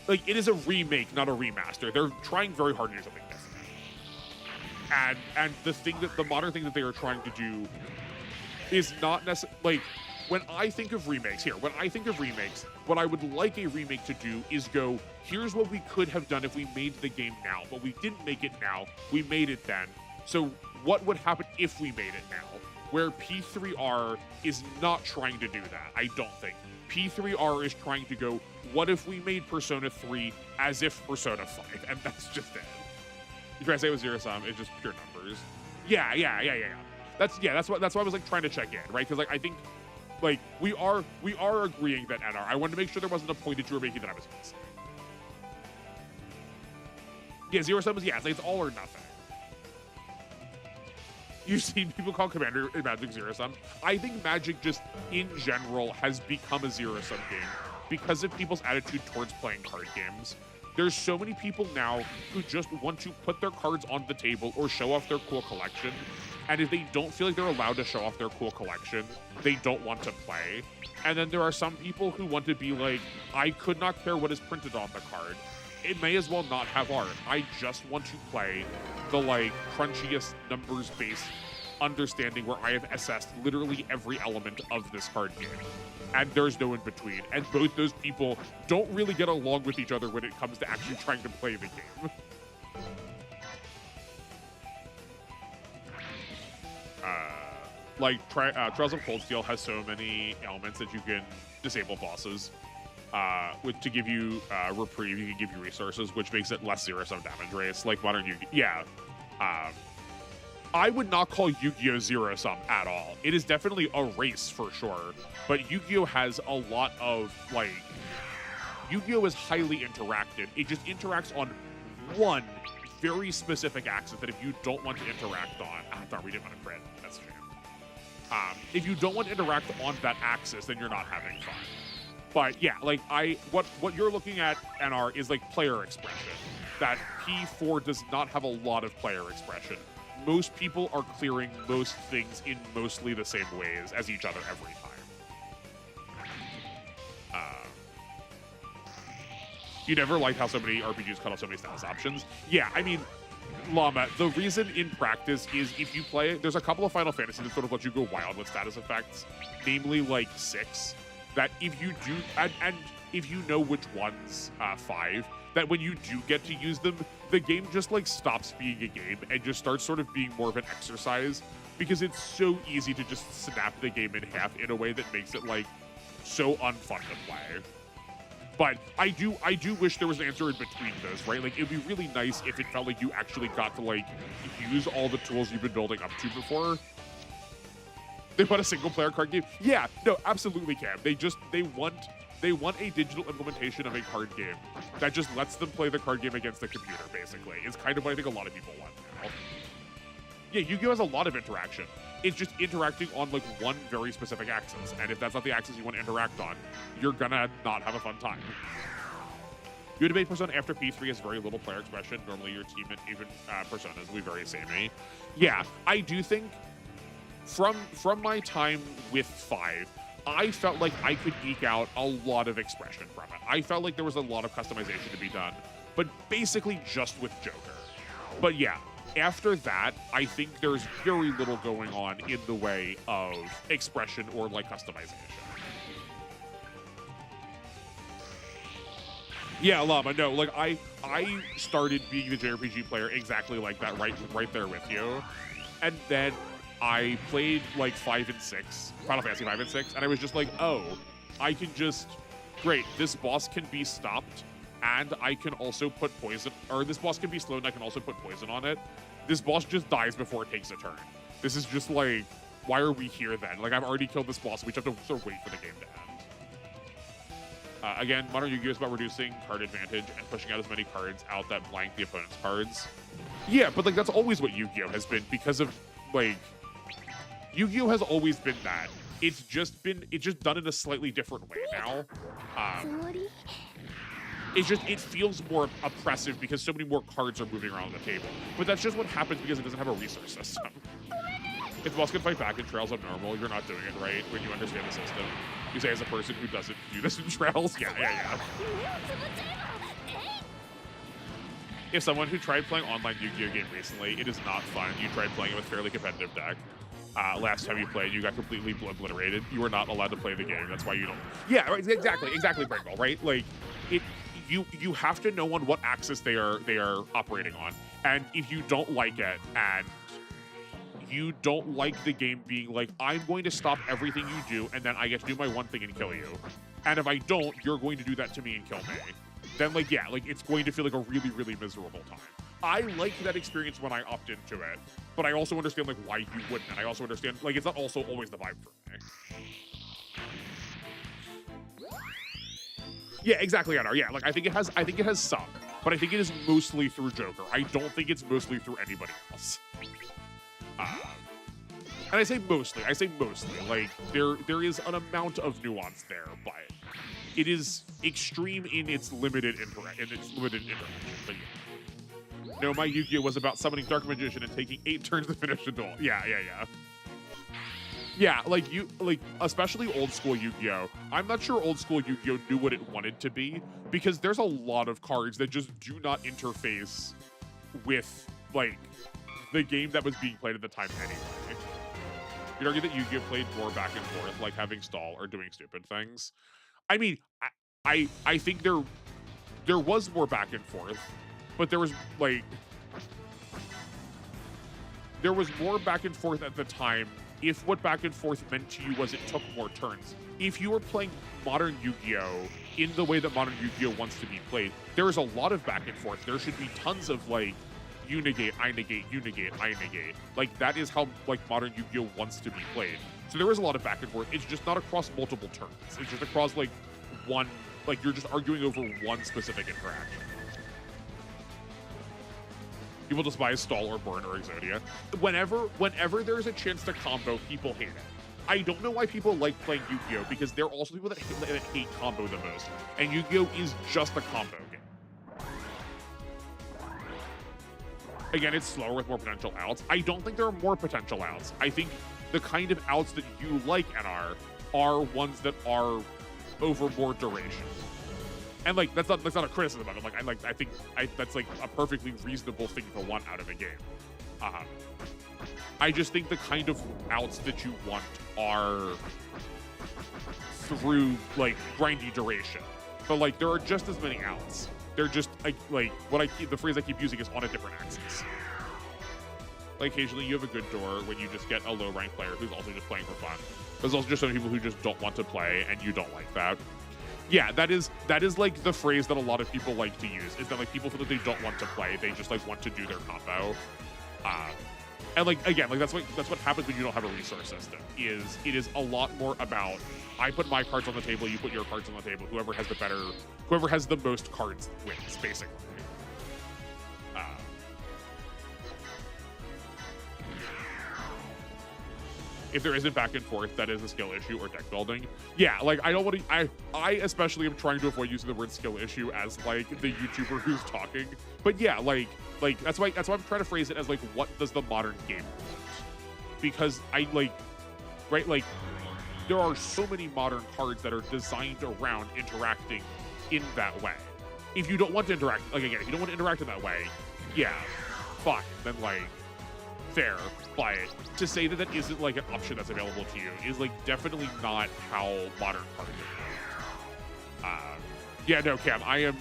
a remake, not a remaster. They're trying very hard to do something different. And the modern thing that they are trying to do is not necessarily like, when I think of remakes, what I would like a remake to do is go, here's what we could have done if we made the game now, but we didn't make it now, we made it then. So what would happen if we made it now? Where P3R is not trying to do that, I don't think. P3R is trying to go, what if we made Persona 3 as if Persona 5? And that's just it. You try to say it was zero sum, it's just pure numbers. Yeah. That's why I was like trying to check in, right? Because like I think like we are agreeing that NR. I wanted to make sure there wasn't a point that you were making that I was missing. Yeah, zero sum is like it's all or nothing. You've seen people call Commander in Magic zero sum. I think Magic just in general has become a zero sum game because of people's attitude towards playing card games. There's so many people now who just want to put their cards on the table or show off their cool collection. And if they don't feel like they're allowed to show off their cool collection, they don't want to play. And then there are some people who want to be like, I could not care what is printed on the card. It may as well not have art. I just want to play the like crunchiest numbers-based understanding where I have assessed literally every element of this card game. And there's no in between. And both those people don't really get along with each other when it comes to actually trying to play the game. Trials of Cold Steel has so many elements that you can disable bosses. To give you reprieve, you can give you resources, which makes it less zero-sum damage race, like modern Yu-Gi-Oh! Yeah. I would not call Yu-Gi-Oh! Zero Sum at all. It is definitely a race for sure, but Yu-Gi-Oh! Has a lot of, like, Yu-Gi-Oh! Is highly interacted. It just interacts on one very specific axis that if you don't want to interact on, darn, we didn't want to crit. That's a shame. If you don't want to interact on that axis, then you're not having fun. But yeah, like what you're looking at, NR, is like player expression. That P4 does not have a lot of player expression. Most people are clearing most things in mostly the same ways as each other every time. You never liked how so many RPGs cut off so many status options. Yeah, I mean, Llama, the reason in practice is if you play, there's a couple of Final Fantasies that sort of let you go wild with status effects, namely like 6, that if you do, and if you know which ones, 5, that when you do get to use them, the game just like stops being a game and just starts sort of being more of an exercise, because it's so easy to just snap the game in half in a way that makes it like so unfun to play. But I do wish there was an answer in between those, right? Like, it'd be really nice if it felt like you actually got to, like, use all the tools you've been building up to before. They want a single-player card game? Yeah, no, absolutely can. They want a digital implementation of a card game that just lets them play the card game against the computer, basically. It's kind of what I think a lot of people want now. Yeah, Yu-Gi-Oh! Has a lot of interaction. It's just interacting on like one very specific axis, and if that's not the axis you want to interact on, you're gonna not have a fun time. You debate Persona after P3 has very little player expression. Normally your team and even Personas will be very samey. Yeah, I do think from my time with 5, I felt like I could eke out a lot of expression from it. I felt like there was a lot of customization to be done, but basically just with Joker. But yeah, after that, I think there's very little going on in the way of expression or like customization. Yeah, Llama, no, like I started being the JRPG player exactly like that, right there with you. And then I played like 5 and 6, Final Fantasy 5 and 6, and I was just like, oh, I can just, great, this boss can be stopped, and I can also put poison, or this boss can be slowed and I can also put poison on it. This boss just dies before it takes a turn. This is just like, why are we here then? Like, I've already killed this boss, we just have to sort of wait for the game to end. Again, Modern Yu-Gi-Oh! Is about reducing card advantage and pushing out as many cards out that blank the opponent's cards. Yeah, but like, that's always what Yu-Gi-Oh! Has been, because of, like, Yu-Gi-Oh! Has always been that. It's just done in a slightly different way now. It feels more oppressive because so many more cards are moving around the table. But that's just what happens because it doesn't have a resource system. If the boss can fight back in Trails of Normal, you're not doing it right when you understand the system. You say as a person who doesn't do this in Trails, yeah. If someone who tried playing online Yu-Gi-Oh! Game recently, it is not fun. You tried playing it with a fairly competitive deck. Last time you played, you got completely obliterated. You were not allowed to play the game. That's why you don't. Yeah, right, exactly, Pringle, right? Like, you have to know on what axis they are operating on, and if you don't like it and you don't like the game being like, I'm going to stop everything you do and then I get to do my one thing and kill you, and if I don't, you're going to do that to me and kill me, then like, yeah, like, it's going to feel like a really, really miserable time. I like that experience when I opt into it, but I also understand like why you wouldn't, and I also understand like it's not also always the vibe for me. Yeah, exactly, NR. Yeah, like I think it has some, but I think it is mostly through Joker. I don't think it's mostly through anybody else. And I say mostly. Like there is an amount of nuance there, but it is extreme in its limited interaction. But yeah. No, my Yu-Gi-Oh! Was about summoning Dark Magician and taking 8 turns to finish the duel. Yeah. Yeah, like especially old school Yu-Gi-Oh! I'm not sure old school Yu-Gi-Oh! Knew what it wanted to be, because there's a lot of cards that just do not interface with like the game that was being played at the time anyway. You'd argue that Yu-Gi-Oh! Played more back and forth, like having stall or doing stupid things. I mean, I think there was more back and forth, but there was more back and forth at the time if what back and forth meant to you was it took more turns. If you were playing modern Yu-Gi-Oh! In the way that modern Yu-Gi-Oh! Wants to be played, there is a lot of back and forth. There should be tons of like you negate, I negate, you negate, I negate. Like, that is how, like, modern Yu-Gi-Oh! Wants to be played. So there is a lot of back and forth. It's just not across multiple turns. It's just across, like, one, like, you're just arguing over one specific interaction. People despise Stall or Burn or Exodia. Whenever there's a chance to combo, people hate it. I don't know why people like playing Yu-Gi-Oh! Because there are also people that hate combo the most. And Yu-Gi-Oh! Is just a combo game. Again, it's slower with more potential outs. I don't think there are more potential outs. I think the kind of outs that you like, NR, are ones that are over more duration. And like that's not a criticism of it. I think that's like a perfectly reasonable thing to want out of a game. I just think the kind of outs that you want are through like grindy duration. But like there are just as many outs. They're just like the phrase I keep using is on a different axis. Like occasionally you have a good door when you just get a low rank player who's also just playing for fun. There's also just some people who just don't want to play and you don't like that. Yeah, that is like the phrase that a lot of people like to use, is that like people feel that they don't want to play, they just like want to do their combo. And like again, like that's what happens when you don't have a resource system. It is a lot more about I put my cards on the table, you put your cards on the table, whoever has the most cards wins, basically. If there isn't back and forth, that is a skill issue or deck building. Yeah, like I don't want to. I especially am trying to avoid using the word skill issue as like the YouTuber who's talking. But yeah, like that's why I'm trying to phrase it as like, what does the modern game want? Because like there are so many modern cards that are designed around interacting in that way. If you don't want to interact, like again, if you don't want to interact in that way, yeah, fine. Then like fair. But to say that isn't like an option that's available to you is like definitely not how modern cards are played. Yeah, no, Cam, I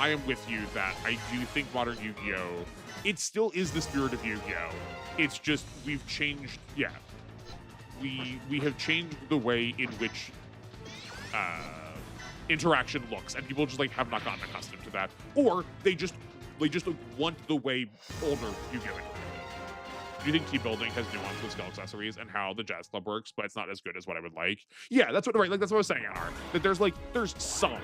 am with you that I do think modern Yu-Gi-Oh! It still is the spirit of Yu-Gi-Oh! It's just we've changed. Yeah, we have changed the way in which interaction looks, and people just like have not gotten accustomed to that, or they just like, want the way older Yu-Gi-Oh! Do you think team building has nuance with skill accessories and how the Jazz Club works, but it's not as good as what I would like? Yeah, that's what that's what I was saying, NR. That there's some,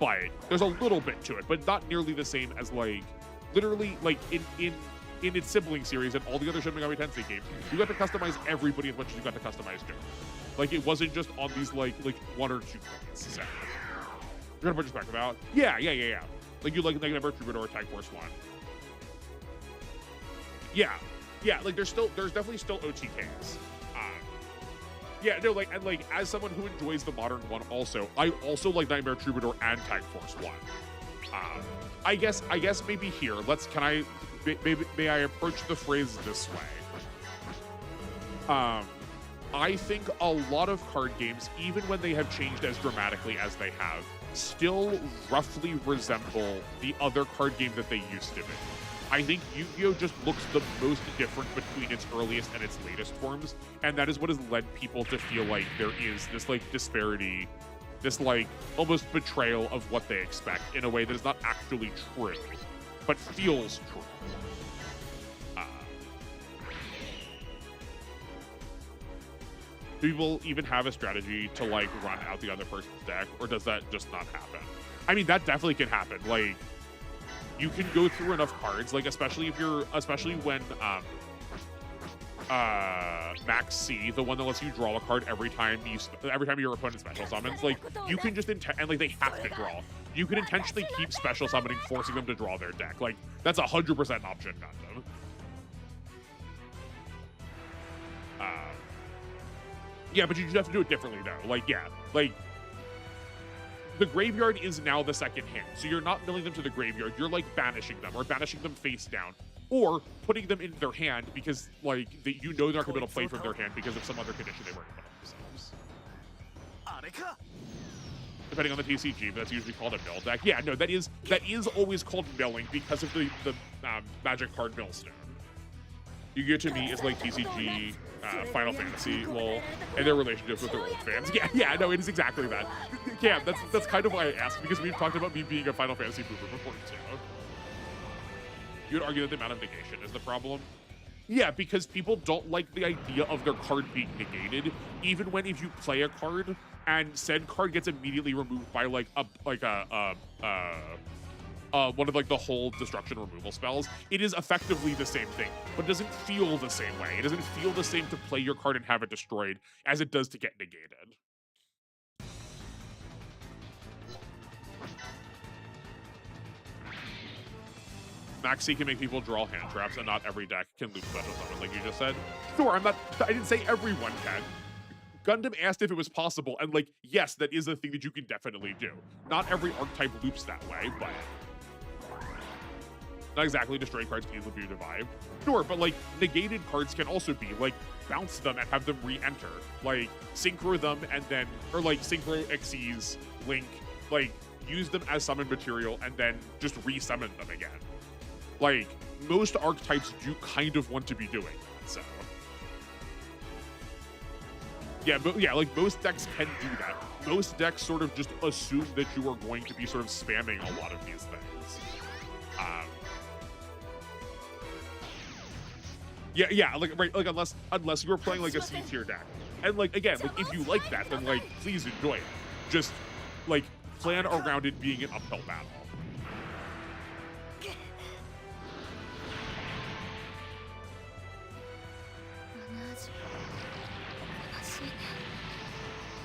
but there's a little bit to it, but not nearly the same as like literally like in its sibling series and all the other Shin Megami Tensei games. You got to customize everybody as much as you got to customize Joe. Like it wasn't just on these like one or two points. So. You're gonna put your perspective out? Yeah. Like you like Negative Troubadour Tag Force 1. Yeah, like there's definitely still OTKs. Yeah, no, like, and like as someone who enjoys the modern one also, I also like Nightmare Troubadour and Tag Force 1. I guess maybe here, may I approach the phrase this way? I think a lot of card games, even when they have changed as dramatically as they have, still roughly resemble the other card game that they used to be. I think Yu-Gi-Oh! Just looks the most different between its earliest and its latest forms, and that is what has led people to feel like there is this like disparity, this like almost betrayal of what they expect in a way that is not actually true, but feels true. Do people even have a strategy to like run out the other person's deck, or does that just not happen? I mean, that definitely can happen. Like, you can go through enough cards, like especially when Max C, the one that lets you draw a card every time your opponent special summons, like you can just and like they have to draw. You can intentionally keep special summoning, forcing them to draw their deck. Like that's 100% an option, Gundam. Yeah, but you just have to do it differently though. Like yeah, like. The graveyard is now the second hand, so you're not milling them to the graveyard. You're like banishing them, or banishing them face down, or putting them in their hand because like you know they're not gonna be able to play from their hand because of some other condition they weren't put on themselves. Depending on the TCG, but that's usually called a mill deck. Yeah, no, that is always called milling because of the magic card millstone. Yu-Gi-Oh! To me is like TCG, Final Fantasy, lol, and their relationships with their old fans. Yeah, no, it is exactly that. Yeah, that's kind of why I asked, because we've talked about me being a Final Fantasy boomer before too. You would argue that the amount of negation is the problem. Yeah, because people don't like the idea of their card being negated, even when if you play a card and said card gets immediately removed by like one of like the whole destruction removal spells, it is effectively the same thing, but it doesn't feel the same way. It doesn't feel the same to play your card and have it destroyed as it does to get negated. Maxi can make people draw hand traps, and not every deck can loop special summon, like you just said. Sure, I didn't say everyone can. Gundam asked if it was possible, and like, yes, that is a thing that you can definitely do. Not every archetype loops that way, but not exactly destroying cards can easily be revived. Sure, but like negated cards can also be like bounce them and have them re-enter. Like synchro them and then, or like synchro Xyz, Link, like use them as summon material and then just re-summon them again. Like, most archetypes do kind of want to be doing that, so. Yeah, but yeah, like most decks can do that. Most decks sort of just assume that you are going to be sort of spamming a lot of these things. Yeah, like right, like unless you were playing like a C tier deck, and like again, like if you like that, then like please enjoy it. Just like plan around it being an uphill battle.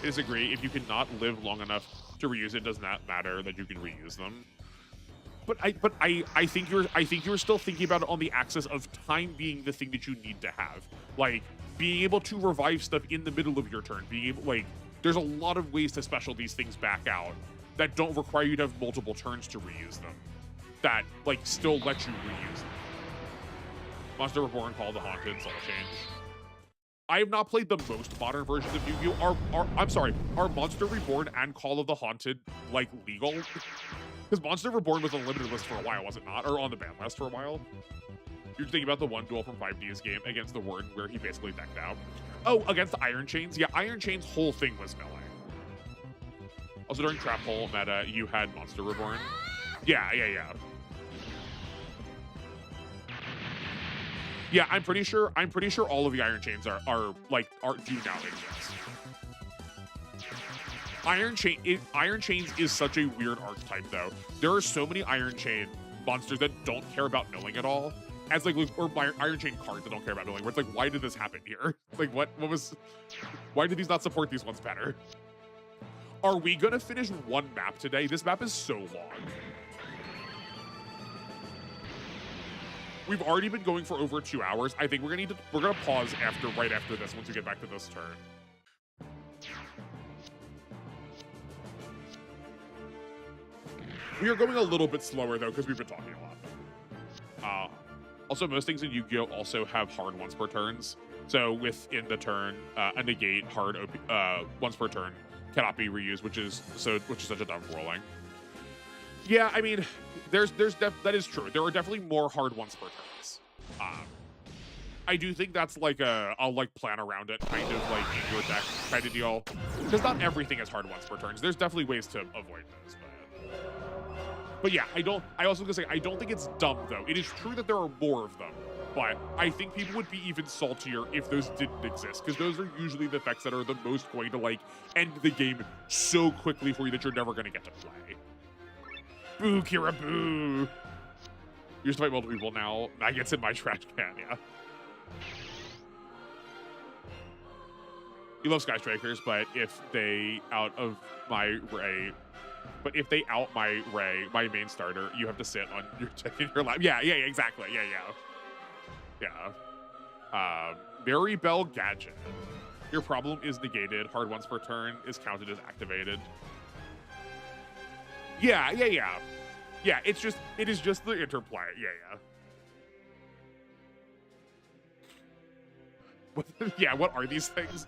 I disagree. If you cannot live long enough to reuse it, does not matter that you can reuse them. But I think you're still thinking about it on the axis of time being the thing that you need to have. Like being able to revive stuff in the middle of your turn. Being able, like, there's a lot of ways to special these things back out that don't require you to have multiple turns to reuse them. That like still let you reuse them. Monster Reborn, Call of the Haunted, Soul Change. I have not played the most modern versions of Yu-Gi-Oh! I'm sorry, are Monster Reborn and Call of the Haunted, like, legal? Because Monster Reborn was on the limited list for a while, was it not? Or on the ban list for a while? You're thinking about the one duel from 5D's game against the Warden where he basically decked out. Oh, against the Iron Chains? Yeah, Iron Chains' whole thing was melee. Also, during Trap Hole meta, you had Monster Reborn. Yeah. Yeah, I'm pretty sure all of the Iron Chains do now exist. Iron Chains is such a weird archetype though. There are so many Iron Chain monsters that don't care about milling at all. As like or Iron Chain cards that don't care about milling, where it's like, why did this happen here? Like why did these not support these ones better? Are we gonna finish one map today? This map is so long. We've already been going for over 2 hours. I think we're gonna pause right after this once we get back to this turn. We are going a little bit slower though because we've been talking a lot. Also, most things in Yu-Gi-Oh also have hard once per turns. So within the turn, a negate hard once per turn cannot be reused, which is such a dumb ruling. Yeah, I mean, that is true. There are definitely more hard ones per turns. I do think that's like I'll like plan around it, kind of like in your deck kind of deal. Because not everything has hard ones per turns. There's definitely ways to avoid those. But yeah, I also gonna say I don't think it's dumb though. It is true that there are more of them, but I think people would be even saltier if those didn't exist, because those are usually the effects that are the most going to like end the game so quickly for you that you're never gonna get to play. Boo, Kira, boo! You just fight multiple people now. Maggots in my trash can, yeah. You love Sky Strikers, but if they out my main starter, you have to sit on your deck in your lap. Yeah, exactly. Yeah. Berry Bell Gadget. Your problem is negated. Hard once per turn is counted as activated. Yeah. Yeah, it is just the interplay. Yeah. What are these things?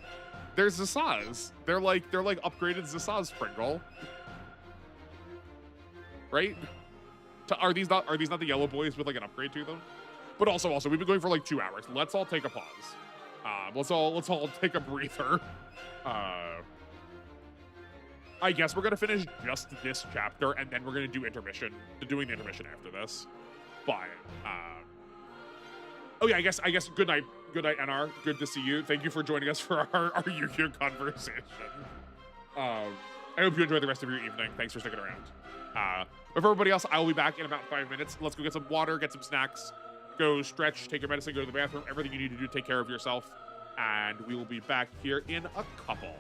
They're Zasaz. They're like upgraded Zasaz Pringle. Right? Are these not the yellow boys with like an upgrade to them? But also we've been going for like 2 hours. Let's all take a pause. Let's all take a breather. I guess we're gonna finish just this chapter, and then we're gonna do doing the intermission after this. But oh yeah, I guess good night, NR. Good to see you. Thank you for joining us for our Yu-Gi-Oh conversation. I hope you enjoy the rest of your evening. Thanks for sticking around. But for everybody else, I will be back in about 5 minutes. Let's go get some water, get some snacks, go stretch, take your medicine, go to the bathroom, everything you need to do, take care of yourself, and we will be back here in a couple.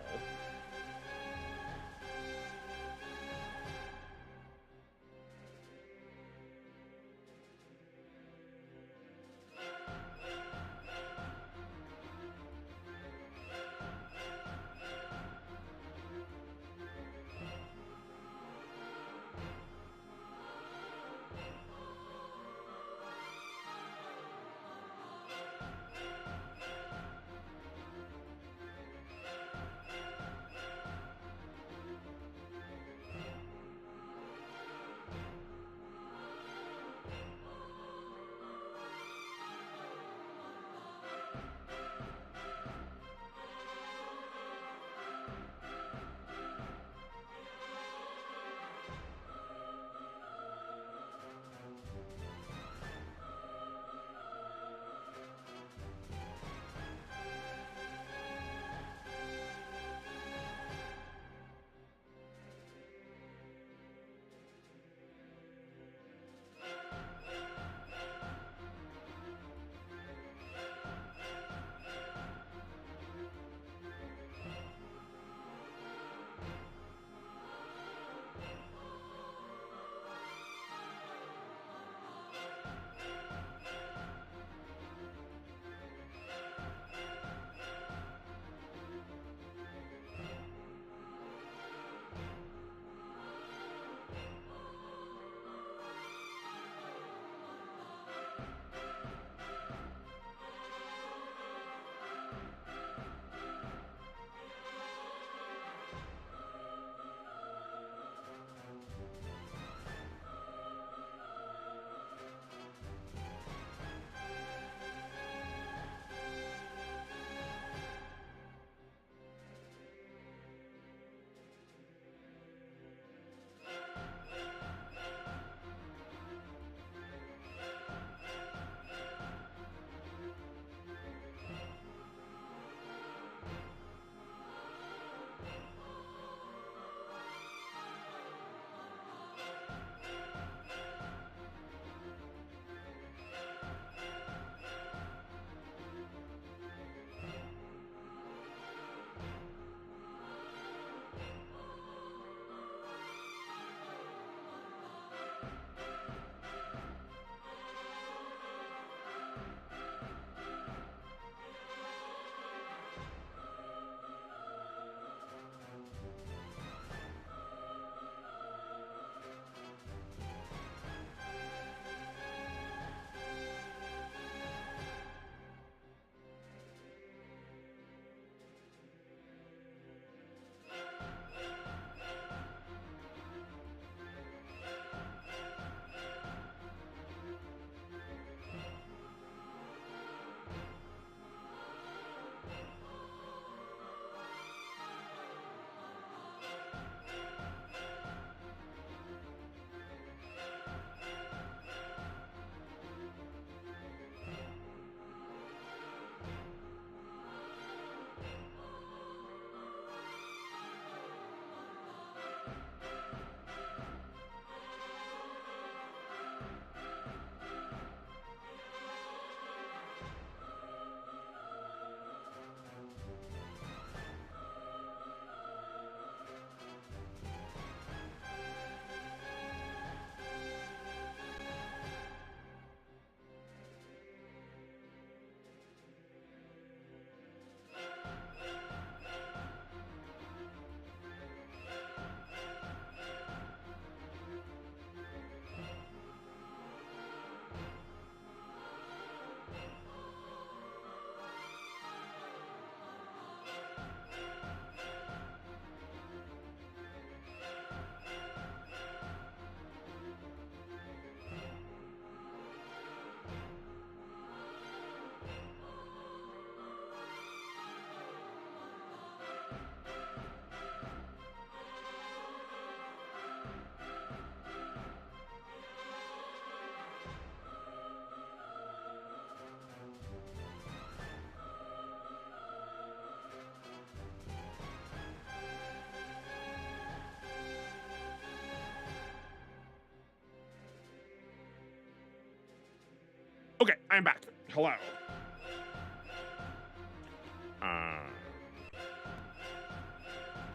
Okay, I'm back. Hello.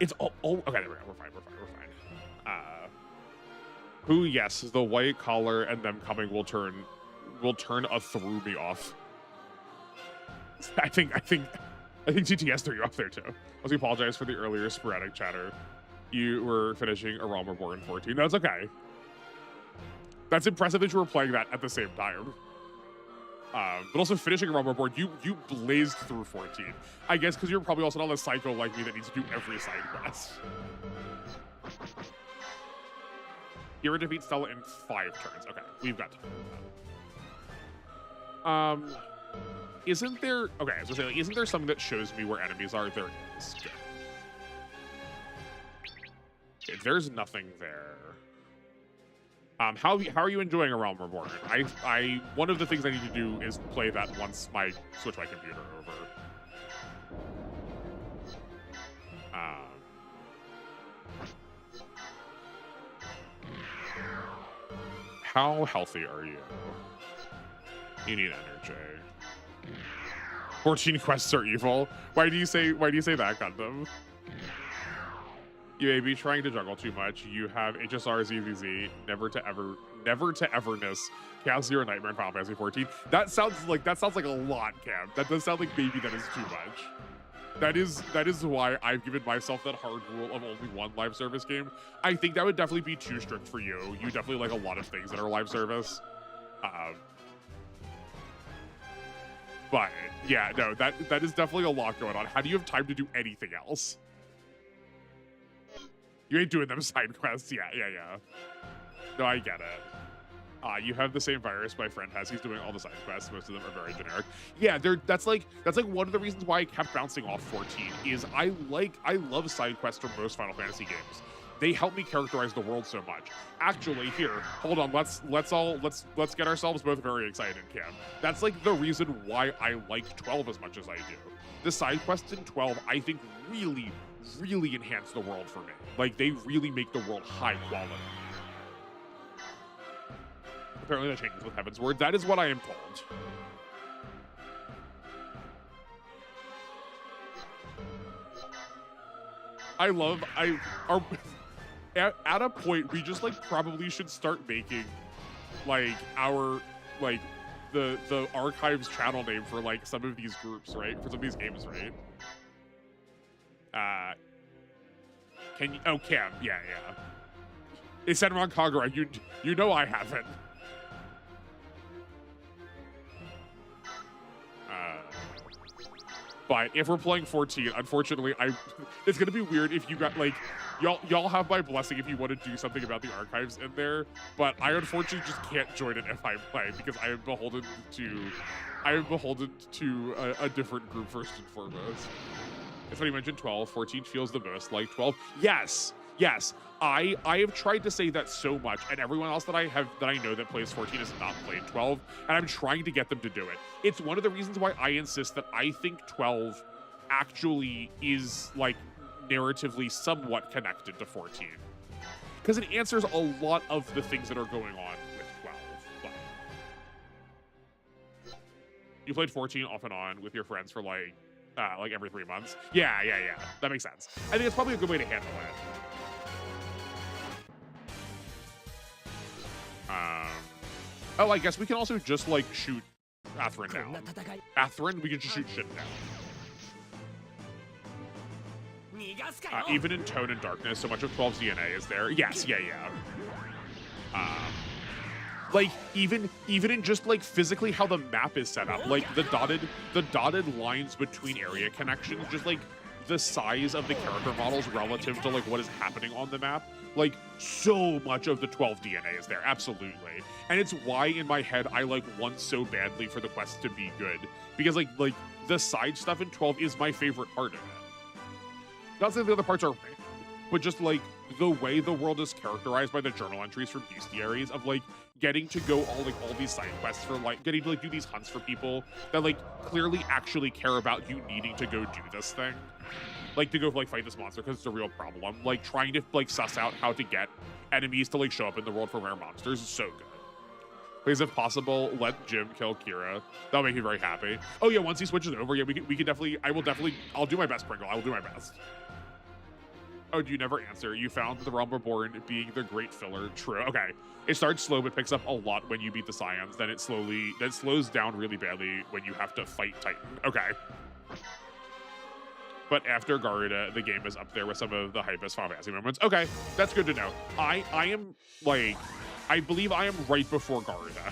It's all okay, there we go. We're fine. Who, yes, the white collar and them coming will turn a through me off. I think TTS threw you off there too. Also apologize for the earlier sporadic chatter. You were finishing A Realm Reborn 14. That's okay. That's impressive that you were playing that at the same time. But also finishing A Realm Reborn, you blazed through 14. I guess because you're probably also not a psycho like me that needs to do every side quest. You ever defeat Stella in 5 turns. Okay, we've got time. Isn't there... Okay, I was gonna say, like, isn't there something that shows me where enemies are? There is. Okay, there's nothing there. How are you enjoying A Realm Reborn? One of the things I need to do is play that once I switch my computer over. How healthy are you? You need energy. 14 quests are evil. Why do you say that, Gundam? You may be trying to juggle too much. You have HSR, ZZZ, never to everness, Chaos Zero Nightmare, and Final Fantasy 14. That sounds like a lot, Cam. That does sound like maybe that is too much. That is why I've given myself that hard rule of only one live service game. I think that would definitely be too strict for you. You definitely like a lot of things that are live service. But yeah, no, that is definitely a lot going on. How do you have time to do anything else? You ain't doing them side quests. Yeah. No, I get it. You have the same virus my friend has. He's doing all the side quests. Most of them are very generic. Yeah, that's like one of the reasons why I kept bouncing off 14 is I love side quests from most Final Fantasy games. They help me characterize the world so much. Actually, here, hold on. Let's get ourselves both very excited, Cam. That's like the reason why I like 12 as much as I do. The side quests in 12, I think, really enhance the world for me. Like, they really make the world high quality. Apparently that changes with Heaven's Word. That is what I am told. At a point, we just, like, probably should start making, like, our, like, the archives channel name for, like, some of these groups, right? For some of these games, right? Can you... Oh, Cam. Yeah. It's Senran Kagura. You know I haven't. But if we're playing 14, unfortunately, it's gonna be weird if you got, like, y'all have my blessing if you want to do something about the archives in there, but I unfortunately just can't join it if I play because I am beholden to a different group first and foremost. It's funny you mentioned 12. 14 feels the most like 12. Yes. I have tried to say that so much, and everyone else that I know that plays 14 has not played 12, and I'm trying to get them to do it. It's one of the reasons why I insist that I think 12 actually is, like, narratively somewhat connected to 14. Because it answers a lot of the things that are going on with 12. But you played 14 off and on with your friends for, like every 3 months? Yeah. That makes sense. I think it's probably a good way to handle it. Oh, I guess we can also just, like, shoot Atherin down. Atherin, we can just shoot shit down. Even in tone and darkness, so much of 12's DNA is there. Yes, yeah. Like, even in just, like, physically how the map is set up, like, the dotted lines between area connections, just, like, the size of the character models relative to, like, what is happening on the map. Like, so much of the 12 DNA is there, absolutely. And it's why, in my head, I, like, want so badly for the quest to be good. Because, like the side stuff in 12 is my favorite part of it. Not saying the other parts are, but just, like, the way the world is characterized by the journal entries from bestiaries of, like, getting to go all these side quests for, like, getting to, like, do these hunts for people that, like, clearly actually care about you needing to go do this thing. Like, to go, like, fight this monster because it's a real problem. Like, trying to, like, suss out how to get enemies to, like, show up in the world for rare monsters is so good. Please, if possible, let Jim kill Kira. That'll make me very happy. Oh yeah, once he switches over, yeah, we can definitely, I'll do my best, Pringle. I will do my best. Oh, do you never answer? You found the Realm Reborn being the great filler. True. Okay. It starts slow, but picks up a lot when you beat the Scions. Then it slows down really badly when you have to fight Titan. Okay. But after Garuda, the game is up there with some of the hypest Final Fantasy moments. Okay, that's good to know. I am, like, I believe I am right before Garuda.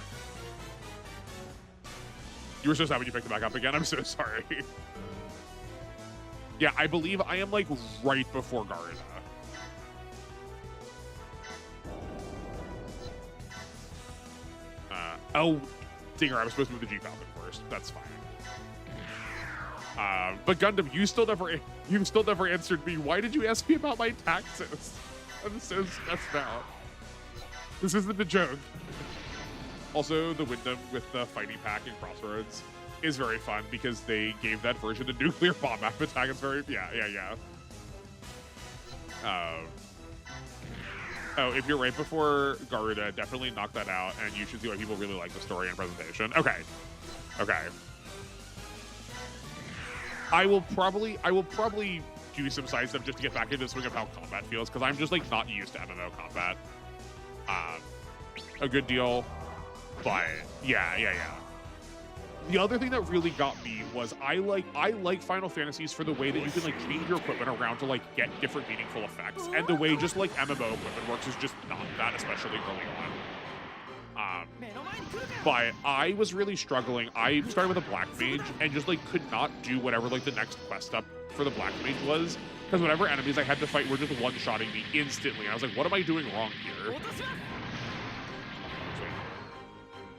You were so sad when you picked it back up again. I'm so sorry. Yeah, I believe I am, like, right before Garuda. Oh, dinger, I was supposed to move the G-Falcon first. That's fine. But Gundam, you still never answered me. Why did you ask me about my taxes? I'm so stressed out. This isn't a joke. Also, the Wyndham with the fighting pack and Crossroads is very fun because they gave that version a nuclear bomb map attack. It's very, yeah. Oh, if you're right before Garuda, definitely knock that out, and you should see why people really like the story and presentation. Okay. I will probably do some side stuff just to get back into the swing of how combat feels, because I'm just, like, not used to MMO combat. A good deal, but yeah. The other thing that really got me was I like Final Fantasies for the way that you can, like, change your equipment around to, like, get different meaningful effects, and the way just, like, MMO equipment works is just not that, especially early on. But I was really struggling. I started with a Black Mage and just, like, could not do whatever, like, the next quest up for the Black Mage was, because whatever enemies I had to fight were just one-shotting me instantly. I was like, what am I doing wrong here?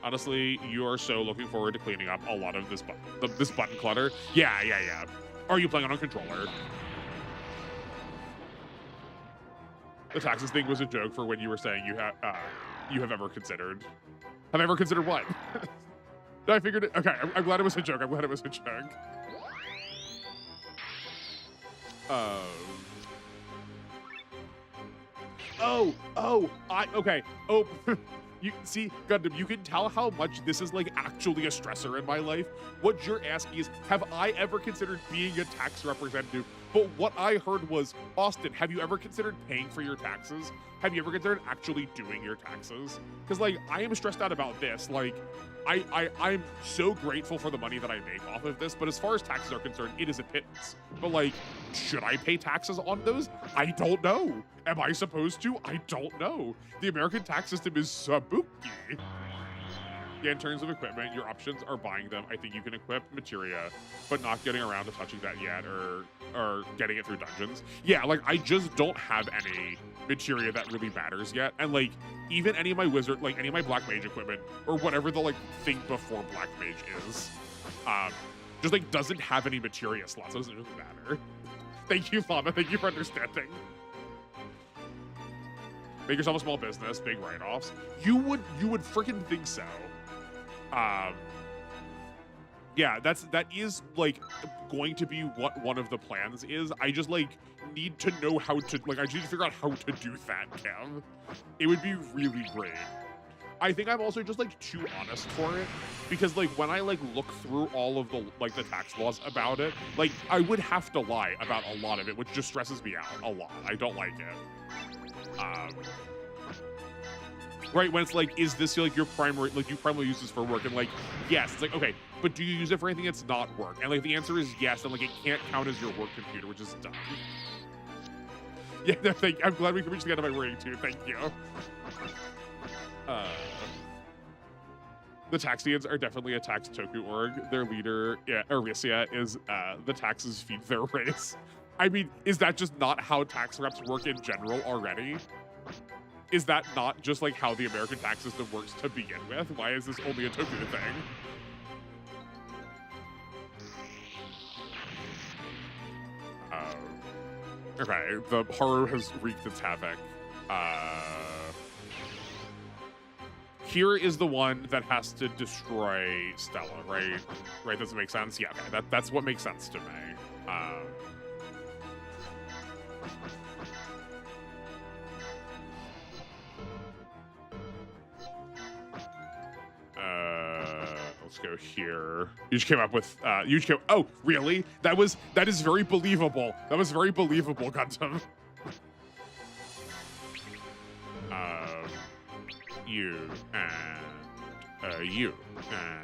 Honestly, you are so looking forward to cleaning up a lot of this button clutter. Yeah. Are you playing on a controller? The taxes thing was a joke for when you were saying you have ever considered. Have I ever considered what? I figured it. Okay, I'm glad it was a joke. Okay. Oh. You see, Gundam, you can tell how much this is, like, actually a stressor in my life. What you're asking is, have I ever considered being a tax representative? But what I heard was, Austin, have you ever considered paying for your taxes? Have you ever considered actually doing your taxes? Because, like, I am stressed out about this. Like, I'm so grateful for the money that I make off of this, but as far as taxes are concerned, it is a pittance. But, like, should I pay taxes on those? I don't know. Am I supposed to? I don't know. The American tax system is spooky. Yeah, in terms of equipment, your options are buying them. I think you can equip materia, but not getting around to touching that yet, or getting it through dungeons. Yeah, like, I just don't have any materia that really matters yet. And, like, even any of my wizard, like, any of my Black Mage equipment, or whatever the, like, thing before Black Mage is, just, like, doesn't have any materia slots, so it doesn't really matter. Thank you, Lama. Thank you for understanding. Make yourself a small business, big write-offs. You would freaking think so. Yeah, that is, like, going to be what one of the plans is. I just, like, need to know how to, like, I just need to figure out how to do that, Kev. It would be really great. I think I'm also just, like, too honest for it, because, like, when I, like, look through all of the, like, the tax laws about it, like, I would have to lie about a lot of it, which just stresses me out a lot. I don't like it. Right, when it's like, is this, like, your primary, like, you primarily use this for work? And, like, yes. It's like, okay, but do you use it for anything that's not work? And, like, the answer is yes, and, like, it can't count as your work computer, which is dumb. Yeah, no, I'm glad we can reach the end of my ring, too. Thank you. The Taxians are definitely a tax toku org. Their leader, Arisia, is the taxes feed their race. I mean, is that just not how tax reps work in general already? Is that not just, like, how the American tax system works to begin with? Why is this only a toku thing? Okay, the horror has wreaked its havoc. Here is the one that has to destroy Stella, right? Right, does it make sense? Yeah, okay, that's what makes sense to me. let's go here. You just came up with, oh, really? That is very believable. That was very believable, Gundam. You, and, you, and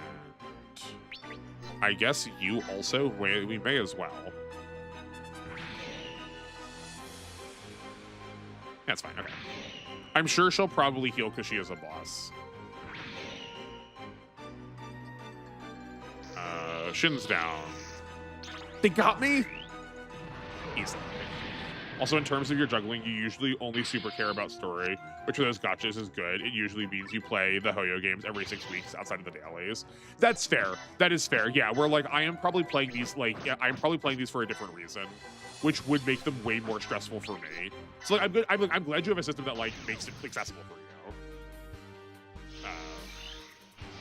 I guess you also, we may as well. That's fine, okay. I'm sure she'll probably heal because she is a boss. Shin's down. They got me? Easily. Also, in terms of your juggling, you usually only super care about story, which for those gotchas is good. It usually means you play the Hoyo games every 6 weeks outside of the dailies. That's fair. That is fair. Yeah, where like I am probably playing these I'm probably playing these for a different reason, which would make them way more stressful for me. So like, I'm glad you have a system that like makes it accessible for you.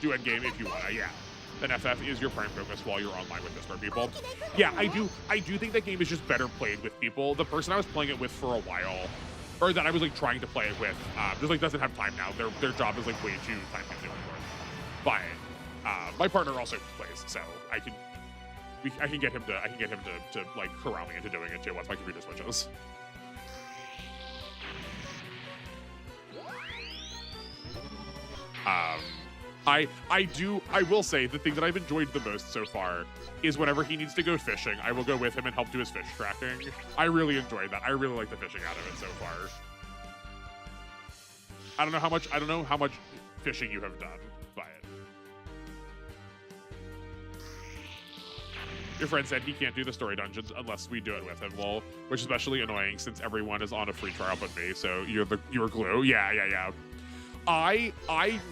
Do endgame if you want. Yeah. Then FF is your prime focus while you're online with Discord people. Yeah, I do think that game is just better played with people. The person I was playing it with for a while, or that I was like trying to play it with, just like doesn't have time now. Their job is like way too time consuming. But my partner also plays, so I can get him to like corral me into doing it too once my computer switches. I will say the thing that I've enjoyed the most so far is whenever he needs to go fishing, I will go with him and help do his fish tracking. I really enjoy that. I really like the fishing out of it so far. I don't know how much fishing you have done, but your friend said he can't do the story dungeons unless we do it with him, lol, which is especially annoying since everyone is on a free trial but me, so you're glue. Yeah. I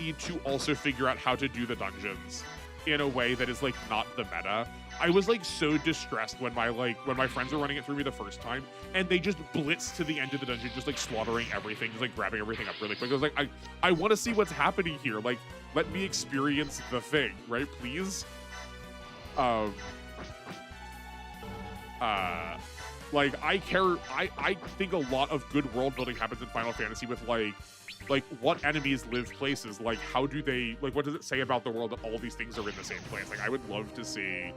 need to also figure out how to do the dungeons in a way that is like not the meta. I was like so distressed when my friends were running it through me the first time and they just blitzed to the end of the dungeon, just like slaughtering everything, just like grabbing everything up really quick. I was like, I want to see what's happening here. Like, let me experience the thing, right? Please. Like I think a lot of good world building happens in Final Fantasy with like what enemies live places, like how do they, like what does it say about the world that all these things are in the same place? Like I would love to see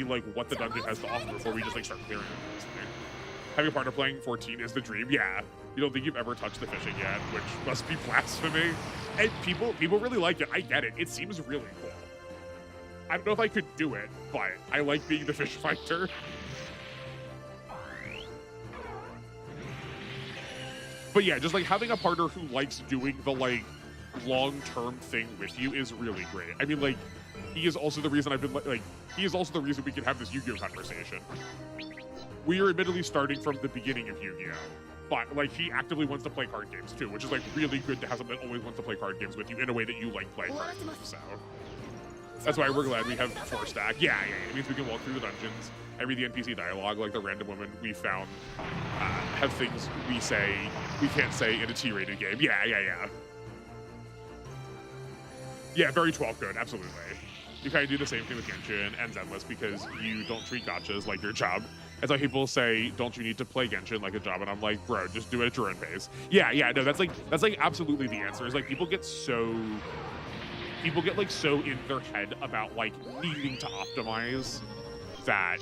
like what the dungeon has to offer before we just like start clearing it. Having a partner playing 14 is the dream. Yeah, you don't think you've ever touched the fishing yet, which must be blasphemy. And people really like it. I get it. It seems really cool. I don't know if I could do it, but I like being the fish fighter. But yeah, just like having a partner who likes doing the like long-term thing with you is really great. I mean, like, he is also the reason I've been like, he is also the reason we can have this Yu-Gi-Oh conversation. We are admittedly starting from the beginning of Yu-Gi-Oh, but like he actively wants to play card games too, which is like really good to have someone that always wants to play card games with you in a way that you like playing card games. So that's why we're glad we have 4-stack. Yeah, it means we can walk through the dungeons and read the NPC dialogue, like the random women we found have things we can't say in a T-rated game. Yeah. Yeah, very 12 code, absolutely. You kind of do the same thing with Genshin and Zenless because you don't treat gachas like your job. It's like people say, don't you need to play Genshin like a job? And I'm like, bro, just do it at your own pace. Yeah, no, that's like absolutely the answer. Is like people get like so in their head about like needing to optimize that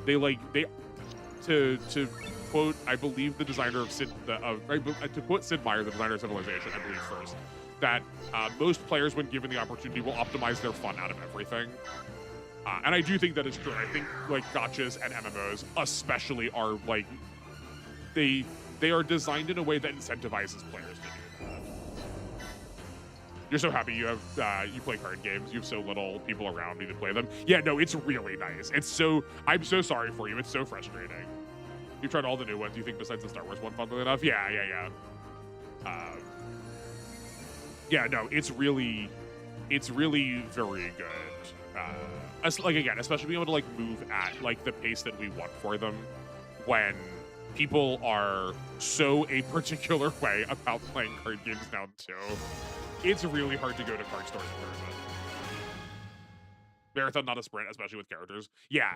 to quote, I believe the designer of to quote Sid Meier, the designer of Civilization, I believe first, that most players, when given the opportunity, will optimize their fun out of everything. And I do think that is true. I think like gachas and MMOs especially are like, they are designed in a way that incentivizes players to do that. You're so happy you have you play card games. You have so little people around you to play them. Yeah, no, it's really nice. I'm so sorry for you. It's so frustrating. You've tried all the new ones. You think besides the Star Wars one, funnily enough? Yeah. Yeah, no, it's really very good. Like again, especially being able to like move at like the pace that we want for them when people are so a particular way about playing card games now too. It's really hard to go to card stores in person. Marathon, not a sprint, especially with characters. Yeah.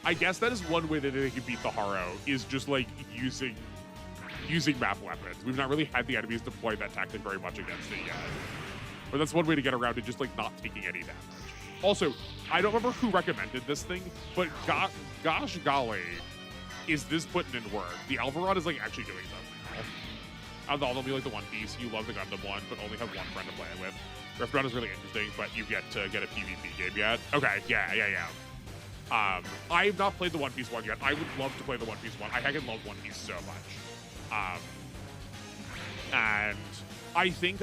I guess that is one way that they can beat the Haro, is just like using map weapons. We've not really had the enemies deploy that tactic very much against it yet. But that's one way to get around it, just like not taking any damage. Also, I don't remember who recommended this thing, but gosh golly, is this putting in work. The Alvarad is like actually doing something. Although they'll be like the One Piece, you love the Gundam one, but only have one friend to play it with. Rift is really interesting, but you've yet to get a PvP game yet. Okay, yeah. I've not played the One Piece one yet. I would love to play the One Piece one. I heckin' love One Piece so much. And I think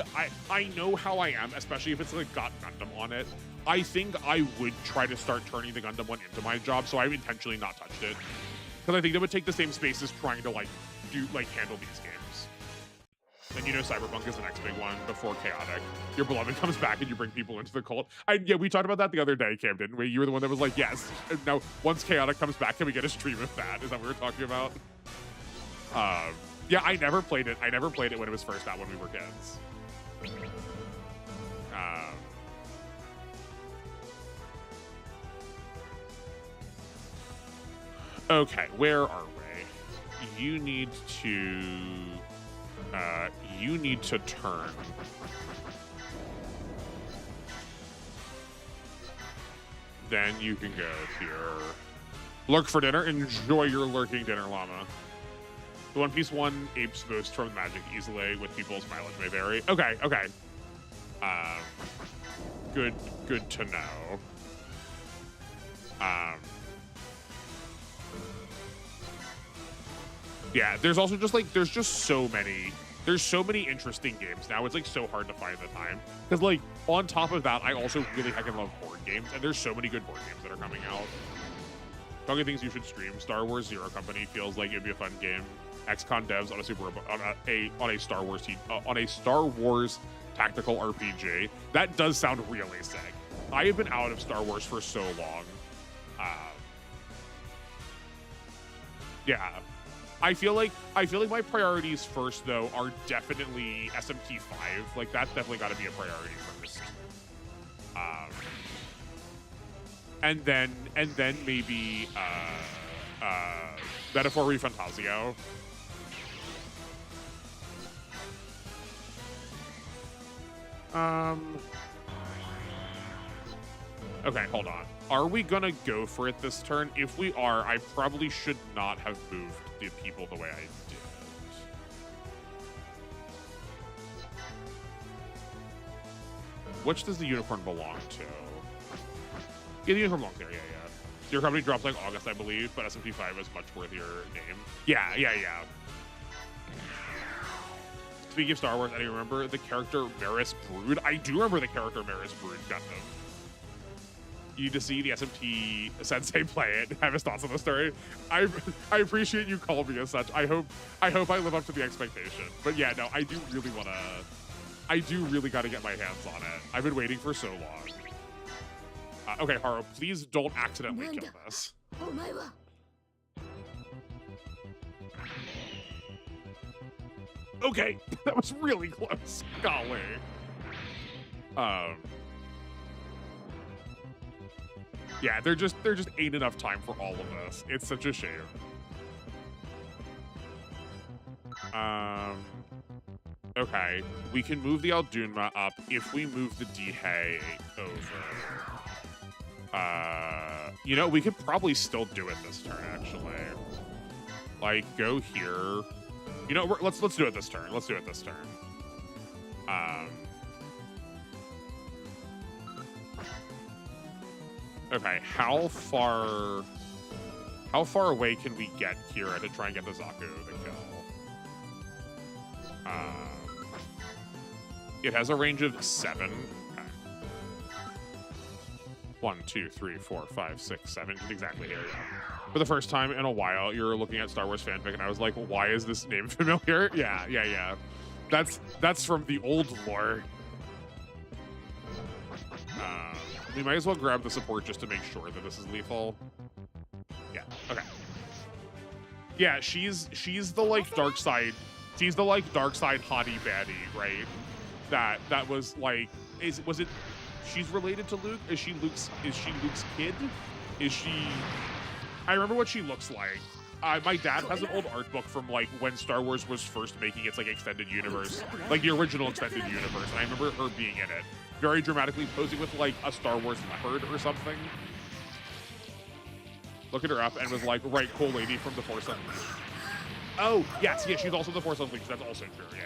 I know how I am, especially if it's like got Gundam on it. I think I would try to start turning the Gundam one into my job, so I've intentionally not touched it. Because I think that would take the same space as trying to handle these games. And you know Cyberpunk is the next big one before Chaotic. Your beloved comes back and you bring people into the cult. Yeah, we talked about that the other day, Cam, didn't we? You were the one that was like, yes. And now, once Chaotic comes back, can we get a stream of that? Is that what we were talking about? Yeah, I never played it. I never played it when it was first out when we were kids. Okay, where are we? You need to turn. Then you can go here. Lurk for dinner. Enjoy your lurking dinner, llama. The One Piece one apes boost from magic easily, with people's mileage may vary. Okay. Good to know. Yeah, there's also just like, there's so many interesting games now. It's like so hard to find the time. Because like, on top of that, I also really heckin' love board games, and there's so many good board games that are coming out. Talking things you should stream. Star Wars Zero Company feels like it'd be a fun game. XCOM devs on a Star Wars tactical RPG. That does sound really sick. I have been out of Star Wars for so long. Yeah. I feel like my priorities first though are definitely SMT5. Like that's definitely got to be a priority first. And then maybe Metaphor Refantasio. Okay, hold on. Are we gonna go for it this turn? If we are, I probably should not have moved the people the way I did. Which does the unicorn belong to? Yeah, the unicorn belongs there, yeah. Your company drops like August, I believe, but SMT5 is much worthier name. Yeah. Speaking of Star Wars, I do remember the character Maris Brood. I do remember the character Maris Brood Gundam. You need to see the SMT sensei play it and have his thoughts on the story. I appreciate you calling me as such. I hope I live up to the expectation. But yeah, no, I do really got to get my hands on it. I've been waiting for so long. Okay, Haru, please don't accidentally kill this. Okay, that was really close. Golly. Yeah, there just ain't enough time for all of this. It's such a shame. Okay, we can move the Aldunma up if we move the Dihei over. You know, we could probably still do it this turn, actually. Like, go here. You know, let's do it this turn. Let's do it this turn. Okay, how far away can we get Kira to try and get the Zaku to kill? It has a range of 7. Okay. 1, 2, 3, 4, 5, 6, 7. Exactly here, yeah. For the first time in a while, you're looking at Star Wars fanfic, and I was like, why is this name familiar? Yeah. That's from the old lore. We might as well grab the support just to make sure that this is lethal. Yeah, okay. Yeah, she's the like dark side. She's the like dark side hottie baddie, right? That was like, was it? She's related to Luke? Is she Luke's kid? Is she? I remember what she looks like. My dad has an old art book from like when Star Wars was first making its like extended universe, like the original extended universe, and I remember her being in it, very dramatically posing with like a Star Wars leopard or something. Looked her up and was like, right, cool lady from the Force Unleashed. Oh, yes, yeah, she's also the Force Unleashed. That's also true, yeah.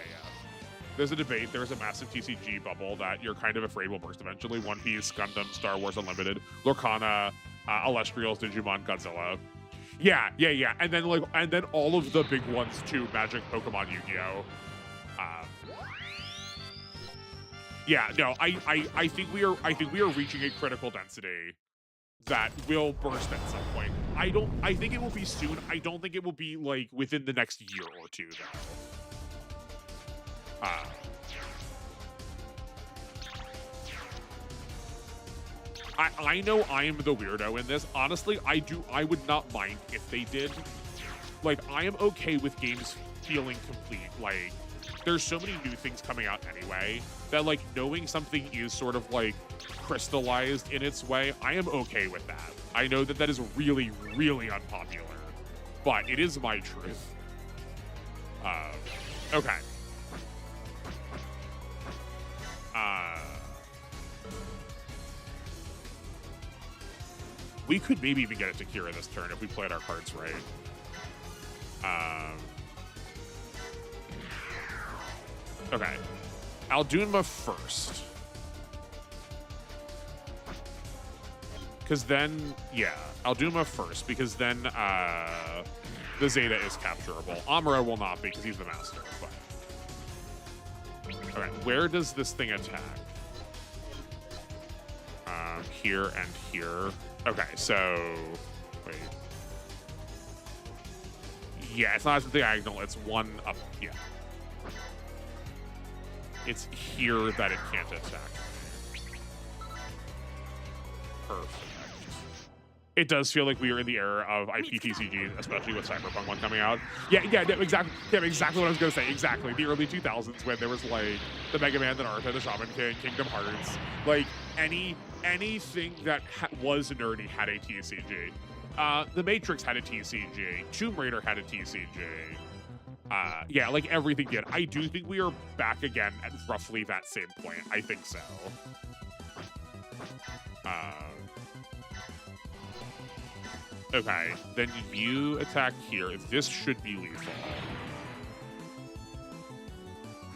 There's a debate. There's a massive TCG bubble that you're kind of afraid will burst eventually. One Piece, Gundam, Star Wars Unlimited, Lorcana, Alestrials, Digimon, Godzilla. Yeah. And then all of the big ones too. Magic, Pokemon, Yu-Gi-Oh. Yeah, no, I think we are reaching a critical density that will burst at some point. I think it will be soon. I don't think it will be like within the next year or two though. I know I am the weirdo in this. Honestly, I would not mind if they did. Like, I am okay with games feeling complete. Like, there's so many new things coming out anyway that, like, knowing something is sort of, like, crystallized in its way, I am okay with that. I know that that is really, really unpopular, but it is my truth. Okay. We could maybe even get it to Kira this turn if we played our cards right. Okay. Aldunma first. Because then, yeah, Alduma first, because then the Zeta is capturable. Amuro will not be, because he's the master. But. Okay, where does this thing attack? Here and here. Okay, so, wait. Yeah, it's not a diagonal, it's one up, yeah. It's here that it can't attack. Perfect. It does feel like we are in the era of IPTCG, especially with Cyberpunk 1 coming out. Yeah, exactly. Yeah, exactly what I was gonna say. Exactly, the early 2000s when there was like the Mega Man, the Naruto, the Shaman King, Kingdom Hearts, like anything that was nerdy had a TCG. The Matrix had a TCG. Tomb Raider had a TCG. Yeah, like everything did. I do think we are back again at roughly that same point. I think so. Okay, then you attack here. This should be lethal.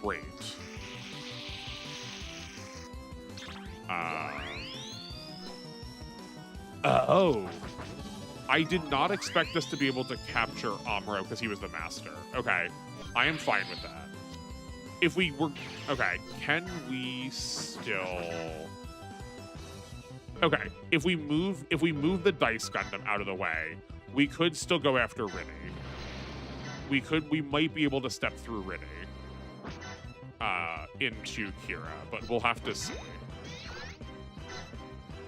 Great. Oh. I did not expect us to be able to capture Amuro because he was the master. Okay, I am fine with that. If we were... Okay, can we still... Okay, if we move the Dice Gundam out of the way, we could still go after Rinny. We might be able to step through Rinny into Kira, but we'll have to see.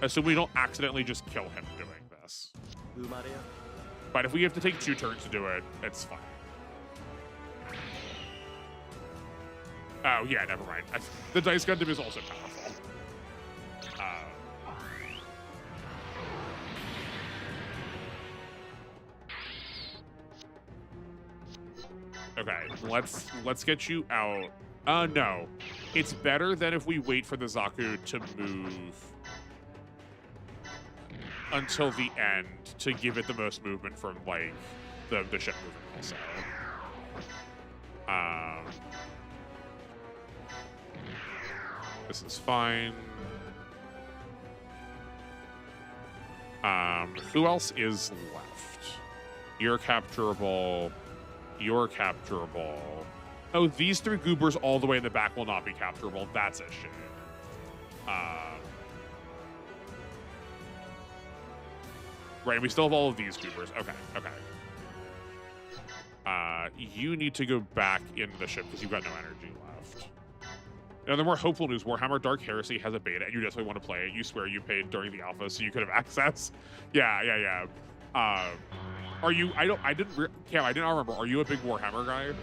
So we don't accidentally just kill him doing this. But if we have to take 2 turns to do it, it's fine. Oh, yeah, never mind. The Dice Gundam is also powerful. Okay, let's get you out. No. It's better than if we wait for the Zaku to move until the end to give it the most movement from, like, the ship movement also. This is fine. Who else is left? You're capturable. You're capturable. Oh, these 3 goobers all the way in the back will not be capturable. That's a shame. Right, we still have all of these goobers. Okay. You need to go back in the ship because you've got no energy left. Now, the more hopeful news, Warhammer Dark Heresy has a beta, and you definitely want to play it. You swear you paid during the alpha so you could have access. Yeah. Are you? I didn't remember. Are you a big Warhammer guy?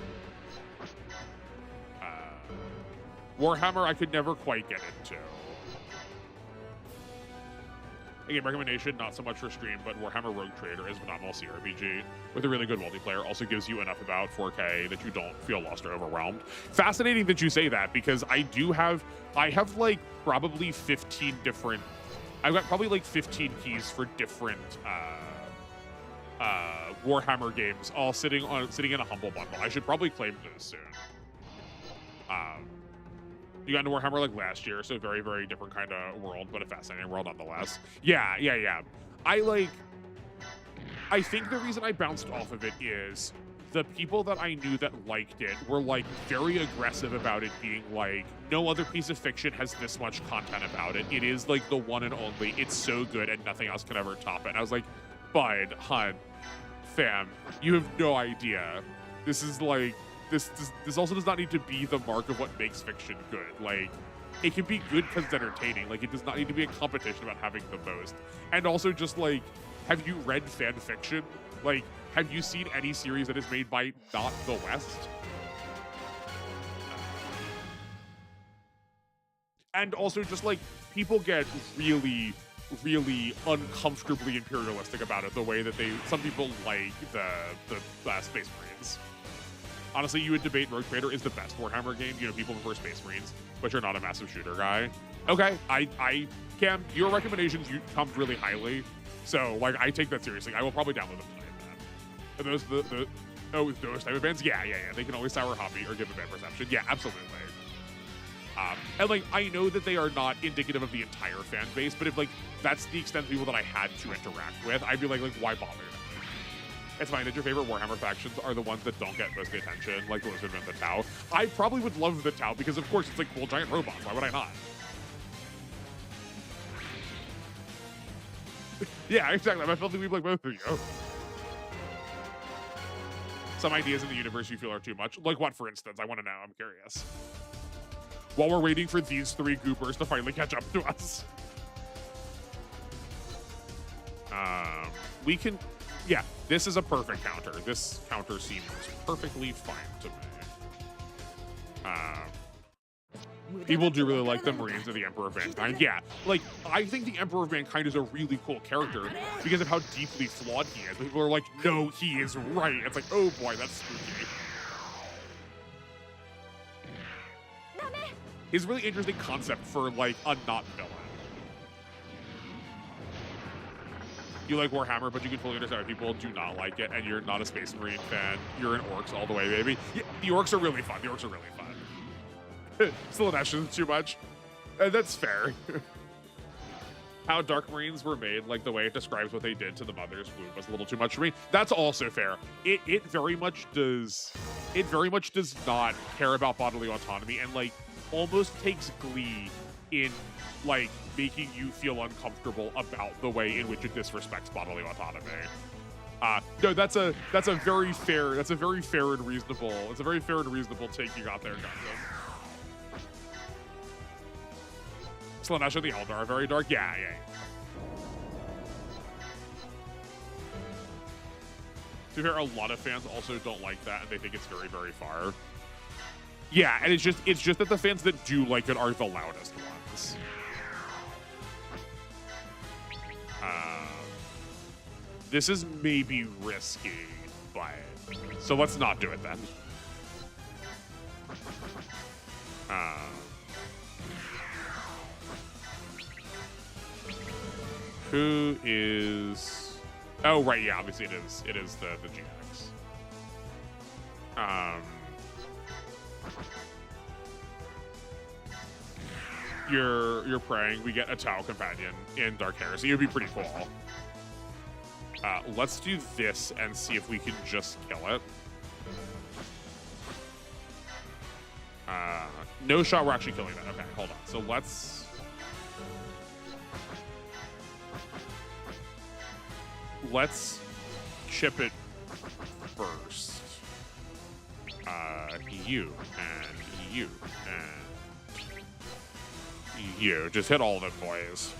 Warhammer, I could never quite get into. Again, recommendation, not so much for stream, but Warhammer Rogue Trader is a phenomenal CRPG with a really good multiplayer. Also gives you enough about 4K that you don't feel lost or overwhelmed. Fascinating that you say that, because I have like probably 15 different, I've got probably like 15 keys for different Warhammer games, all sitting in a humble bundle. I should probably claim those soon. You got into Warhammer like last year, so very, very different kind of world, but a fascinating world nonetheless. Yeah. I think the reason I bounced off of it is the people that I knew that liked it were like very aggressive about it being like, no other piece of fiction has this much content about it. It is like the one and only. It's so good and nothing else can ever top it. And I was like, bud, hun, fam, you have no idea. This is like, this also does not need to be the mark of what makes fiction good. Like, it can be good because it's entertaining. Like, it does not need to be a competition about having the most. And also just like, have you read fan fiction? Like, have you seen any series that is made by not the West? And also just like, people get really, really uncomfortably imperialistic about it, the way that some people like the Space Marines. Honestly, you would debate Rogue Trader is the best Warhammer game. You know, people prefer Space Marines, but you're not a massive shooter guy. Okay, Cam, your recommendations you pumped really highly, so like I take that seriously. I will probably download them tonight. And those type of bands, yeah. They can always sour hobby or give a bad perception. Yeah, absolutely. And like I know that they are not indicative of the entire fan base, but if like that's the extent of people that I had to interact with, I'd be like why bother? It's fine that your favorite Warhammer factions are the ones that don't get most of the attention, like the Lizardmen and the Tau. I probably would love the Tau because, of course, it's like cool giant robots. Why would I not? Yeah, exactly. I felt like we'd like both of you. Some ideas in the universe you feel are too much. Like what, for instance? I want to know. I'm curious. While we're waiting for these three goopers to finally catch up to us. We can... Yeah, this is a perfect counter. This counter seems perfectly fine to me. People do really like the Marines or the Emperor of Mankind. Yeah, like, I think the Emperor of Mankind is a really cool character because of how deeply flawed he is. People are like, no, he is right. It's like, oh boy, that's spooky. He's a really interesting concept for, like, a not villain. You like Warhammer, but you can fully understand why people do not like it, and you're not a Space Marine fan. You're an Orcs all the way, baby. Yeah, the Orcs are really fun. The Orcs are really fun. Slaanesh is too much. That's fair. How Dark Marines were made, like the way it describes what they did to the Mother's Womb, was a little too much for me. That's also fair. It very much does. It very much does not care about bodily autonomy, and like almost takes glee in like making you feel uncomfortable about the way in which it disrespects bodily autonomy. No, that's a very fair and reasonable take you got there, Gundam. Slaanesh and the Eldar are very dark. Yeah. To be fair, a lot of fans also don't like that, and they think it's very, very far. Yeah, and it's just that the fans that do like it are the loudest ones. This is maybe risky, but so let's not do it then. Who is? Oh right, yeah. Obviously, it is the GX. You're praying we get a Tau companion in Dark Heresy. It would be pretty cool. Let's do this and see if we can just kill it. No shot we're actually killing that. Okay, hold on. So let's chip it first. You and you and you. Just hit all of them, boys.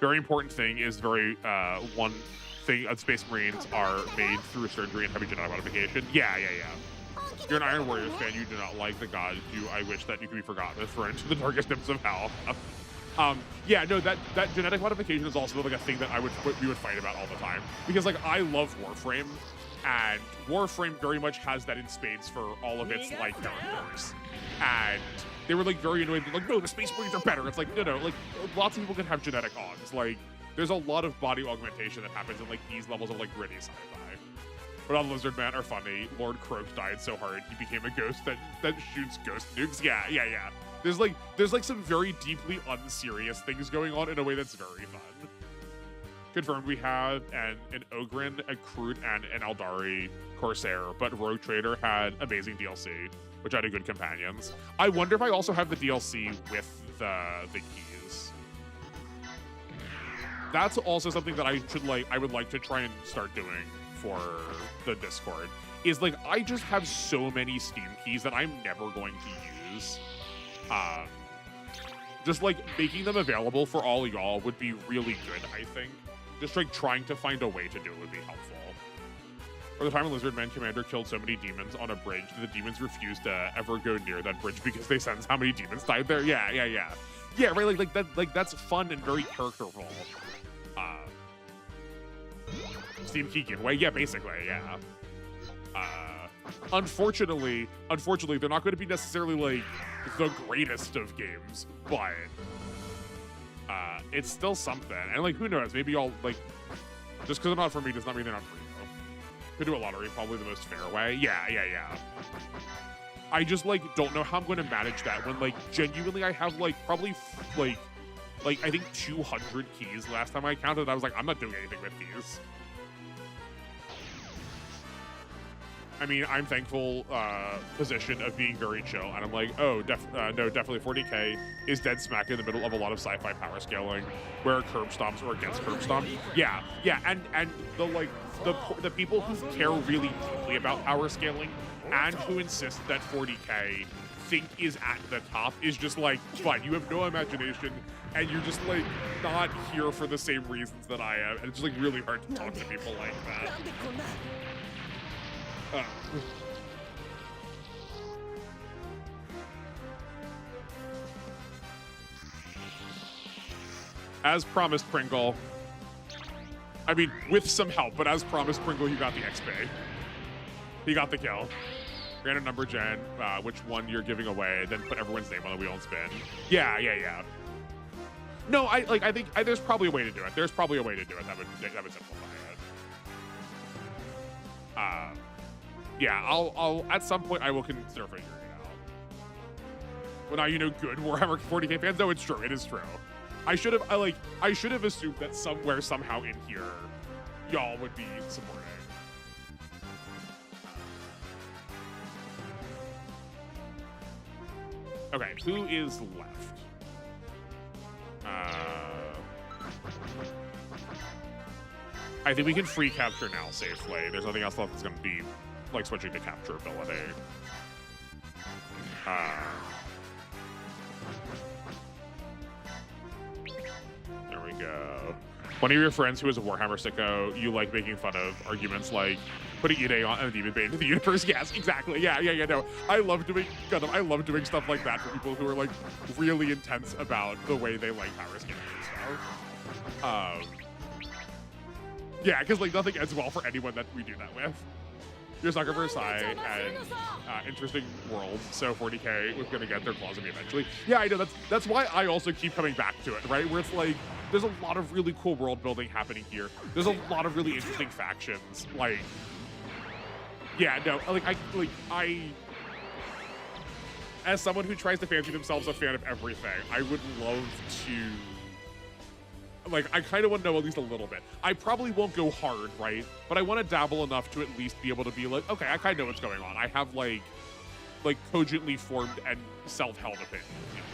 Very important thing is one thing Space Marines are made through surgery and heavy genetic modification. Yeah. You're an Iron Warriors fan. You do not like the gods. I wish that you could be forgotten and thrown into the darkest depths of hell. Yeah, no, that genetic modification is also like a thing that we would fight about all the time, because like I love Warframe, and Warframe very much has that in spades for all of its like characters, and they were like very annoyed, like, no, the Space Marines are better. It's like, no, like lots of people can have genetic augs. Like there's a lot of body augmentation that happens in like these levels of like gritty sci-fi. But on Lizard Man are funny. Lord Croak died so hard he became a ghost that shoots ghost nukes. Yeah. There's like some very deeply unserious things going on in a way that's very fun. Confirmed we have an Ogren, a Kroot, and an Aldari Corsair, but Rogue Trader had amazing DLC, which had a good companions. I wonder if I also have the DLC with the keys. That's also something that I would like to try and start doing for the Discord. Is like I just have so many Steam keys that I'm never going to use. Just like making them available for all y'all would be really good, I think. Just like trying to find a way to do it would be helpful. For the time a Lizardman commander killed so many demons on a bridge, the demons refused to ever go near that bridge because they sense how many demons died there. Yeah, right. Like that's fun and very characterful. Steam key giveaway, yeah, basically, yeah. Unfortunately, they're not going to be necessarily like the greatest of games, but it's still something. And like, who knows? Maybe I'll like, just because they're not for me does not mean they're not for you. Could do a lottery, probably the most fair way. Yeah. I just like don't know how I'm going to manage that when like genuinely I have like probably like I think 200 keys last time I counted. I was like, I'm not doing anything with these. I mean, I'm thankful position of being very chill, and I'm like, oh, no, definitely 40k is dead smack in the middle of a lot of sci-fi power scaling, where curb stomps or against curb stomp. Yeah, and the people who care really deeply about power scaling and who insist that 40k think is at the top is just like, fine, you have no imagination, and you're just like not here for the same reasons that I am, and it's just like really hard to talk to people like that. As promised, Pringle. I mean, with some help, but as promised, Pringle, you got the XP. He got the kill. Random number gen, which one you're giving away, then put everyone's name on the wheel and spin. Yeah. No, I think there's probably a way to do it. There's probably a way to do it that would simplify it. Yeah, I'll at some point I will consider figuring it out. Well, now you know good Warhammer 40k fans. No, it's true. It is true. I should have assumed that somewhere, somehow in here, y'all would be supporting. Okay, who is left? I think we can free capture now safely. There's nothing else left that's going to be like switching to capture ability. There we go. One of your friends who is a Warhammer sicko, you like making fun of arguments like putting Ide on a demon bait into the universe. Yes, exactly. Yeah. No, I love doing Gundam. I love doing stuff like that for people who are like really intense about the way they like power scaling and stuff. Yeah, because like nothing ends well for anyone that we do that with. You're a sucker for Psy and interesting world, so 40k was gonna get their claws in me eventually. Yeah, I know, that's why I also keep coming back to it, right? Where it's like, there's a lot of really cool world building happening here. There's a lot of really interesting factions. Like, yeah, no, I as someone who tries to fancy themselves a fan of everything, I would love to. Like, I kind of want to know at least a little bit. I probably won't go hard, right? But I want to dabble enough to at least be able to be like, okay, I kind of know what's going on. I have, like cogently formed and self-held opinions. You know?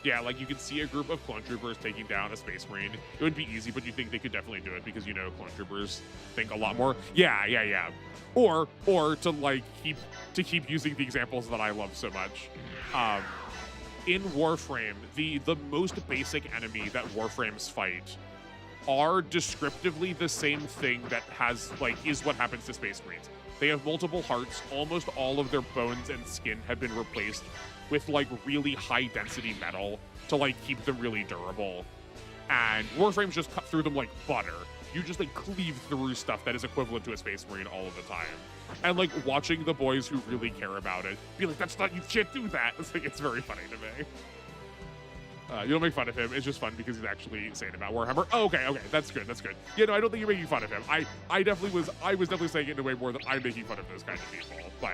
Yeah, like, you can see a group of clone troopers taking down a space marine. It would be easy, but you think they could definitely do it because, you know, clone troopers think a lot more. Yeah. Or to, like, keep using the examples that I love so much. In Warframe, the most basic enemy that Warframes fight are descriptively the same thing that is what happens to Space Marines. They have multiple hearts. Almost all of their bones and skin have been replaced with like really high density metal to like keep them really durable. And Warframes just cut through them like butter. You just like cleave through stuff that is equivalent to a Space Marine all of the time. And like watching the boys who really care about it be like, that's not, you can't do that. It's like, it's very funny to me. You don't make fun of him. It's just fun because he's actually saying about Warhammer. Oh, okay, that's good, that's good. Yeah, no, I don't think you're making fun of him. I was definitely saying it in a way more that I'm making fun of those kinds of people. But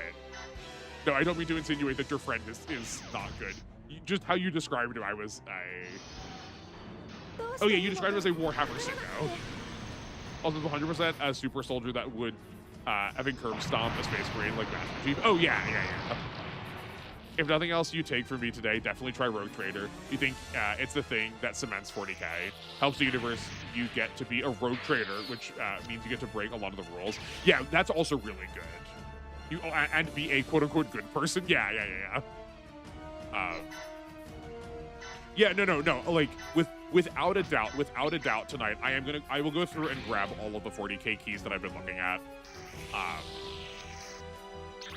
no, I don't mean to insinuate that your friend is not good. Just how you described him, oh yeah, you described him as a Warhammer sicko. Also, 100% a super soldier that would having curb stomp a Space Marine like Master Chief. Oh yeah. If nothing else you take from me today, definitely try Rogue Trader. You think it's the thing that cements 40k, helps the universe. You get to be a Rogue Trader, which means you get to break a lot of the rules. Yeah, that's also really good. And be a quote unquote good person. Yeah. No. Like without a doubt tonight, I will go through and grab all of the 40k keys that I've been looking at.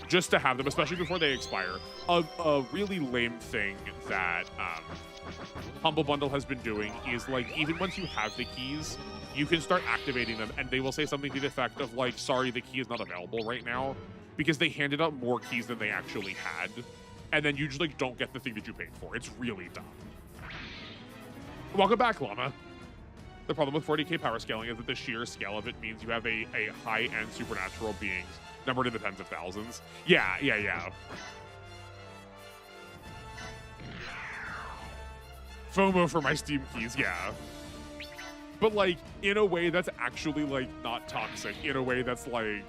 Just to have them, especially before they expire. A really lame thing that Humble Bundle has been doing is like, even once you have the keys, you can start activating them and they will say something to the effect of like, sorry, the key is not available right now, because they handed out more keys than they actually had. And then you just like don't get the thing that you paid for. It's really dumb. Welcome back, Llama. The problem with 40k power scaling is that the sheer scale of it means you have a high-end supernatural beings numbered in the tens of thousands. Yeah. FOMO for my Steam keys, yeah. But like, in a way that's actually like not toxic, in a way that's like,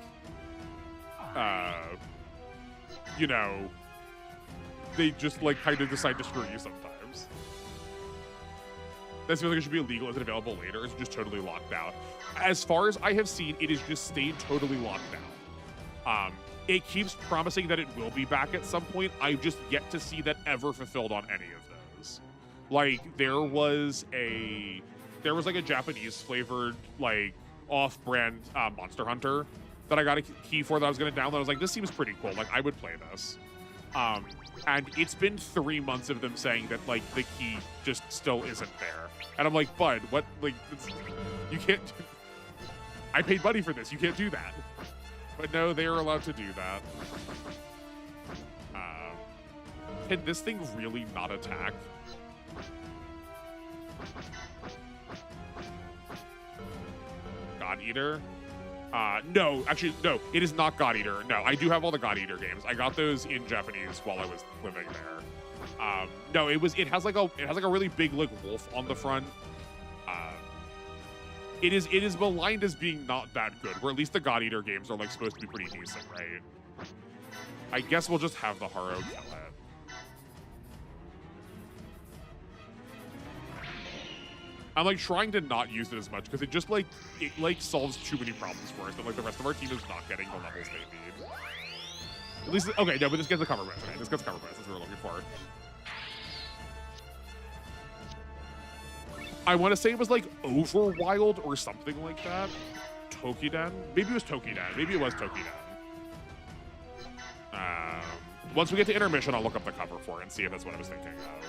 you know, they just like kind of decide to screw you sometimes. That feels like it should be illegal. Is it available later? Is it just totally locked out? As far as I have seen, it has just stayed totally locked out. It keeps promising that it will be back at some point. I've just yet to see that ever fulfilled on any of those. Like, there was like a Japanese flavored, like, off-brand Monster Hunter that I got a key for that I was going to download. I was like, this seems pretty cool. Like, I would play this. And it's been 3 months of them saying that, like, the key just still isn't there. And I'm like, bud, what? Like, you can't... I paid money for this. You can't do that. But no, they are allowed to do that. Can this thing really not attack? God Eater? No, actually, no, it is not God Eater. No, I do have all the God Eater games. I got those in Japanese while I was living there. No, it has like a really big like wolf on the front. It is maligned as being not that good, where at least the God Eater games are like supposed to be pretty decent, right? I guess we'll just have the Haro kill it. I'm like trying to not use it as much because it just like solves too many problems for us that like the rest of our team is not getting the levels they need. At least okay, no, but this gets the cover bonus. Okay, this gets cover bonus. That's what we're looking for. I want to say it was like OverWorld or something like that. Tokiden? Maybe it was Tokiden. Maybe it was Tokiden. Once we get to intermission, I'll look up the cover for it and see if that's what I was thinking of.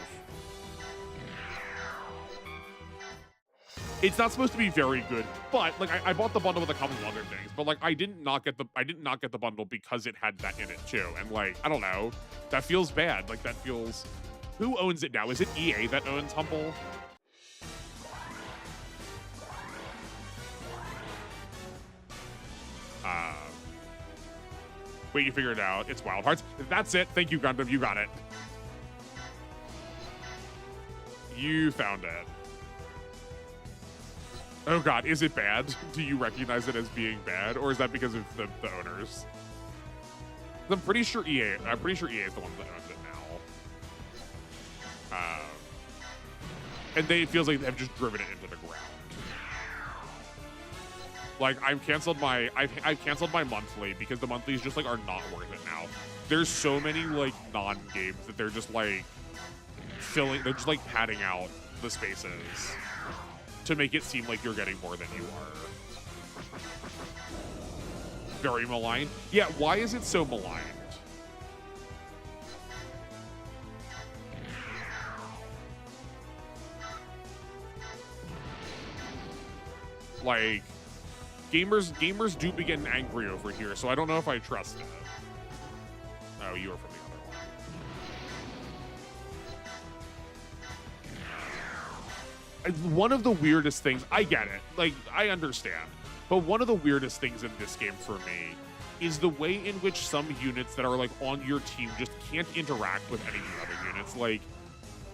It's not supposed to be very good, but like I bought the bundle with a couple of other things, but like I did not get the bundle because it had that in it too. And like, I don't know, that feels bad. Like that feels, who owns it now? Is it EA that owns Humble? Wait, you figured it out. It's Wild Hearts. That's it. Thank you, Gundam. You got it. You found it. Oh god, is it bad? Do you recognize it as being bad, or is that because of the owners? I'm pretty sure EA is the one that owns it now. And it feels like they've just driven it into the ground. Like I've canceled my monthly because the monthlies just like are not worth it now. There's so many like non-games that they're just like they're just like padding out the spaces to make it seem like you're getting more than you are. Very maligned. Yeah, why is it so maligned? Like, gamers do be getting angry over here, so I don't know if I trust it. Oh, you were from the other one. One of the weirdest things, I get it, like, I understand, but one of the weirdest things in this game for me is the way in which some units that are, like, on your team just can't interact with any of the other units. Like,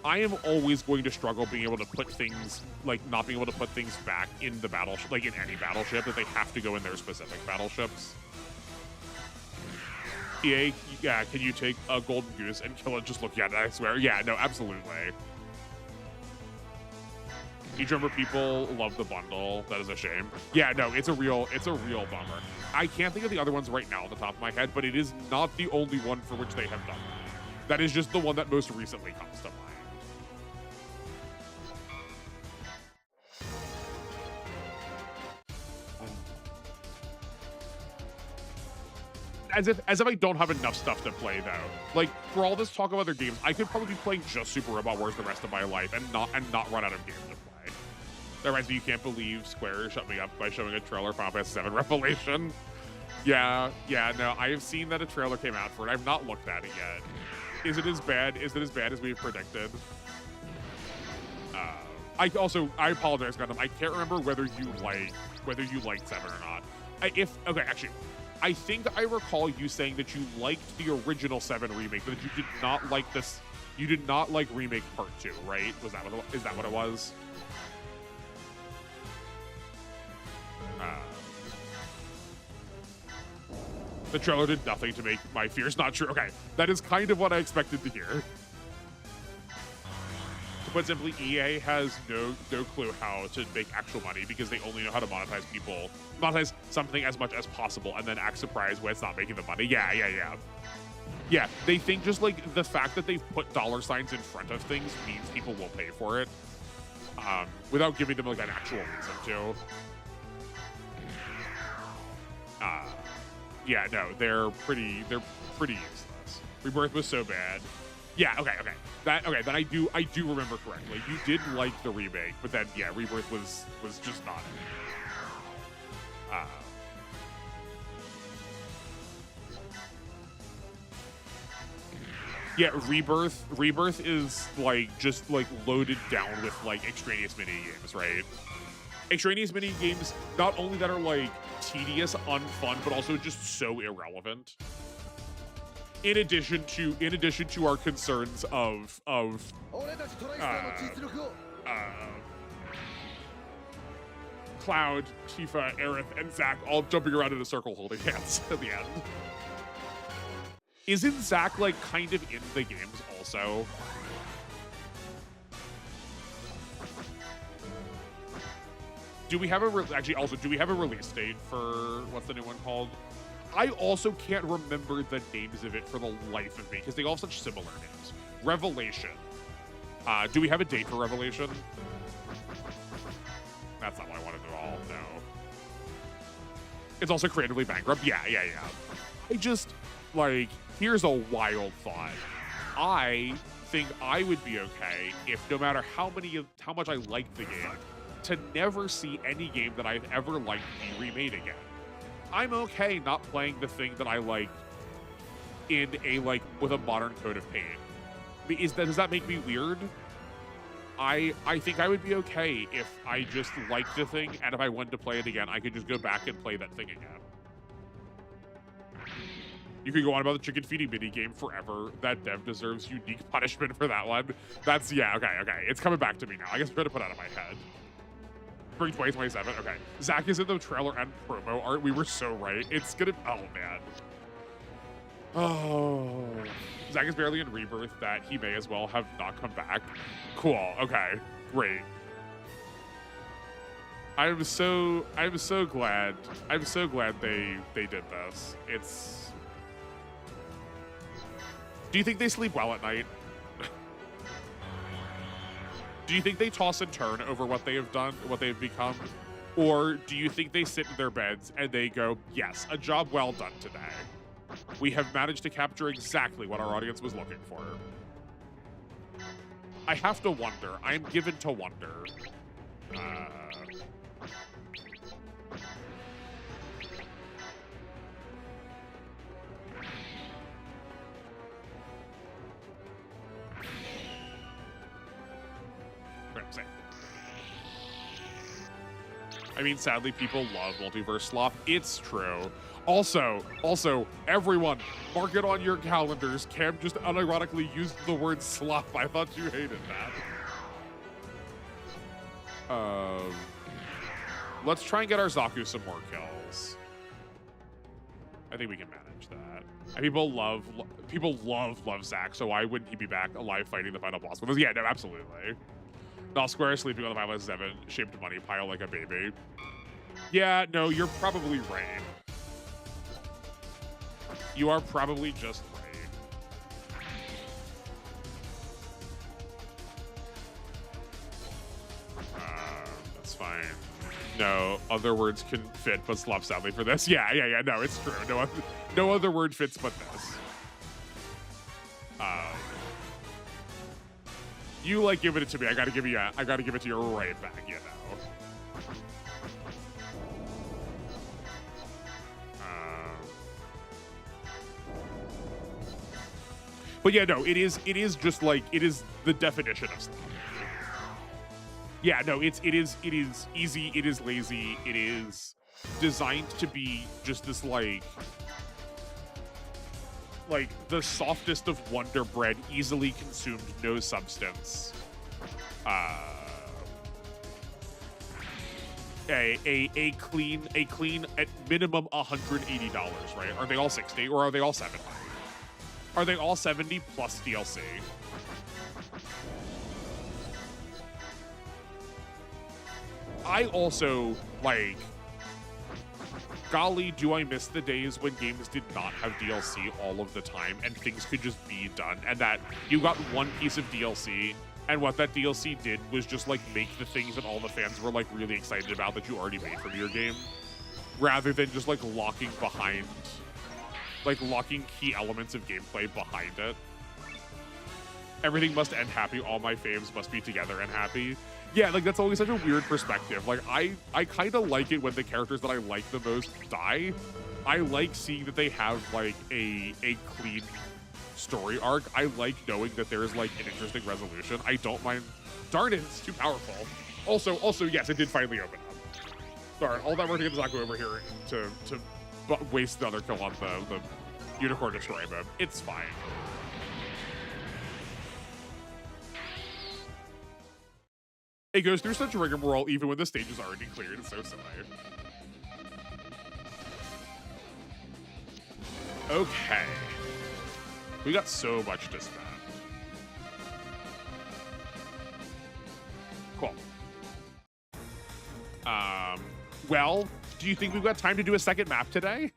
I am always going to struggle being able to put things, like, not being able to put things back in the battleship, like, in any battleship, that they have to go in their specific battleships. EA, yeah, can you take a golden goose and kill it? Just look at it, I swear. Yeah, no, absolutely. Each number people love the bundle. That is a shame. Yeah, no, it's a real bummer. I can't think of the other ones right now on the top of my head, but it is not the only one for which they have done that. That is just the one that most recently comes to mind. As if I don't have enough stuff to play though. Like, for all this talk of other games, I could probably be playing just Super Robot Wars the rest of my life and not run out of games to play. That reminds me, you can't believe Square shut me up by showing a trailer for Final Fantasy VII Revelation. Yeah, no, I have seen that a trailer came out for it. I've not looked at it yet. Is it as bad? Is it as bad as we've predicted? I apologize, Gundam. I can't remember whether you liked 7 or not. Actually, I think I recall you saying that you liked the original 7 remake, but that you did not like this. You did not like remake part 2, right? Is that what it was? The trailer did nothing to make my fears not true. Okay, that is kind of what I expected to hear. To put simply, EA has no clue how to make actual money because they only know how to monetize something as much as possible, and then act surprised when it's not making the money. Yeah, they think just like the fact that they've put dollar signs in front of things means people will pay for it, without giving them like an actual reason to. Yeah, no, they're pretty useless. Rebirth was so bad. Yeah, okay. Then I do remember correctly. You did like the remake, but then yeah, Rebirth was just not it. Yeah, Rebirth is like just like loaded down with like extraneous mini games, right? Extraneous mini games, not only that are like tedious, unfun, but also just so irrelevant. In addition to our concerns of Cloud, Tifa, Aerith, and Zack all jumping around in a circle holding hands at the end. Isn't Zack like kind of in the games also? Do we have a release date for what's the new one called? I also can't remember the names of it for the life of me because they all have such similar names. Revelation. Do we have a date for Revelation? That's not what I wanted at all. No. It's also creatively bankrupt. Yeah. I just like, here's a wild thought. I think I would be okay if no matter how much I liked the game, to never see any game that I've ever liked be remade again. I'm okay not playing the thing that I liked in with a modern coat of paint. Does that make me weird? I think I would be okay if I just liked the thing, and if I wanted to play it again, I could just go back and play that thing again. You could go on about the chicken feeding mini game forever. That dev deserves unique punishment for that one. That's, yeah, okay. It's coming back to me now. I guess I'm trying to put it out of my head. Spring 2027, okay. Zack is in the trailer and promo art. We were so right. It's gonna, oh man. Oh. Zack is barely in Rebirth that he may as well have not come back. Cool, okay, great. I'm so glad they did this. It's, do you think they sleep well at night? Do you think they toss and turn over what they have done, what they've become? Or do you think they sit in their beds and they go, yes, a job well done today. We have managed to capture exactly what our audience was looking for. I have to wonder. I am given to wonder. I mean, sadly, people love multiverse slop. It's true. Also, everyone, mark it on your calendars. Cam just unironically used the word slop. I thought you hated that. Let's try and get our Zaku some more kills. I think we can manage that. And people love Zack, so why wouldn't he be back alive fighting the final boss with us? Yeah, no, absolutely. Not Square sleeping on the 5/7 shaped money pile like a baby. Yeah, no, you're probably right. You are probably just right. That's fine. No, other words can fit, but slop sadly for this. Yeah. No, it's true. No other word fits but this. You like giving it to me. I gotta give it to you right back, you know. But yeah, no, it is just like, it is the definition of slop. Yeah, no, it is easy, it is lazy, it is designed to be just this like the softest of Wonder Bread, easily consumed, no substance. A clean at minimum $180, right? Are they all 60 or are they all 70? Are they all 70 plus DLC? I also, like, golly, do I miss the days when games did not have DLC all of the time and things could just be done, and that you got one piece of DLC and what that DLC did was just like make the things that all the fans were like really excited about that you already made from your game, rather than just like locking key elements of gameplay behind it. Everything must end happy, all my faves must be together and happy. Yeah, like that's always such a weird perspective. Like I kind of like it when the characters that I like the most die. I like seeing that they have like a clean story arc. I like knowing that there's like an interesting resolution. I don't mind. Darn it, it's too powerful. Also, yes, it did finally open up. Sorry, all that work to get Zaku over here to waste another kill on the Unicorn Destroy mode. It's fine. It goes through such rigmarole even when the stage is already cleared. It's so silly. Okay. We got so much to spend. Cool. Well, do you think we've got time to do a second map today?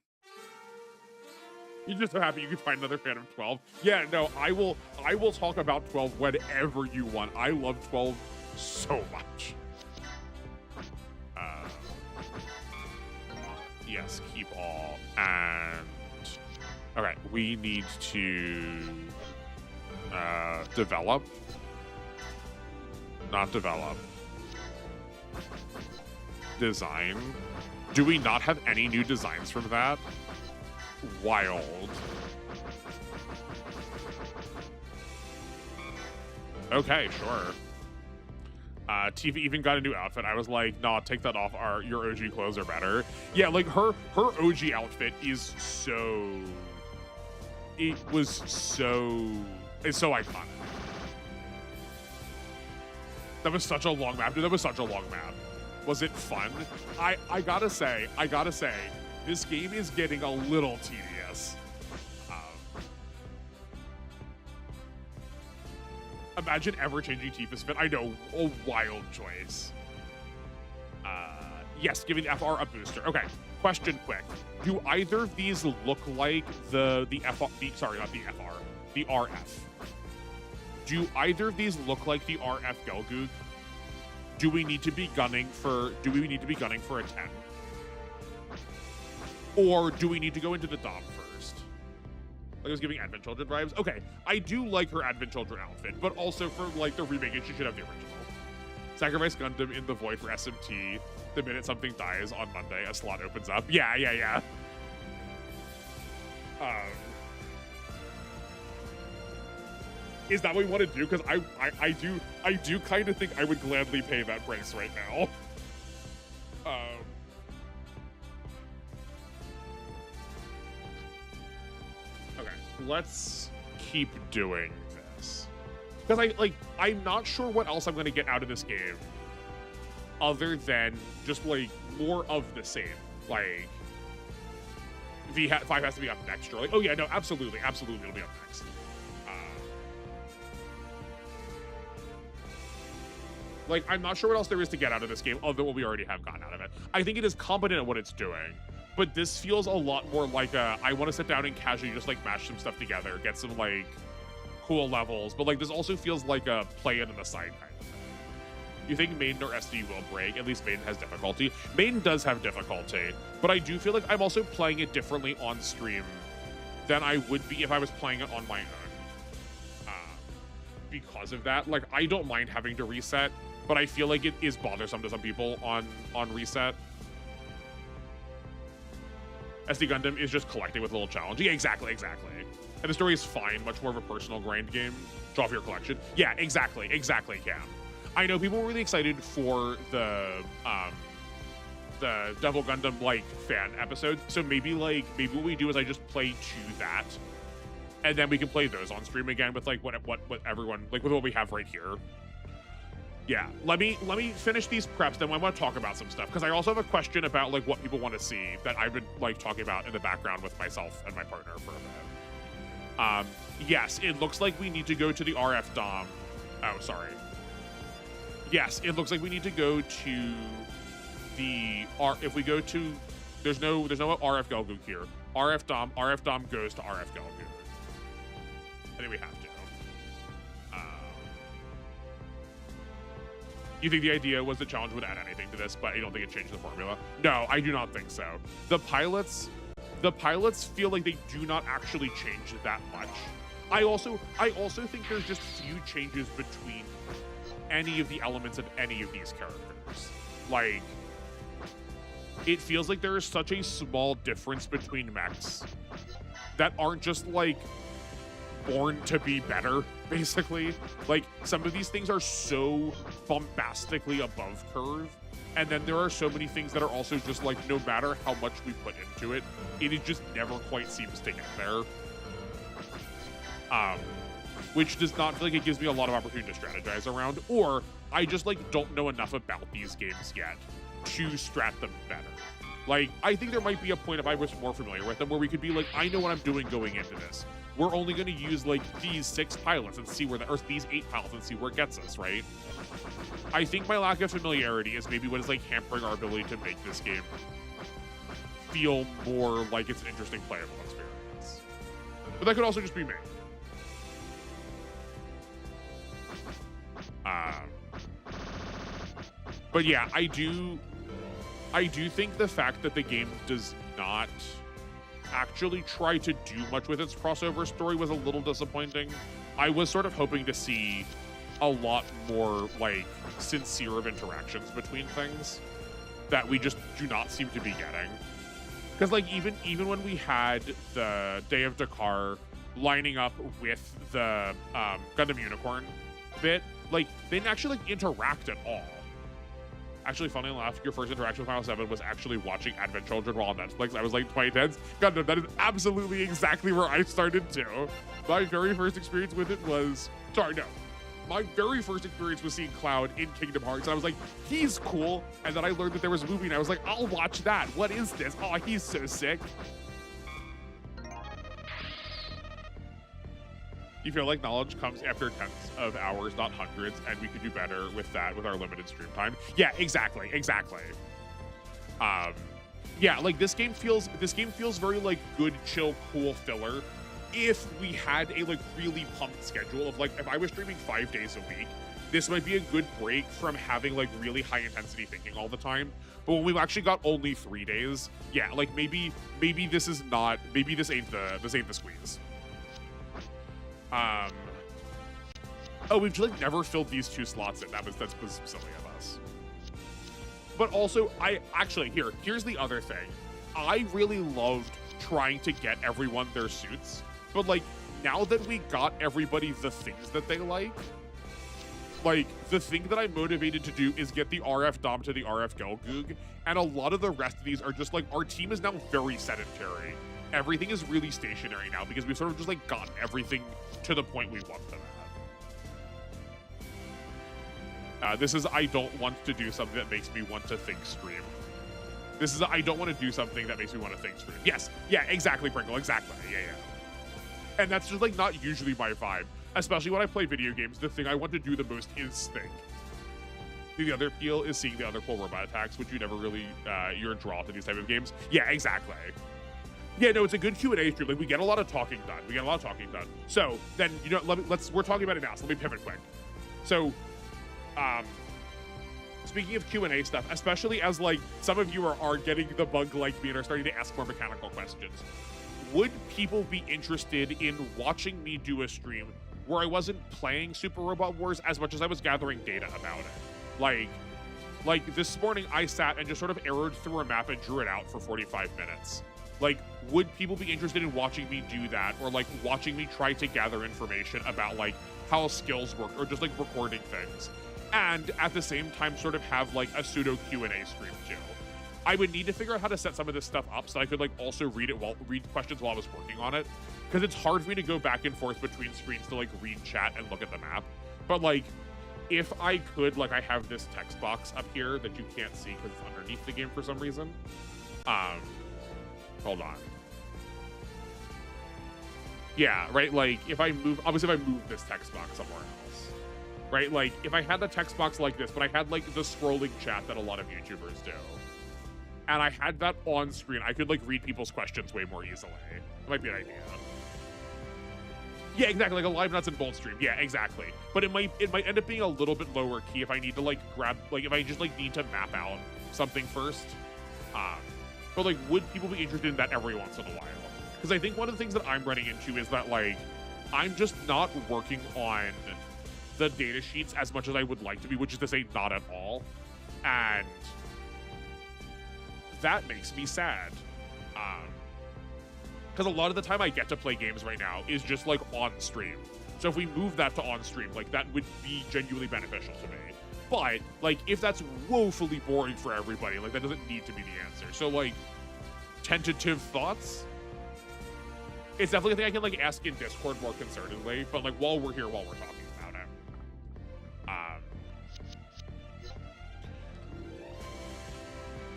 You're just so happy you could find another fan of 12. Yeah, no, I will talk about 12 whenever you want. I love 12 so much. Yes, keep all. And okay, we need to develop. Not develop. Design. Do we not have any new designs from that? Wild. Okay, sure. Tifa even got a new outfit. I was like, nah, take that off. Your OG clothes are better. Yeah, like her OG outfit is so... It's so iconic. That was such a long map. Dude, that was such a long map. Was it fun? I gotta say, this game is getting a little tedious. Imagine ever-changing Tifa spin. I know, a wild choice. Yes, giving the FR a booster. Okay, question quick. Do either of these look like the RF? Do either of these look like the RF Gelgoog? Do we need to be gunning for a 10? Or do we need to go into the Dom first? Like I was giving Advent Children vibes. Okay, I do like her Advent Children outfit, but also for like the remake, she should have the original. Sacrifice Gundam in the void for SMT. The minute something dies on Monday, a slot opens up. Yeah. Is that what we want to do? Because I do kind of think I would gladly pay that price right now. let's keep doing this. Because I'm not sure what else I'm gonna get out of this game other than just like more of the same. Like V5 has to be up next, or like, oh yeah, no, absolutely, it'll be up next. Like, I'm not sure what else there is to get out of this game other than what we already have gotten out of it. I think it is competent at what it's doing, but this feels a lot more like I want to sit down and casually just like mash some stuff together, get some like cool levels, but like this also feels like a play it on the side kind of thing. You think Maiden or SD will break? At least Maiden has difficulty. Maiden does have difficulty, but I do feel like I'm also playing it differently on stream than I would be if I was playing it on my own. Because of that, like, I don't mind having to reset, but I feel like it is bothersome to some people on reset. SD Gundam is just collecting with a little challenge. Yeah, exactly. And the story is fine, much more of a personal grind game. Show off your collection. Yeah, exactly, Cam. I know people were really excited for the Devil Gundam like fan episode. So maybe what we do is I just play to that, and then we can play those on stream again with like what everyone, like with what we have right here. Yeah, let me finish these preps, then I want to talk about some stuff, because I also have a question about like what people want to see that I've been like talking about in the background with myself and my partner for a minute. Yes, it looks like we need to go to the RF DOM. Oh, sorry. Yes, it looks like we need to go to the if we go to, there's no RF Gelgoog here. RF DOM goes to RF Gelgoog. I think we have to. You think the idea was the challenge would add anything to this, but I don't think it changed the formula. No, I do not think so. The pilots feel like they do not actually change that much. I also think there's just few changes between any of the elements of any of these characters. Like, it feels like there is such a small difference between mechs that aren't just like born to be better, basically. Like, some of these things are so bombastically above curve, and then there are so many things that are also just like, no matter how much we put into it, it just never quite seems to get there. Which does not feel like it gives me a lot of opportunity to strategize around, or I just like don't know enough about these games yet to strat them better. Like, I think there might be a point if I was more familiar with them where we could be like, I know what I'm doing going into this. We're only going to use like these 6 pilots and see where or these 8 pilots and see where it gets us, right? I think my lack of familiarity is maybe what is like hampering our ability to make this game feel more like it's an interesting playable experience. But that could also just be me. But yeah, I do think the fact that the game does not actually try to do much with its crossover story was a little disappointing. I was sort of hoping to see a lot more like sincere of interactions between things that we just do not seem to be getting. Because like even when we had the Day of Dakar lining up with the Gundam Unicorn bit, like they didn't actually like interact at all. Actually, funny enough, your first interaction with Final 7 was actually watching Advent Children while on Netflix. I was like 2010s. Gundam, that is absolutely exactly where I started too. My very first experience with it was, my very first experience was seeing Cloud in Kingdom Hearts. And I was like, he's cool. And then I learned that there was a movie and I was like, I'll watch that. What is this? Oh, he's so sick. You feel like knowledge comes after tens of hours, not hundreds, and we could do better with that with our limited stream time. Yeah, exactly. Yeah, like this game feels very like good, chill, cool filler. If we had a like really pumped schedule of like, if I was streaming 5 days a week, this might be a good break from having like really high intensity thinking all the time. But when we've actually got only 3 days, yeah, like maybe this ain't the squeeze. Oh, we've like never filled these 2 slots in. That was silly of us. But also, here's the other thing. I really loved trying to get everyone their suits, but like now that we got everybody the things that they like the thing that I'm motivated to do is get the RF Dom to the RF Gelgoog, and a lot of the rest of these are just like, our team is now very sedentary. everything is really stationary now because we've sort of just like gotten everything to the point we want them at. This is I don't want to do something that makes me want to think stream. This is I don't want to do something that makes me want to think stream. Yes, yeah, exactly, Pringle, exactly, yeah. And that's just like not usually my vibe, especially when I play video games. The thing I want to do the most is think. The other appeal is seeing the other cool robot attacks, which you never really, you're a draw to these type of games. Yeah, exactly. Yeah, no, it's a good Q&A stream. Like, we get a lot of talking done. So, then, you know, we're talking about it now, so let me pivot quick. So, speaking of Q&A stuff, especially as, like, some of you are getting the bug like me and are starting to ask more mechanical questions, would people be interested in watching me do a stream where I wasn't playing Super Robot Wars as much as I was gathering data about it? Like this morning, I sat and just sort of arrowed through a map and drew it out for 45 minutes. Like, would people be interested in watching me do that, or like watching me try to gather information about like how skills work, or just like recording things, and at the same time sort of have like a pseudo Q&A stream too? I would need to figure out how to set some of this stuff up so I could like also read questions while I was working on it, because it's hard for me to go back and forth between screens to like read chat and look at the map. But like, if I could, like, I have this text box up here that you can't see because it's underneath the game for some reason. Hold on. Yeah, right, like, if I move, obviously if I move this text box somewhere else, right? Like, if I had the text box like this, but I had, like, the scrolling chat that a lot of YouTubers do, and I had that on screen, I could, like, read people's questions way more easily. It might be an idea. Yeah, exactly, like a live nuts and bolts stream. Yeah, exactly. But it might end up being a little bit lower key if I need to like grab, like if I just like need to map out something first. But like, would people be interested in that every once in a while? Because I think one of the things that I'm running into is that like, I'm just not working on the data sheets as much as I would like to be, which is to say not at all. And that makes me sad. Because a lot of the time I get to play games right now is just like on stream. So if we move that to on stream, like that would be genuinely beneficial to me. But like, if that's woefully boring for everybody, like that doesn't need to be the answer. So like, tentative thoughts? It's definitely a thing I can like ask in Discord more concernedly, but like while we're here, while we're talking about it.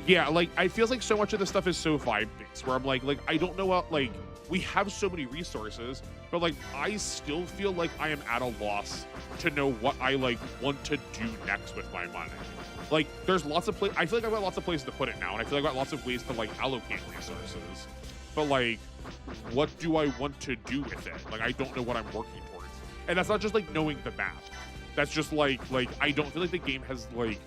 Yeah, like, I feels like so much of this stuff is so vibe-based, where I'm like, I don't know what, like, we have so many resources, but, like, I still feel like I am at a loss to know what I, like, want to do next with my money. Like, there's lots of I feel like I've got lots of places to put it now, and I feel like I've got lots of ways to, like, allocate resources. But, like, what do I want to do with it? Like, I don't know what I'm working towards. And that's not just, like, knowing the map. That's just, like, I don't feel like the game has, like,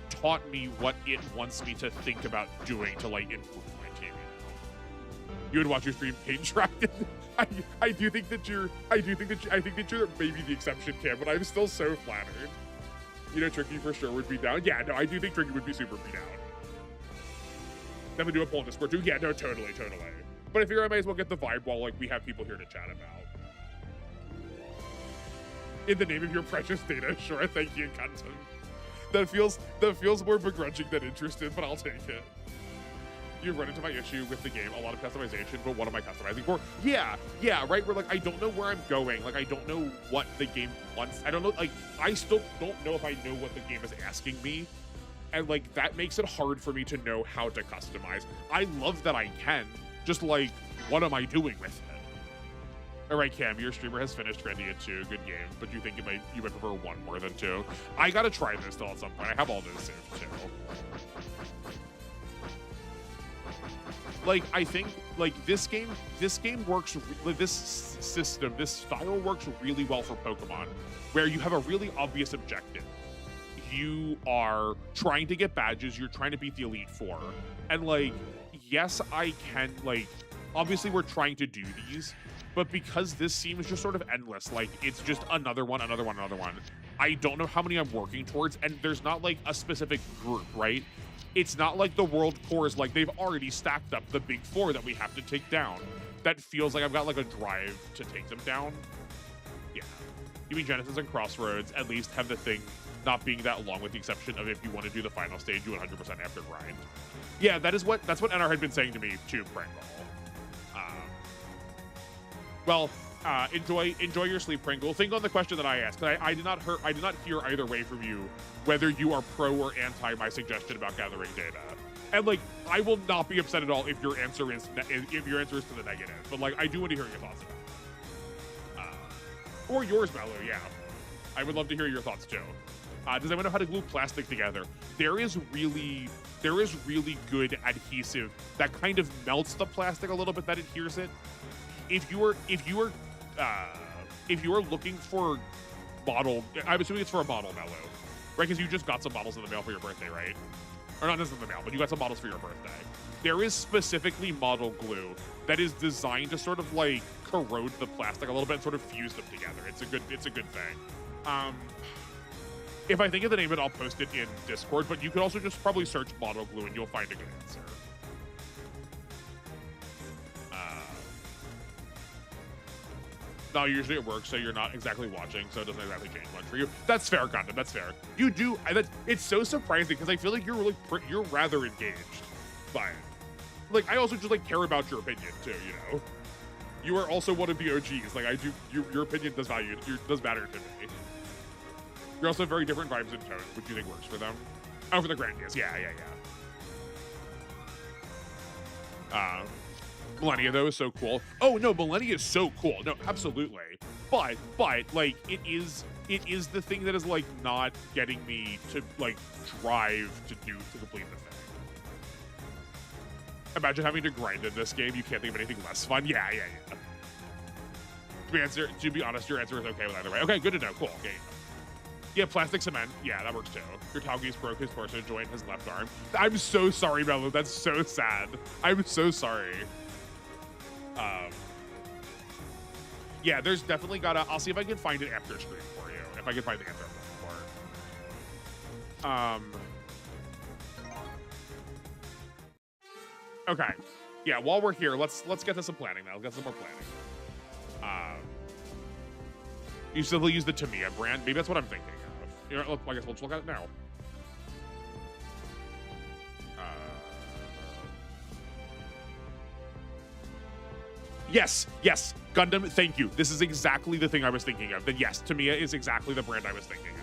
taught me what it wants me to think about doing to like improve my team. You would watch your stream page tracked. I do think that you're maybe the exception, Cam, but I'm still so flattered. You know, Tricky for sure would be down. Yeah, no, I do think Tricky would be super be down. Then we do a poll in Discord too. Yeah, no, totally. But if you're, I might as well get the vibe while like we have people here to chat about. In the name of your precious data, sure. Thank you, Gundam. That feels more begrudging than interested, but I'll take it. You've run into my issue with the game, a lot of customization, but what am I customizing for? Yeah, right? We're like, I don't know where I'm going. Like, I don't know what the game wants. I don't know, like, I still don't know if I know what the game is asking me. And, like, that makes it hard for me to know how to customize. I love that I can, just, like, what am I doing with it? All right, Cam, your streamer has finished Grandia 2. Good game, but you think you might prefer 1 more than 2? I gotta try this still at some point. I have all those saved too. Like, I think like this game works. Like, this system, this style works really well for Pokemon, where you have a really obvious objective. You are trying to get badges. You're trying to beat the Elite Four, and like, yes, I can like. Obviously, we're trying to do these. But because this seems just sort of endless, like it's just another one, I don't know how many I'm working towards, and there's not like a specific group, right? It's not like the world cores, like they've already stacked up the big 4 that we have to take down. That feels like I've got like a drive to take them down. Yeah. You mean Genesis and Crossroads at least have the thing not being that long, with the exception of if you want to do the final stage, you 100% have to grind. Yeah, that's what NR had been saying to me too, Prangle. Well, enjoy your sleep, Pringle. Think on the question that I asked. I did not hear either way from you whether you are pro or anti my suggestion about gathering data. And like, I will not be upset at all if your answer is to the negative. But like, I do want to hear your thoughts about it. Or yours, Mello. Yeah, I would love to hear your thoughts too. Does anyone know how to glue plastic together? There is really good adhesive that kind of melts the plastic a little bit that adheres it. If you are looking for model, I'm assuming it's for a model, Mello, right? Because you just got some models in the mail for your birthday, right? Or not just in the mail, but you got some models for your birthday. There is specifically model glue that is designed to sort of like corrode the plastic a little bit and sort of fuse them together. It's a good thing. If I think of the name of it, I'll post it in Discord, but you could also just probably search model glue and you'll find a good answer. No, usually it works, so you're not exactly watching, so it doesn't exactly change much for you. That's fair, Gundam. That's fair. You do. It's so surprising because I feel like you're rather engaged by it. Like, I also just like care about your opinion too. You know, you are also one of the OGs. Like, I do. Your opinion does matter to me. You're also very different vibes and tones, which you think works for them. Oh, for the Grandias. Yeah. Millennia though is so cool. Oh no, Millennia is so cool. No, absolutely. But like it is the thing that is like not getting me to like drive to complete the thing. Imagine having to grind in this game. You can't think of anything less fun. Yeah. To be honest, your answer is okay with either way. Okay, good to know. Cool. Okay. Yeah, plastic cement. Yeah, that works too. Your Taugi's broke his torso joint, his left arm. I'm so sorry, Mello. That's so sad. I'm so sorry. Yeah, there's definitely I'll see if I can find it after stream for you. If I can find the answer I'm looking for. Okay. Yeah, while we're here, let's get to some planning now. Let's get some more planning. You still use the Tamiya brand? Maybe that's what I'm thinking of. You know, I guess we'll just look at it now. Yes, Gundam, thank you. This is exactly the thing I was thinking of. Then yes, Tamiya is exactly the brand I was thinking of.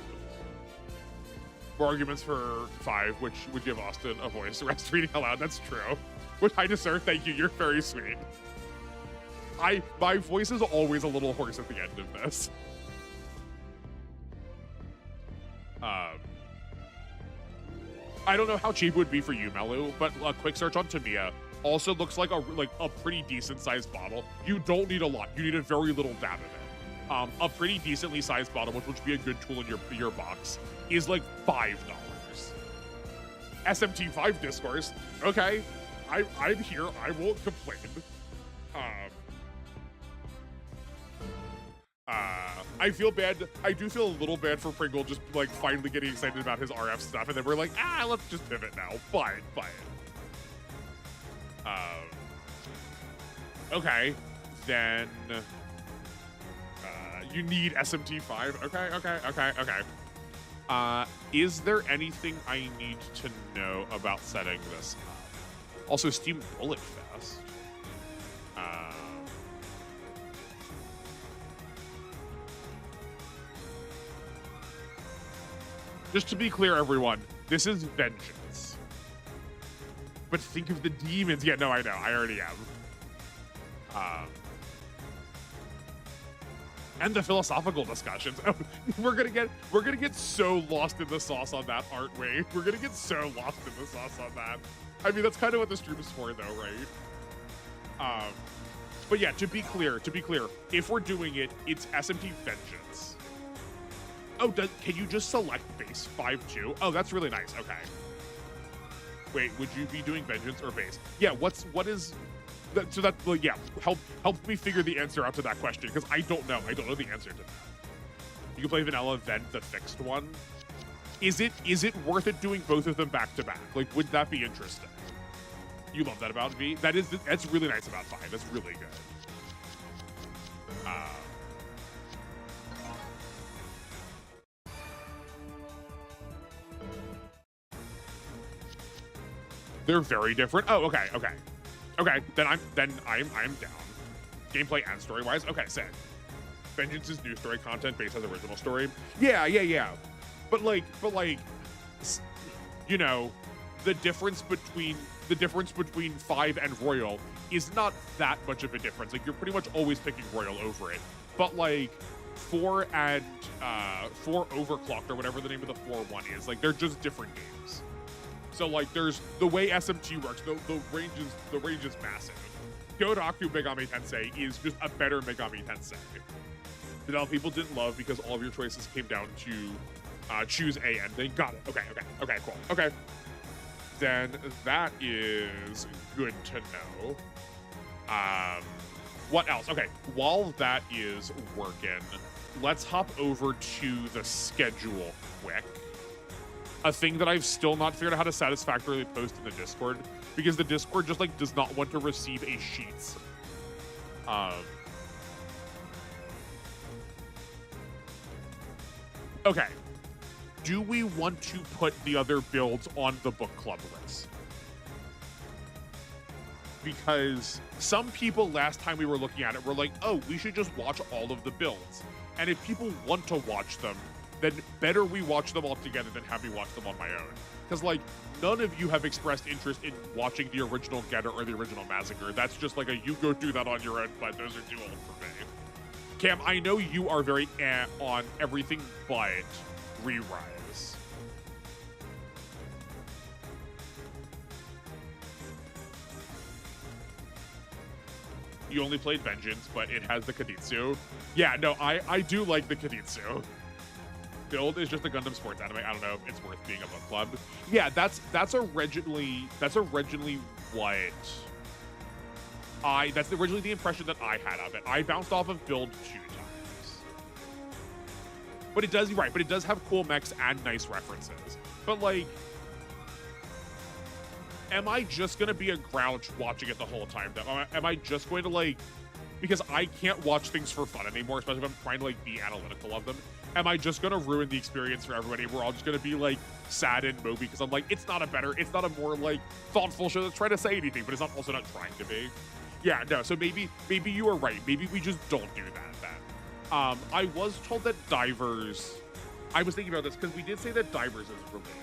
More arguments for 5, which would give Austin a voice. Rest reading aloud, that's true. Which I deserve, thank you, you're very sweet. My voice is always a little hoarse at the end of this. I don't know how cheap it would be for you, Melu, but a quick search on Tamiya also looks like a pretty decent sized bottle. You don't need a lot. You need a very little dab of it. A pretty decently sized bottle, which would be a good tool in your box, is like $5. SMT5 discourse. Okay, I'm here. I won't complain. I feel bad. I do feel a little bad for Pringle just like finally getting excited about his RF stuff, and then we're like, let's just pivot now. Buy it. Okay, then you need SMT5. Okay. Is there anything I need to know about setting this up? Also, Steam Bullet Fest. Just to be clear, everyone, this is vengeance. But think of the demons. Yeah, no, I know. I already am. And the philosophical discussions. Oh, we're gonna get so lost in the sauce on that, aren't we? We're gonna get so lost in the sauce on that. I mean, that's kind of what the stream is for, though, right? But yeah, to be clear, if we're doing it, it's SMT Vengeance. Oh, can you just select base 5-2? Oh, that's really nice. Okay. Wait, would you be doing Vengeance or base? Yeah, what is... So that, well, yeah, help me figure the answer out to that question, because I don't know. I don't know the answer to that. You can play Vanilla, then the fixed one. Is it worth it doing both of them back to back? Like, would that be interesting? You love that about V? That's really nice about 5. That's really good. They're very different. Oh, okay. Okay, then I'm down. Gameplay and story wise, okay, sick. Vengeance is new story content based on the original story. Yeah. But like, you know, the difference between 5 and Royal is not that much of a difference. Like, you're pretty much always picking Royal over it. But like 4 and 4 Overclocked or whatever the name of the 4-1 is, like they're just different games. So like there's the way SMT works, the range is massive. Kyoraku Megami Tensei is just a better Megami Tensei. That people didn't love because all of your choices came down to choose A and they got it. Okay, cool. Okay. Then that is good to know. What else? Okay, while that is working, let's hop over to the schedule quick. A thing that I've still not figured out how to satisfactorily post in the Discord, because the Discord just like does not want to receive a sheets. Okay. Do we want to put the other builds on the book club list? Because some people last time we were looking at it were like, oh, we should just watch all of the builds. And if people want to watch them, then better we watch them all together than have me watch them on my own. Because like, none of you have expressed interest in watching the original Getter or the original Massacre. That's just like a you go do that on your own, but those are too old for me. Cam, I know you are very on everything but Re-Rise. You only played Vengeance, but it has the Kaditsu. Yeah, no, I do like the Kaditsu. Build is just a Gundam sports anime. I don't know if it's worth being a book club. Yeah, that's originally what that's originally the impression that I had of it. I bounced off of Build 2 times. But it does, right, but it does have cool mechs and nice references. But like, am I just gonna be a grouch watching it the whole time though? Am I just going to like, because I can't watch things for fun anymore, especially if I'm trying to like be analytical of them. Am I just gonna ruin the experience for everybody? We're all just gonna be like sad and mopey because I'm like, it's not a more like thoughtful show that's trying to say anything, but it's not also not trying to be. Yeah, no, so maybe you are right. Maybe we just don't do that then. I was told that Divers, I was thinking about this because we did say that Divers is related.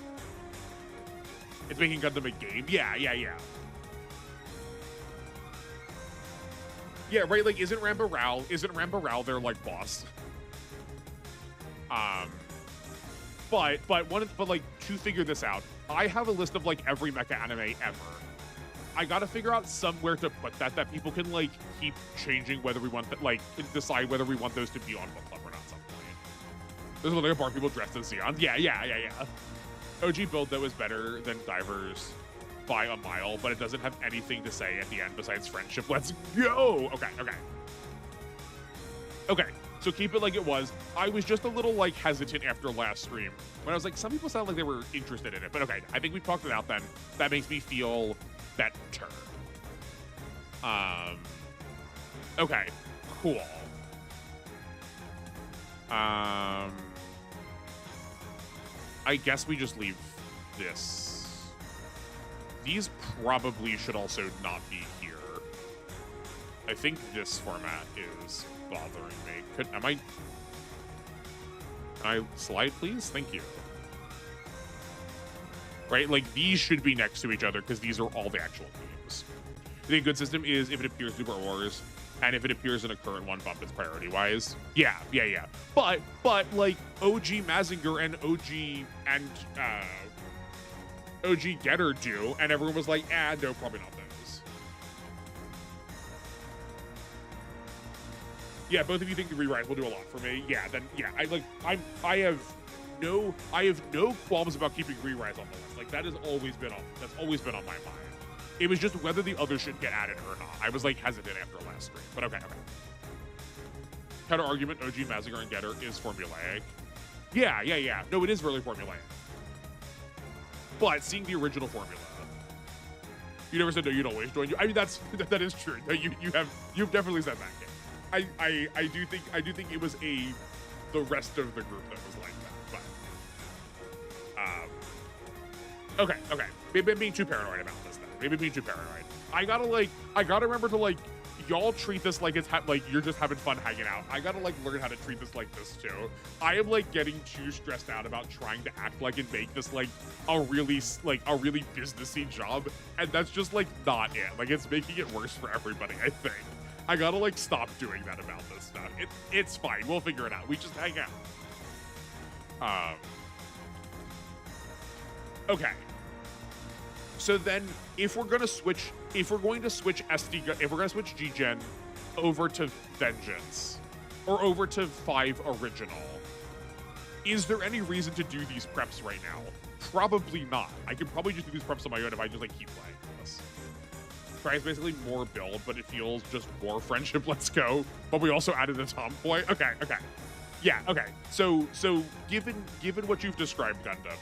It's making Gundam a game. Yeah. Yeah, right, like isn't Ramba Rao their like boss? But like to figure this out, I have a list of like every mecha anime ever. I gotta figure out somewhere to put that people can like keep changing whether we want like decide whether we want those to be on book club or not. Some point. There's literally a bar of people dressed as Zeon. Yeah. OG build though is better than Divers by a mile, but it doesn't have anything to say at the end besides friendship. Let's go. Okay. So keep it like it was. I was just a little like hesitant after last stream when I was like, some people sound like they were interested in it, but okay, I think we talked it out then. That makes me feel better. Okay, cool. I guess we just leave this. These probably should also not be here. I think this format is bothering me. Can I slide, please? Thank you. Right, like these should be next to each other because these are all the actual games. I think a good system is if it appears Super Wars, and if it appears in a current one, bump its priority-wise. Yeah. But like OG Mazinger and OG Getter do, and everyone was like, no, probably not those. Yeah, both of you think the Re-Rise will do a lot for me. Yeah, then yeah, I have no qualms about keeping Re-Rise on the list. Like that has always been on my mind. It was just whether the others should get added or not. I was like hesitant after last stream, but okay. Counter argument: OG Mazinger and Getter is formulaic. Yeah. No, it is really formulaic. But seeing the original formula, you never said no. You'd always join. I mean, that is true. You've definitely said that. I do think it was the rest of the group that was like that. But okay. Maybe I'm being too paranoid about this then. Maybe being too paranoid. I gotta remember to like, y'all treat this like it's like you're just having fun hanging out. I gotta like learn how to treat this like this too. I am like getting too stressed out about trying to act like and make this like a really businessy job, and that's just like not it. Like it's making it worse for everybody. I think I gotta like stop doing that about this stuff. It's fine. We'll figure it out. We just hang out. Okay. So then, if we're going to switch G-Gen over to Vengeance, or over to 5 Original, is there any reason to do these preps right now? Probably not. I could probably just do these preps on my own if I just like keep playing this. Tries basically more build, but it feels just more friendship. Let's go. But we also added a tomboy. Okay. Yeah. Okay. So given what you've described, Gundam,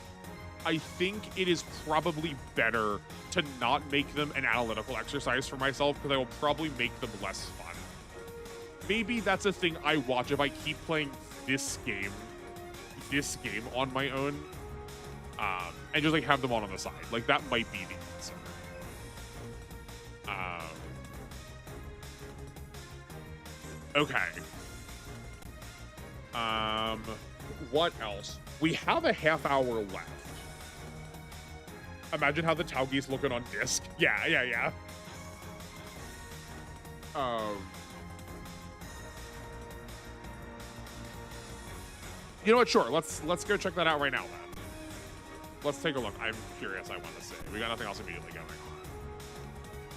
I think it is probably better to not make them an analytical exercise for myself, because I will probably make them less fun. Maybe that's a thing I watch if I keep playing this game on my own, and just like have them on the side. Like that might be the answer. Okay. What else? We have a half hour left. Imagine how the Taugi's looking on disc. Yeah. You know what? Sure. Let's go check that out right now then. Let's take a look. I'm curious. I want to see. We got nothing else immediately going on.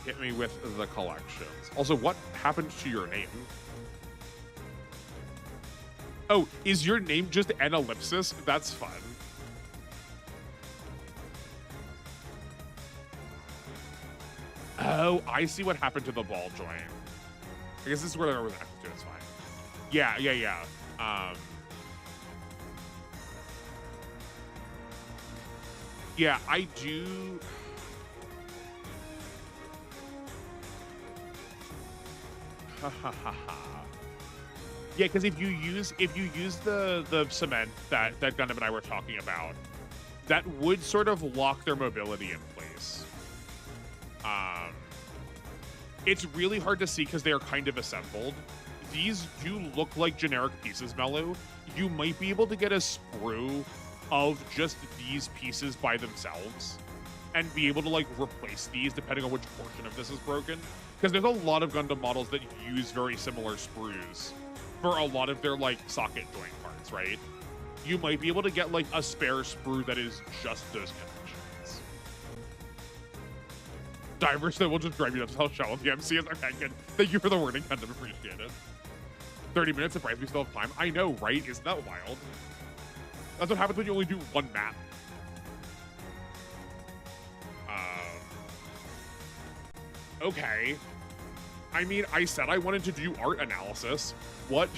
Hit me with the collections. Also, what happened to your name? Oh, is your name just an ellipsis? That's fun. Oh, I see what happened to the ball joint. I guess this is where they're reacting to. It's fine. Yeah. Yeah, I do. Yeah, because if you use the cement that Gundam and I were talking about, that would sort of lock their mobility in place. It's really hard to see because they are kind of assembled. These do look like generic pieces, Melu. You might be able to get a sprue of just these pieces by themselves and be able to like replace these depending on which portion of this is broken. Because there's a lot of Gundam models that use very similar sprues for a lot of their like socket joint parts, right? You might be able to get like a spare sprue that is just those connections. Divers that will just drive you to the shell of the MCs. Okay, good. Thank you for the wording, Gundam. Appreciate it. 30 minutes, surprised we still have time. I know, right? Isn't that wild? That's what happens when you only do one map. Okay. I mean, I said I wanted to do art analysis. What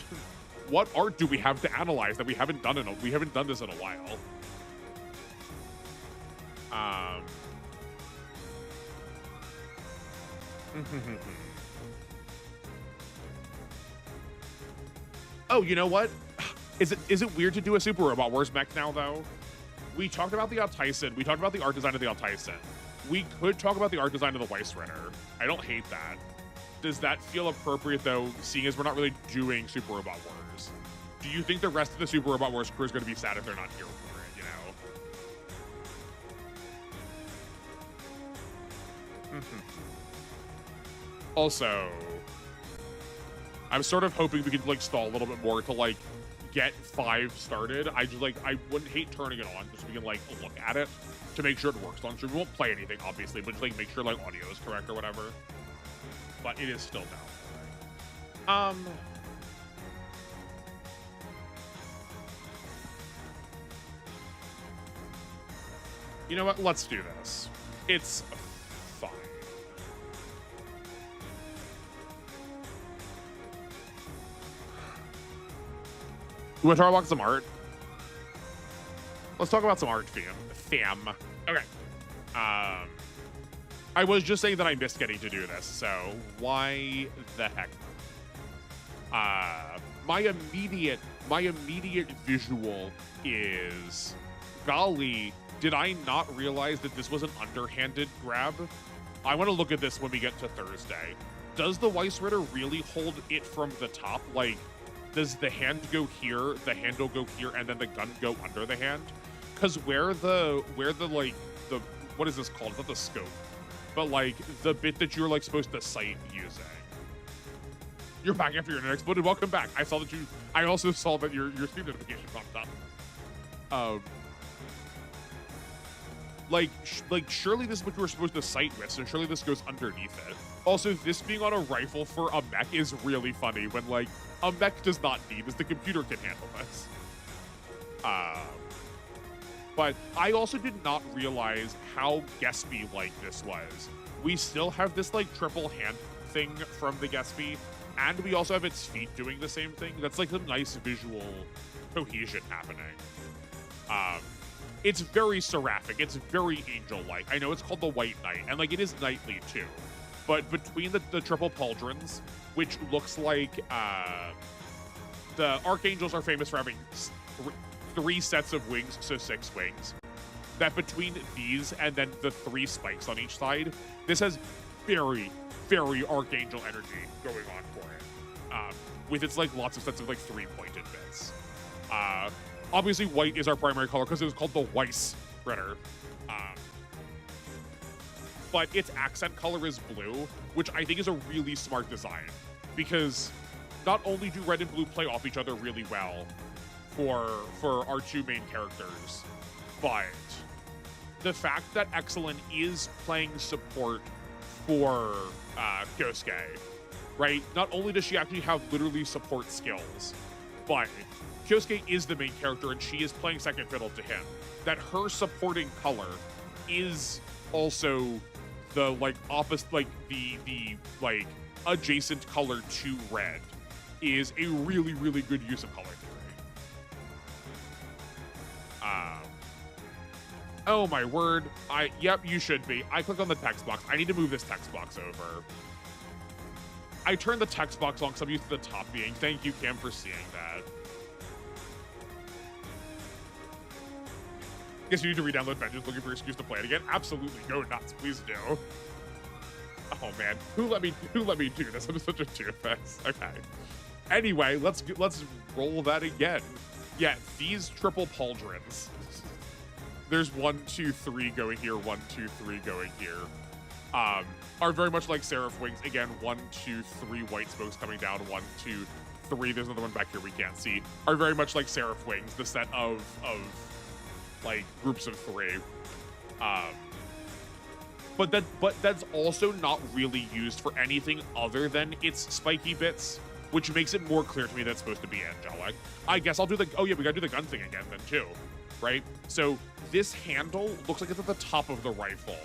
art do we have to analyze that we haven't done we haven't done this in a while? Oh, you know what? Is it weird to do a Super Robot Wars mech now, though? We talked about the Altyson. We talked about the art design of the Altyson. We could talk about the art design of the Weiss Ritter. I don't hate that. Does that feel appropriate, though, seeing as we're not really doing Super Robot Wars? Do you think the rest of the Super Robot Wars crew is going to be sad if they're not here for it, you know? Also, I'm sort of hoping we could, like, stall a little bit more to, like, get 5 started. I wouldn't hate turning it on just so we can, like, look at it to make sure it works on stream. We won't play anything, obviously, but just, like, make sure, like, audio is correct or whatever. But it is still down. You know what? Let's do this. It's fine. You want to talk about some art? Let's talk about some art, fam. Okay. I was just saying that I missed getting to do this, so why the heck? My immediate visual is, golly, did I not realize that this was an underhanded grab? I want to look at this when we get to Thursday. Does the Weiss Ritter really hold it from the top? Like, does the hand go here, the handle go here, and then the gun go under the hand? Because where the like the what is this called? It's not the scope, but like the bit that you're like supposed to sight using. You're back after your next exploded. Welcome back. I saw that you. I also saw that your stream notification popped up. Like surely this is what you were supposed to sight with, so surely this goes underneath it. Also, this being on a rifle for a mech is really funny when like a mech does not need this. The computer can handle this. But I also did not realize how Gatsby-like this was. We still have this like triple hand thing from the Gatsby, and we also have its feet doing the same thing. That's like some nice visual cohesion happening. It's very seraphic. It's very angel-like. I know it's called the White Knight, and like it is knightly too. But between the triple pauldrons, which looks like the archangels are famous for having 3 sets of wings, so 6 wings. That between these and then the 3 spikes on each side, this has very, very archangel energy going on for it. With its like lots of sets of like 3-pointed bits. Obviously, white is our primary color because it was called the Weiss Ritter. But its accent color is blue, which I think is a really smart design, because not only do red and blue play off each other really well for our 2 main characters, but the fact that Excellent is playing support for Kyosuke, right? Not only does she actually have literally support skills, but Kyosuke is the main character and she is playing second fiddle to him. That her supporting color is also the like opposite, like the like adjacent color to red is a really, really good use of color theory. Oh my word. Yep, you should be. I clicked on the text box. I need to move this text box over. I turned the text box on because I'm used to the top being. Thank you, Cam, for seeing that. Guess you need to re-download Vengeance looking for an excuse to play it again? Absolutely. Go nuts. Please do. Oh man. Who let me do this? I'm such a doofus. Okay. Anyway, let's roll that again. Yeah, these triple pauldrons. There's 1, 2, 3 going here, 1, 2, 3 going here. Are very much like Seraph Wings. Again, 1, 2, 3 white spokes coming down, 1, 2, 3. There's another one back here we can't see. Are very much like Seraph Wings, the set of like groups of 3. But that's also not really used for anything other than its spiky bits, which makes it more clear to me that it's supposed to be angelic. I guess I'll do the, oh yeah, we gotta do the gun thing again then too, right? So this handle looks like it's at the top of the rifle,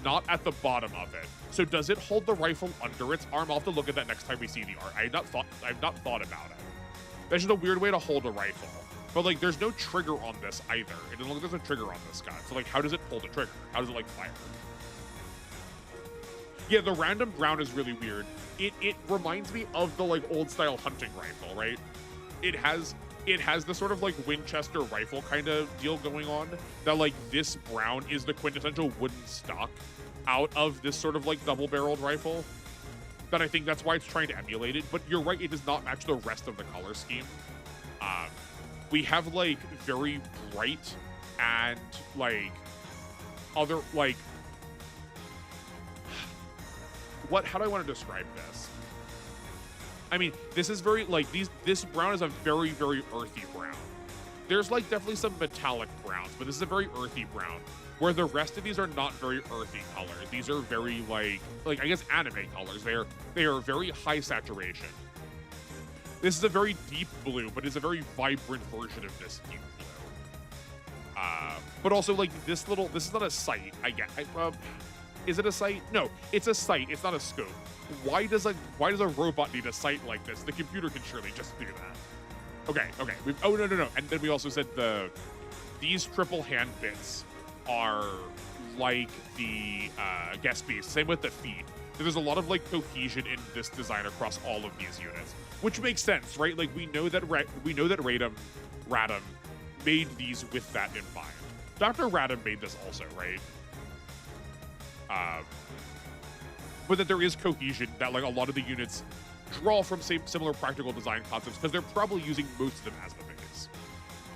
not at the bottom of it. So does it hold the rifle under its arm? I'll have to look at that next time we see the art. I've not thought about it. That's just a weird way to hold a rifle. But like, there's no trigger on this either. It doesn't look like there's a trigger on this gun. So like, how does it pull the trigger? How does it like fire? Yeah, the random brown is really weird. It reminds me of the like old style hunting rifle, right? It has the sort of like Winchester rifle kind of deal going on, that like this brown is the quintessential wooden stock out of this sort of like double-barreled rifle. That I think that's why it's trying to emulate it. But you're right, it does not match the rest of the color scheme. We have like very bright and like other like, how do I want to describe this? I mean, this is very like this brown is a very, very earthy brown. There's like definitely some metallic browns, but this is a very earthy brown, where the rest of these are not very earthy colors. These are very like I guess anime colors. They are very high saturation. This is a very deep blue, but it's a very vibrant version of this deep blue. But also like this is not a sight, I guess. Is it a sight? No, it's a sight. It's not a scope. Why does a robot need a sight like this? The computer can surely just do that. Okay. Oh no. And then we also said these triple hand bits are like the Gatsby. Same with the feet. There's a lot of like cohesion in this design across all of these units, which makes sense, right? Like we know that Radam made these with that in mind. Dr. Radam made this also, right? but that there is cohesion, that like a lot of the units draw from similar practical design concepts because they're probably using most of them as the base.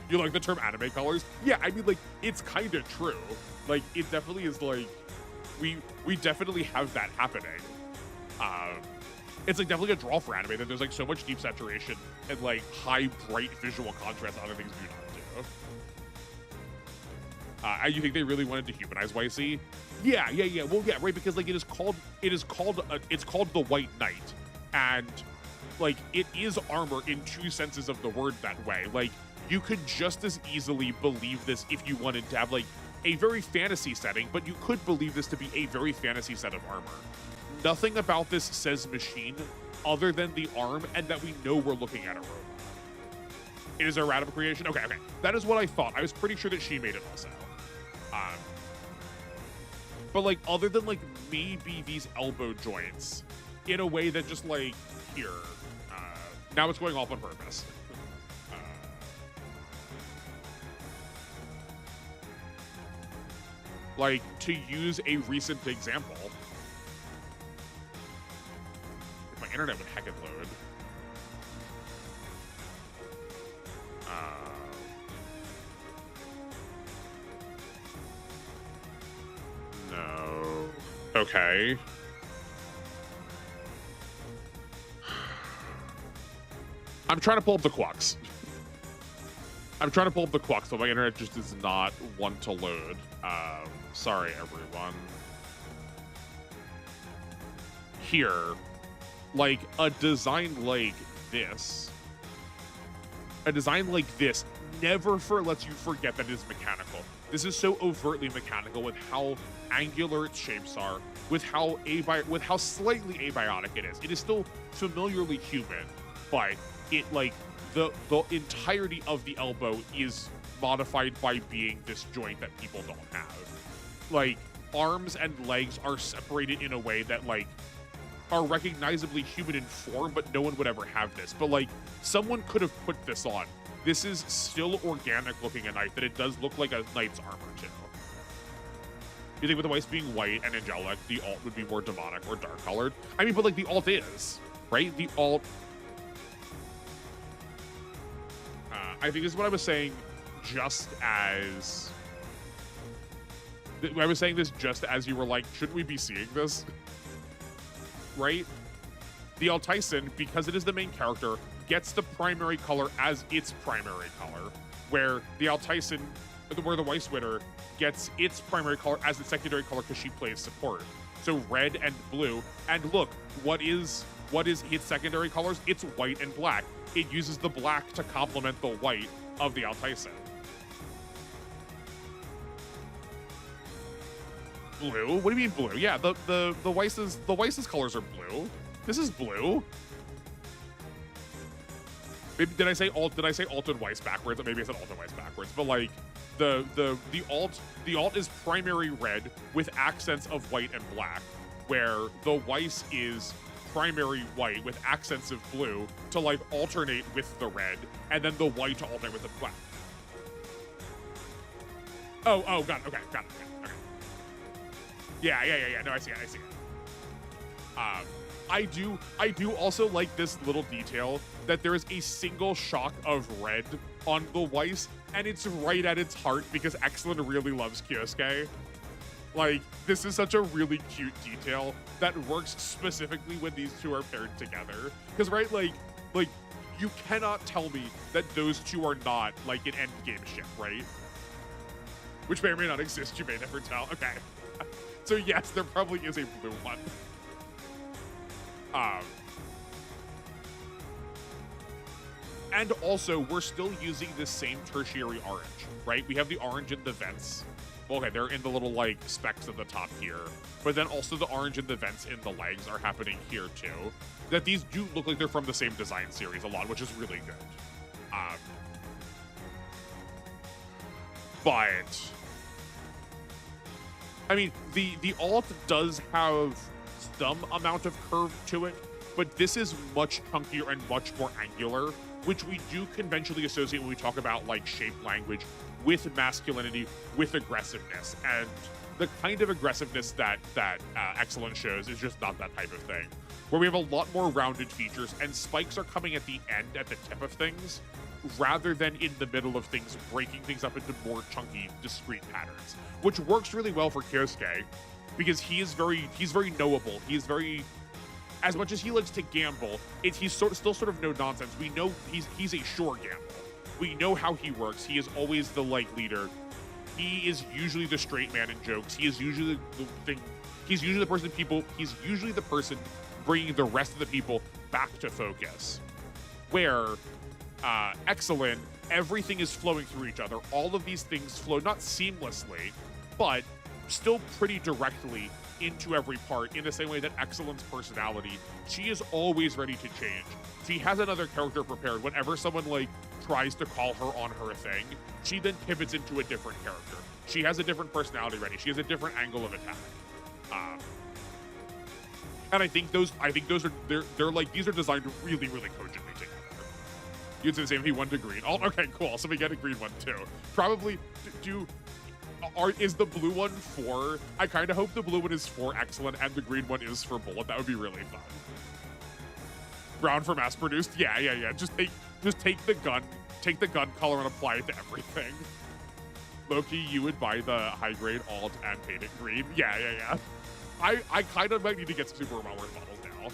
You like the term anime colors? Yeah, I mean, like, it's kind of true. Like, it definitely is, like, we definitely have that happening. It's, like, definitely a draw for anime that there's, like, so much deep saturation and, like, high, bright visual contrast other things do not do. You think they really wanted to humanize YC? Yeah. Well, yeah, right, because, like, it's called the White Knight, and, like, it is armor in two senses of the word that way. Like, you could just as easily believe this if you wanted to have, like, a very fantasy setting, but you could believe this to be a very fantasy set of armor. Nothing about this says machine other than the arm and that we know we're looking at a robot. It is a random creation? Okay. That is what I thought. I was pretty sure that she made it also. But, like, other than, like, maybe these elbow joints in a way that just, like, here. Now it's going off on purpose. Like, to use a recent example, if my internet would heckin' load. No. Okay. I'm trying to pull up the Quux. But my internet just does not want to load. Sorry, everyone. Here, like, a design like this never lets you forget that it is mechanical. This is so overtly mechanical with how angular its shapes are, with how slightly abiotic it is. It is still familiarly human, but it, like, the entirety of the elbow is modified by being this joint that people don't have. Like, arms and legs are separated in a way that, like, are recognizably human in form, but no one would ever have this. But, like, someone could have put this on. This is still organic looking enough that it does look like a knight's armor, too. You think with the Weiss being white and angelic, the alt would be more demonic or dark colored? I mean, but, like, the alt is, right? The alt... I think this is what I was saying just as you were like, shouldn't we be seeing this? Right? The Altisan, because it is the main character, gets the primary color as its primary color, where the Altisan, where the Weiss Witter gets its primary color as its secondary color because she plays support. So red and blue. And look, what is its secondary colors? It's white and black. It uses the black to complement the white of the Altisan. Blue? What do you mean blue? Yeah, the Weiss's colors are blue. This is blue. Maybe, did I say alt and Weiss backwards? Maybe I said alt and Weiss backwards. But, like, the alt is primary red with accents of white and black, where the Weiss is primary white with accents of blue to, like, alternate with the red, and then the white to alternate with the black. Oh, got it. Okay. Yeah. No, I see it. I do also like this little detail that there is a single shock of red on the Weiss, and it's right at its heart because Excellent really loves Kyosuke. Like, this is such a really cute detail that works specifically when these two are paired together. Because, right, like, you cannot tell me that those two are not, like, an endgame ship, right? Which may or may not exist, you may never tell. Okay. So, yes, there probably is a blue one. And also, we're still using the same tertiary orange, right? We have the orange in the vents. Well, okay, they're in the little, like, specks at the top here. But then also the orange in the vents in the legs are happening here, too. That these do look like they're from the same design series a lot, which is really good. But... I mean, the alt does have some amount of curve to it, but this is much chunkier and much more angular, which we do conventionally associate when we talk about, like, shape language with masculinity, with aggressiveness. And the kind of aggressiveness that Excellent shows is just not that type of thing. Where we have a lot more rounded features, and spikes are coming at the end, at the tip of things, rather than in the middle of things, breaking things up into more chunky, discrete patterns, which works really well for Kyosuke, because he's very knowable. He's very, as much as he likes to gamble, he's still sort of no nonsense. We know he's a sure gamble. We know how he works. He is always the leader. He is usually the straight man in jokes. He is usually the thing. He's usually the person he's usually the person bringing the rest of the people back to focus. Where Excellent, everything is flowing through each other. All of these things flow not seamlessly, but still pretty directly into every part, in the same way that Excellent's personality, she is always ready to change. She has another character prepared. Whenever someone tries to call her on her thing, she then pivots into a different character. She has a different personality ready. She has a different angle of attack. And I think those are these are designed really, really cogently together. You'd say the same if he won to green. Oh, okay, cool. So we get a green one too. Probably is the blue one for? I kind of hope the blue one is for Excellent and the green one is for Bullet. That would be really fun. Brown for mass produced. Yeah. Just take the gun color and apply it to everything. Loki, you would buy the high grade alt and paint it green. Yeah. I kind of might need to get some Super Robot Wars models now.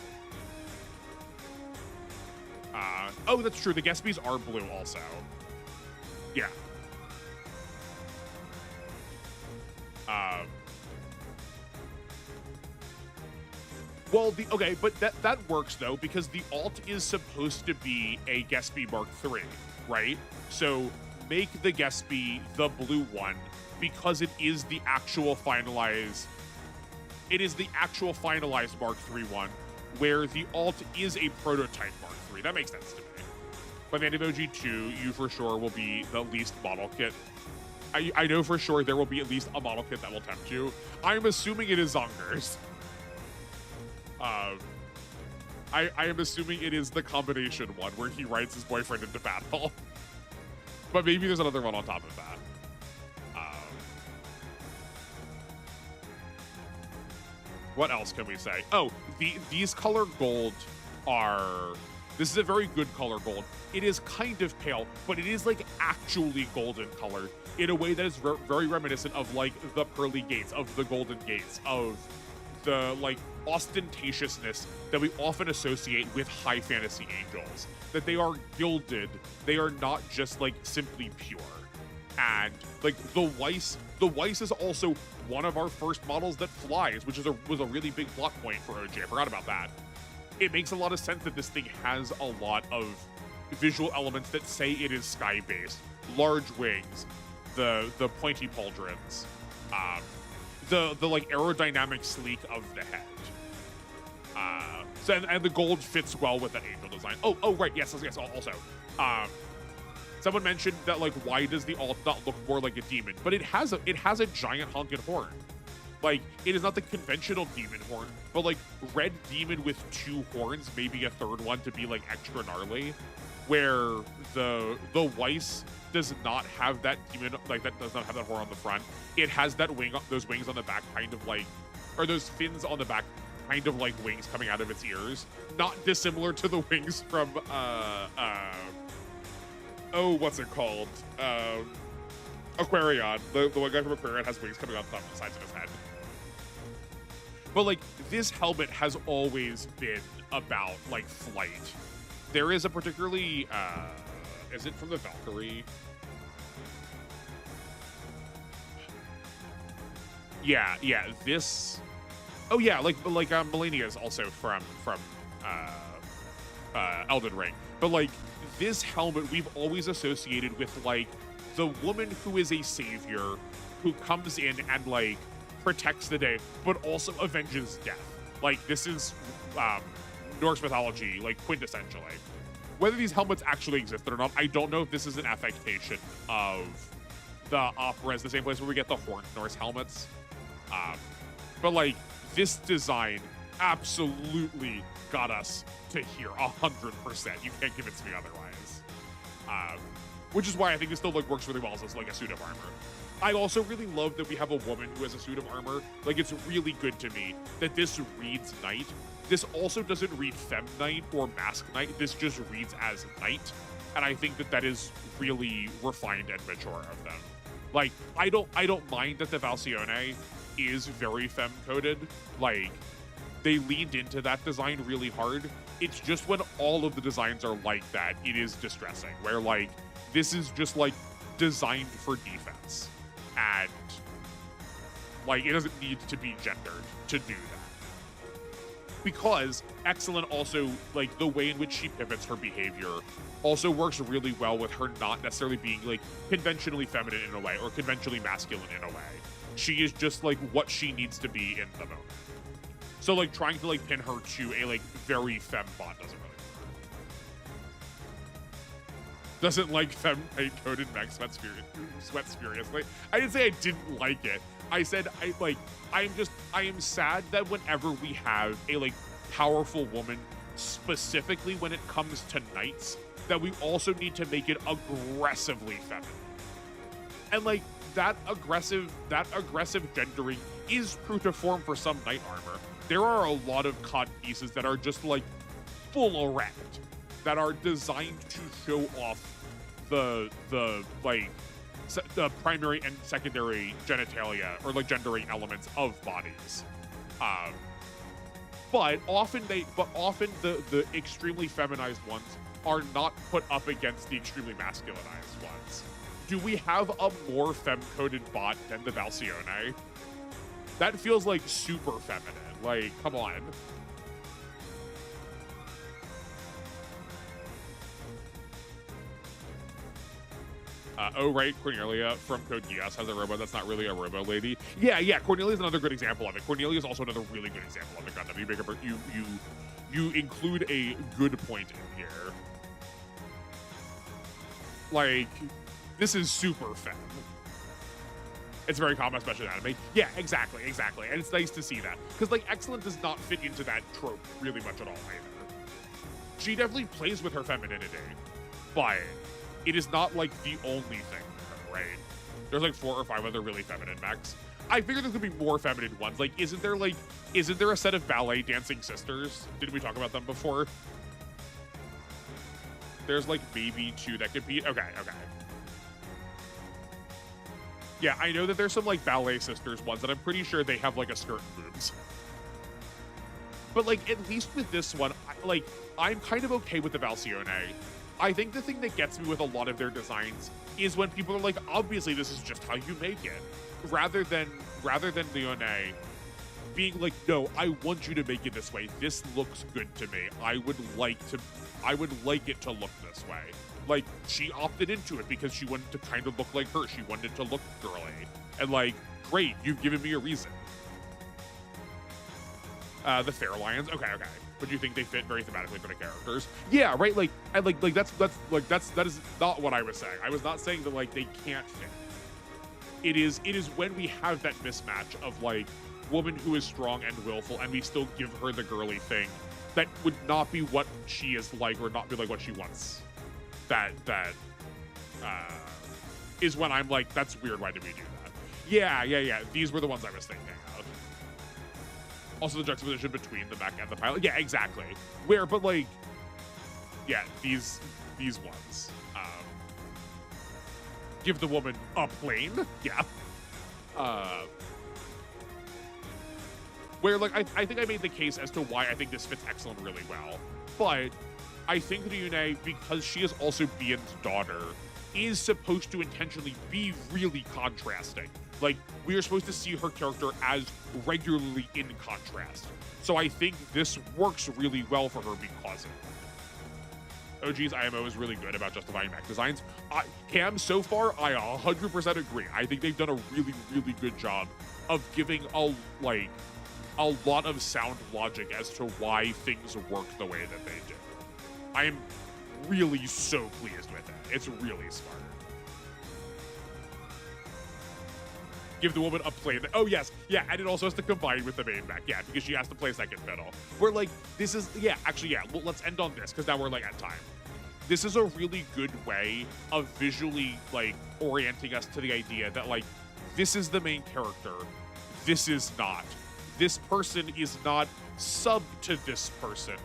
Oh, that's true. The Gaspies are blue also. Yeah. Well, but that works though, because the alt is supposed to be a Gaspy Mark III, right? So make the Gaspy the blue one, because it is the actual finalized Mark III one, where the alt is a prototype Mark III. That makes sense to me. By the end of OG2, you for sure will be the least model kit. I know for sure there will be at least a model kit that will tempt you. I'm assuming it is Zonger's. I am assuming it is the combination one where he rides his boyfriend into battle. But maybe there's another one on top of that. What else can we say? Oh, these color gold are... This is a very good color gold. It is kind of pale, but it is actually golden color in a way that is very reminiscent of the pearly gates, of the golden gates, of the ostentatiousness that we often associate with high fantasy angels. That they are gilded, they are not just simply pure. And the Weiss is also one of our first models that flies, which was a really big plot point for OG. I forgot about that. It makes a lot of sense that this thing has a lot of visual elements that say it is sky-based. Large wings, the pointy pauldrons, the aerodynamic sleek of the head. And the gold fits well with that angel design. Oh, right, yes. Also, someone mentioned that why does the alt not look more like a demon? But it has a giant honking horn. It is not the conventional demon horn, but red demon with two horns, maybe a third one to be extra gnarly. Where the Weiss does not have that demon, that does not have that horn on the front. It has that those wings on the back, kind of or those fins on the back, kind of wings coming out of its ears. Not dissimilar to the wings from what's it called? Aquarion. The one guy from Aquarion has wings coming out the sides of his head. But this helmet has always been about flight. There is a particularly is it from the Valkyrie? Yeah, this. Oh yeah, Melania is also from Elden Ring. But this helmet we've always associated with the woman who is a savior who comes in and protects the day, but also avenges death. This is Norse mythology, quintessentially. Whether these helmets actually existed or not, I don't know if this is an affectation of the operas, the same place where we get the horned Norse helmets. But this design absolutely got us to here 100%. You can't convince me otherwise. Which is why I think this still works really well as a suit of armor. I also really love that we have a woman who has a suit of armor. Like, it's really good to me that this reads knight. This also doesn't read fem knight or mask knight. This just reads as knight. And I think that that is really refined and mature of them. Like, I don't mind that the Valsione is very fem coded. Like, they leaned into that design really hard. It's just when all of the designs are like that, it is distressing. Where, like, this is just, like, designed for defense. And, like, it doesn't need to be gendered to do that. Because Excellent also, like, the way in which she pivots her behavior also works really well with her not necessarily being, like, conventionally feminine in a way or conventionally masculine in a way. She is just, like, what she needs to be in the moment. So, like, trying to, like, pin her to a, like, very femme bot doesn't really work. Doesn't like femme coded mech sweats furiously. I didn't say I didn't like it. I said I am sad that whenever we have a, like, powerful woman, specifically when it comes to knights, that we also need to make it aggressively feminine. And, like, that aggressive gendering is true to form for some knight armor. There are a lot of COD pieces that are just, like, full erect, that are designed to show off the primary and secondary genitalia or, like, gendering elements of bodies. But often the extremely feminized ones are not put up against the extremely masculinized ones. Do we have a more femme-coded bot than the Valsione? That feels like super feminine. Like, come on. Oh, right, Cornelia from Code Geass has a robo that's not really a robo lady. Yeah, Cornelia is another good example of it. Cornelia is also another really good example of it. Gundam, you include a good point in here. Like, this is super femme. It's very common, especially in anime. Yeah, exactly. And it's nice to see that. Because, like, Excellent does not fit into that trope really much at all either. She definitely plays with her femininity, but it is not, like, the only thing with her, right? There's, like, 4 or 5 other really feminine mechs. I figured there could be more feminine ones. Like, isn't there a set of ballet dancing sisters? Didn't we talk about them before? There's, like, maybe 2 that could be. Okay. Yeah, I know that there's some, like, ballet sisters ones, and I'm pretty sure they have, like, a skirt and boobs. But, like, at least with this one, I'm kind of okay with the Valsione. I think the thing that gets me with a lot of their designs is when people are like, obviously this is just how you make it. Rather than Leone being like, no, I want you to make it this way. This looks good to me. I would like it to look this way. Like, she opted into it because she wanted to kind of look like her. She wanted to look girly. And, like, great, you've given me a reason. The Fair Lions, okay. But you think they fit very thematically for the characters? Yeah, right. That is not what I was saying. I was not saying that, like, they can't fit. It is when we have that mismatch of, like, woman who is strong and willful, and we still give her the girly thing that would not be what she is like, or not be like what she wants. That is when I'm like, that's weird. Why did we do that? Yeah. These were the ones I was thinking of. Also, the juxtaposition between the mech and the pilot. Yeah, exactly. But like, yeah, these ones. Give the woman a plane. Yeah. Where, like, I think I made the case as to why I think this fits Excellent really well. But I think Ryune, because she is also Bian's daughter, is supposed to intentionally be really contrasting. Like, we are supposed to see her character as regularly in contrast. So I think this works really well for her because of it. OG's IMO is really good about justifying mech designs. Cam, so far, I 100% agree. I think they've done a really, really good job of giving a lot of sound logic as to why things work the way that they do. I am really so pleased with it. It's really smart. Give the woman a play. Oh, yes. Yeah, and it also has to combine with the main mech. Yeah, because she has to play second fiddle. We're like, this is, yeah, actually, yeah. Well, let's end on this, because now we're, like, at time. This is a really good way of visually, like, orienting us to the idea that, like, this is the main character. This is not. This person is not sub to this person.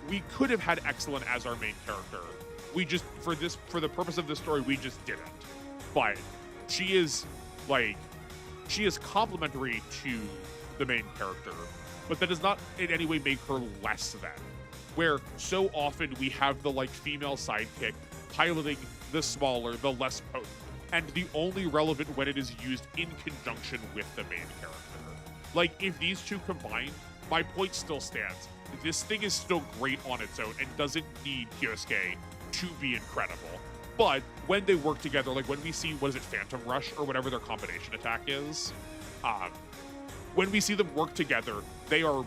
We could have had Excellent as our main character. We just, for the purpose of this story, we just didn't. But she is complementary to the main character, but that does not in any way make her less than. Where so often we have the like female sidekick piloting the smaller, the less potent, and the only relevant when it is used in conjunction with the main character. Like, if these two combine, my point still stands. This thing is still great on its own and doesn't need Kyosuke to be incredible. But when they work together, like when we see, what is it, Phantom Rush or whatever their combination attack is, when we see them work together, they are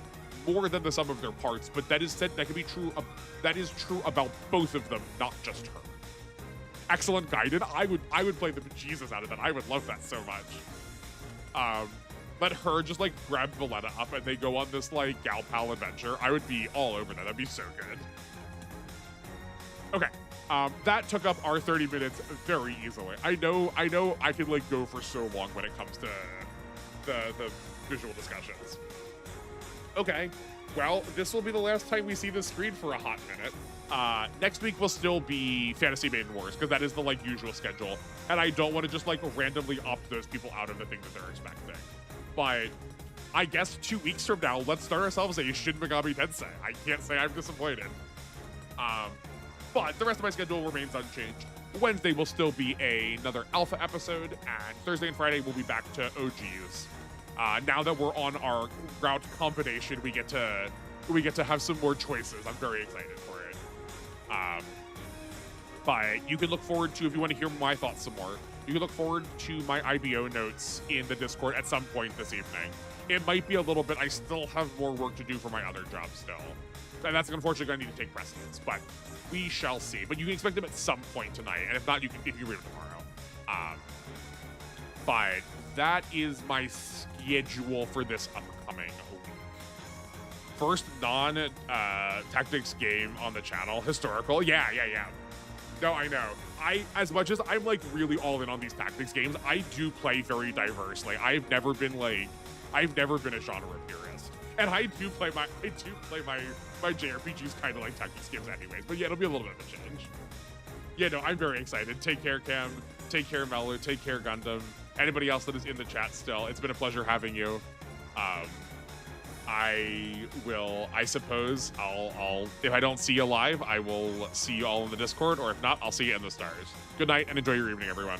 more than the sum of their parts. But that is said, that can be true. That is true about both of them, not just her. Excellent Guided. I would play the bejesus out of that. I would love that so much. Let her just like grab Valletta up and they go on this like gal pal adventure. I would be all over that. That'd be so good. Okay. That took up our 30 minutes very easily. I know I could like go for so long when it comes to the visual discussions. Okay, well, this will be the last time we see the screen for a hot minute. Next week will still be Fantasy Maiden Wars, because that is the like usual schedule, and I don't want to just like randomly opt those people out of the thing that they're expecting. But I guess 2 weeks from now, let's start ourselves a Shin Megami Tensei. I can't say I'm disappointed. But the rest of my schedule remains unchanged. Wednesday will still be another alpha episode, and Thursday and Friday we'll be back to OGs. Now that we're on our route combination, we get to have some more choices. I'm very excited for it. But you can look forward to, if you want to hear my thoughts some more, you can look forward to my IBO notes in the Discord at some point this evening. It might be a little bit. I still have more work to do for my other job still. And that's unfortunately going to need to take precedence, but we shall see. But you can expect them at some point tonight, and if not, if you read them tomorrow. But that is my schedule for this upcoming week. First non-tactics game on the channel, historical. Yeah. No, I know. As much as I'm like really all in on these tactics games, I do play very diversely. I've never been a genre purist. And I do play my JRPGs kind of like tactics games anyways. But yeah, it'll be a little bit of a change. Yeah, no, I'm very excited. Take care, Cam. Take care, Melu. Take care, Gundam. Anybody else that is in the chat still, it's been a pleasure having you. I suppose I'll if I don't see you live, I will see you all in the Discord, or if not, I'll see you in the stars. Good night and enjoy your evening, everyone.